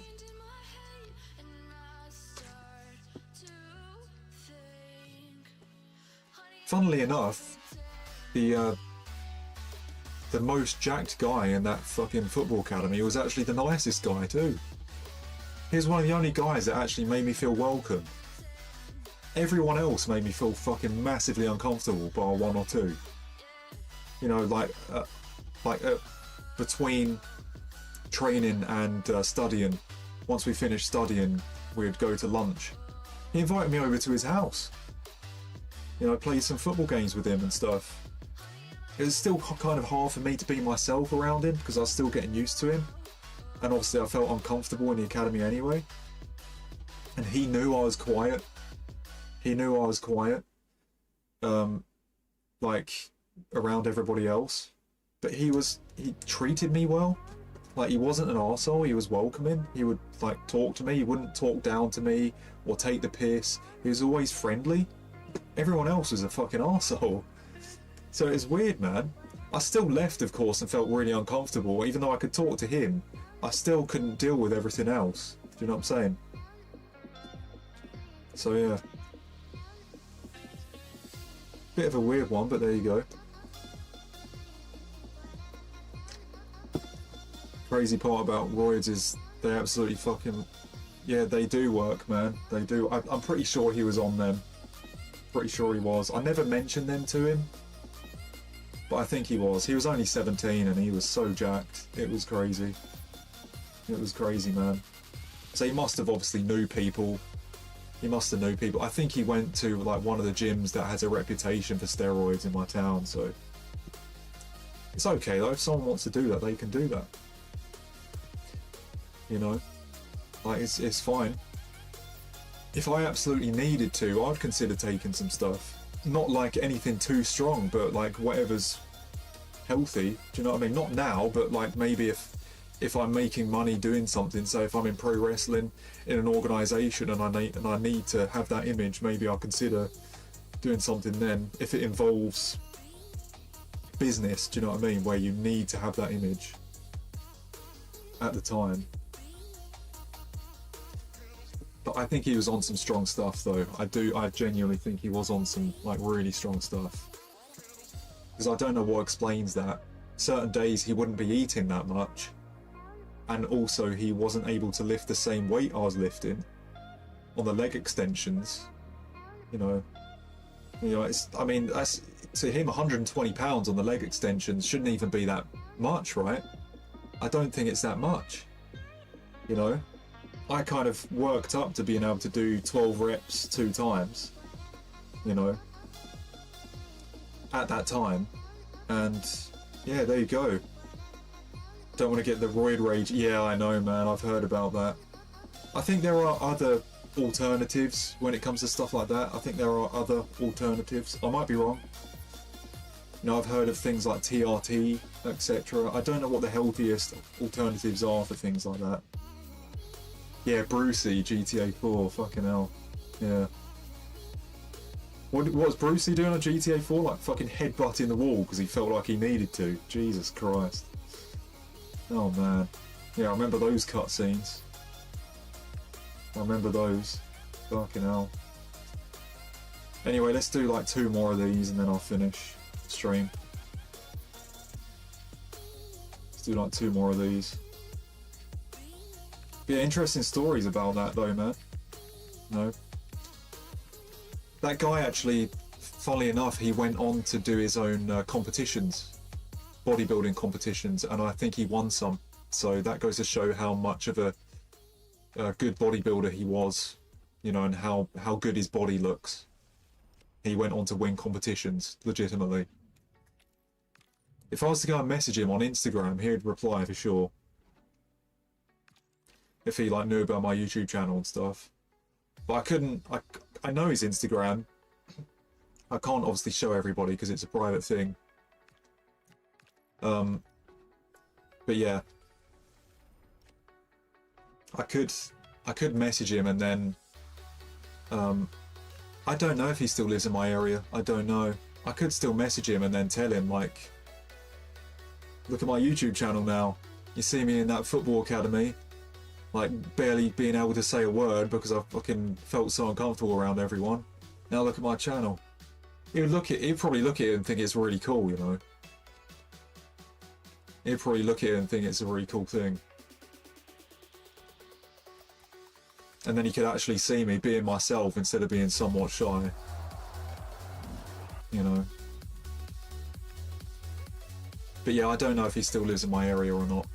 Funnily enough, the most jacked guy in that fucking football academy was actually the nicest guy too. He was one of the only guys that actually made me feel welcome. Everyone else made me feel fucking massively uncomfortable, bar 1 or 2. You know, between training and studying, once we finished studying, we'd go to lunch. He invited me over to his house. You know, play some football games with him and stuff. It was still kind of hard for me to be myself around him because I was still getting used to him. And obviously I felt uncomfortable in the academy anyway. And he knew I was quiet. He knew I was quiet. Like, around everybody else. But he treated me well. Like, he wasn't an arsehole, he was welcoming. He would, like, talk to me. He wouldn't talk down to me or take the piss. He was always friendly. Everyone else was a fucking arsehole. So it's weird, man. I still left, of course, and felt really uncomfortable. Even though I could talk to him, I still couldn't deal with everything else. Do you know what I'm saying? So, yeah. Bit of a weird one, but there you go. Crazy part about roids is they absolutely fucking... Yeah, they do work, man. They do. I'm pretty sure he was on them. Pretty sure he was. I never mentioned them to him, but I think he was. He was only 17 and he was so jacked. It was crazy. It was crazy, man. So he must have obviously knew people. He must have knew people. I think he went to like one of the gyms that has a reputation for steroids in my town, so it's okay though. If someone wants to do that, they can do that. You know? Like, it's fine. If I absolutely needed to, I'd consider taking some stuff. Not like anything too strong, but like whatever's healthy. Do you know what I mean? Not now, but like maybe if I'm making money doing something, say if I'm in pro wrestling in an organisation and I need to have that image, maybe I'll consider doing something then. If it involves business, do you know what I mean? Where you need to have that image at the time. But I think he was on some strong stuff though. I genuinely think he was on some like really strong stuff. Because I don't know what explains that. Certain days he wouldn't be eating that much. And also he wasn't able to lift the same weight I was lifting on the leg extensions. You know, I mean, that's, to him 120 pounds on the leg extensions shouldn't even be that much, right? I don't think it's that much. You know? I kind of worked up to being able to do 12 reps 2 times, you know, at that time. And yeah, there you go. Don't want to get the roid rage. Yeah, I know, man. I've heard about that. I think there are other alternatives when it comes to stuff like that. I think there are other alternatives. I might be wrong. You know, I've heard of things like TRT, etc. I don't know what the healthiest alternatives are for things like that. Yeah, Brucey, GTA 4, fucking hell. Yeah. What was Bruce Lee doing on GTA 4? Like fucking headbutting the wall because he felt like he needed to. Jesus Christ. Oh man. Yeah, I remember those cutscenes. I remember those. Fucking hell. Anyway, let's do like 2 more of these and then I'll finish the stream. Let's do like 2 more of these. Yeah, interesting stories about that though, man. No. That guy actually, funnily enough, he went on to do his own competitions. Bodybuilding competitions, and I think he won some. So that goes to show how much of a good bodybuilder he was, you know, and how good his body looks. He went on to win competitions, legitimately. If I was to go and message him on Instagram, he'd reply for sure. If he like knew about my YouTube channel and stuff. But I couldn't, I know his Instagram. I can't obviously show everybody because it's a private thing. But yeah. I could message him and then I don't know if he still lives in my area. I don't know. I could still message him and then tell him like, look at my YouTube channel now. You see me in that football academy, like barely being able to say a word because I fucking felt so uncomfortable around everyone. Now look at my channel. He'd probably look at it and think it's really cool, you know. He'd probably look at it and think it's a really cool thing. And then he could actually see me being myself instead of being somewhat shy. You know. But yeah, I don't know if he still lives in my area or not.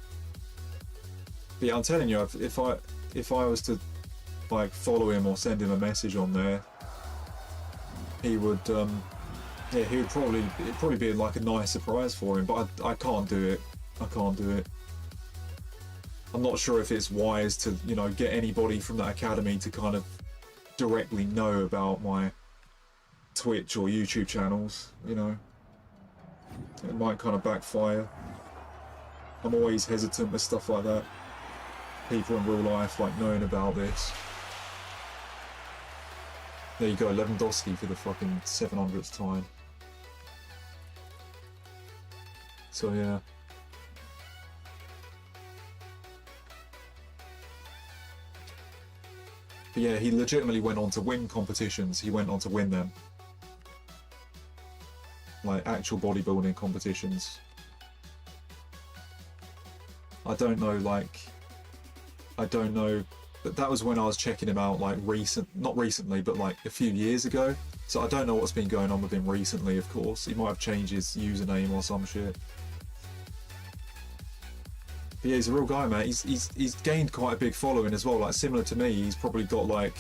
But yeah, I'm telling you, if I was to like follow him or send him a message on there, he would yeah, it'd probably be like a nice surprise for him, but I can't do it. I can't do it. I'm not sure if it's wise to, you know, get anybody from that academy to kind of directly know about my Twitch or YouTube channels, you know. It might kind of backfire. I'm always hesitant with stuff like that. People in real life like knowing about this. There you go, Lewandowski for the fucking 700th time. So yeah. But yeah, he legitimately went on to win competitions. He went on to win them. Like actual bodybuilding competitions. I don't know, that was when I was checking him out, like not recently, but like a few years ago. So I don't know what's been going on with him recently, of course. He might have changed his username or some shit. But yeah, he's a real guy, man. He's gained quite a big following as well. Like similar to me, he's probably got like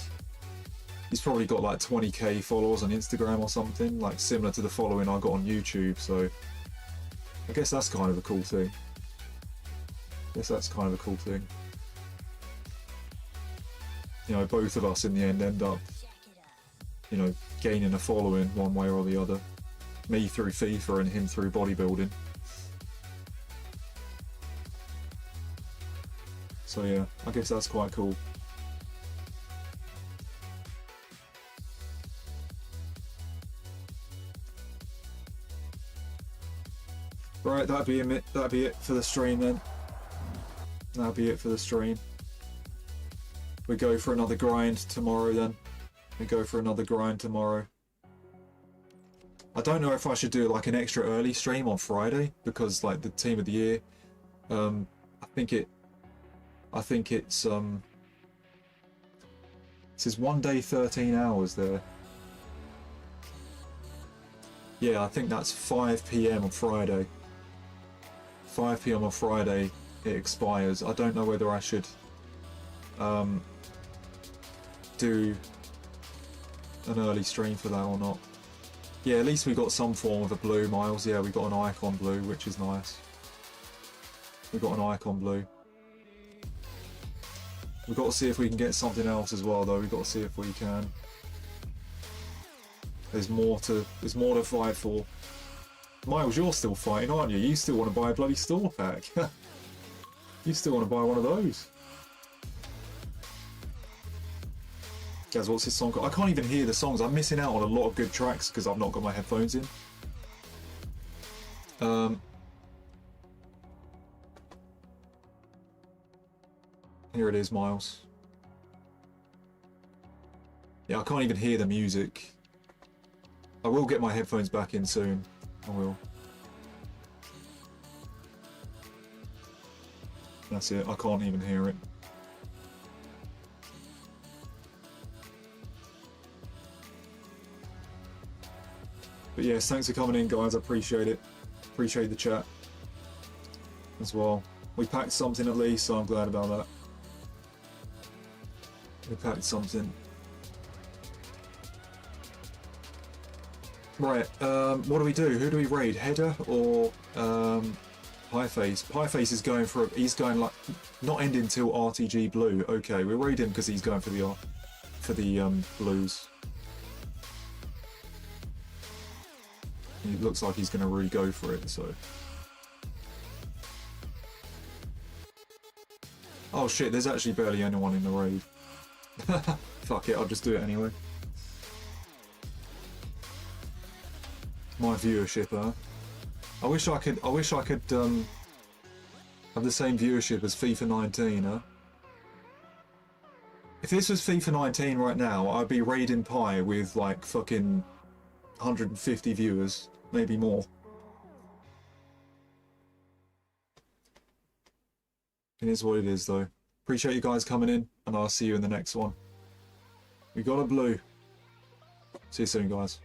20k followers on Instagram or something. Like similar to the following I got on YouTube. So I guess that's kind of a cool thing. You know, both of us in the end up, you know, gaining a following one way or the other. Me through FIFA and him through bodybuilding. So yeah, I guess that's quite cool. Right, that'd be it for the stream then. That'll be it for the stream. We go for another grind tomorrow then. I don't know if I should do like an extra early stream on Friday because like the team of the year. I think it's it says 1 day 13 hours there. Yeah, I think that's 5 PM on Friday. 5 PM on Friday it expires. I don't know whether I should do an early stream for that or not. Yeah, at least we got some form of a blue, Miles. Yeah, we got an icon blue, which is nice. We got an icon blue. We've got to see if we can get something else as well, though. We've got to see if we can. There's more to fight for. Miles, you're still fighting, aren't you? You still want to buy a bloody store pack. You still want to buy one of those. Guys, what's this song called? I can't even hear the songs. I'm missing out on a lot of good tracks because I've not got my headphones in. Here it is, Miles. Yeah, I can't even hear the music. I will get my headphones back in soon. I will. That's it, I can't even hear it. But yes, thanks for coming in, guys. I appreciate it. Appreciate the chat as well. We packed something at least, so I'm glad about that. We packed something. Right, what do we do? Who do we raid? Header or Pieface? Pieface is going for he's going like not ending till RTG blue. Okay, we're raiding because he's going for the blues. He looks like he's going to really go for it, so. Oh shit, there's actually barely anyone in the raid. Fuck it, I'll just do it anyway. My viewership, huh? I wish I could have the same viewership as FIFA 19, huh? If this was FIFA 19 right now, I'd be raiding Pi with like fucking 150 viewers, maybe more. It is what it is though. Appreciate you guys coming in, and I'll see you in the next one. We got a blue. See you soon, guys.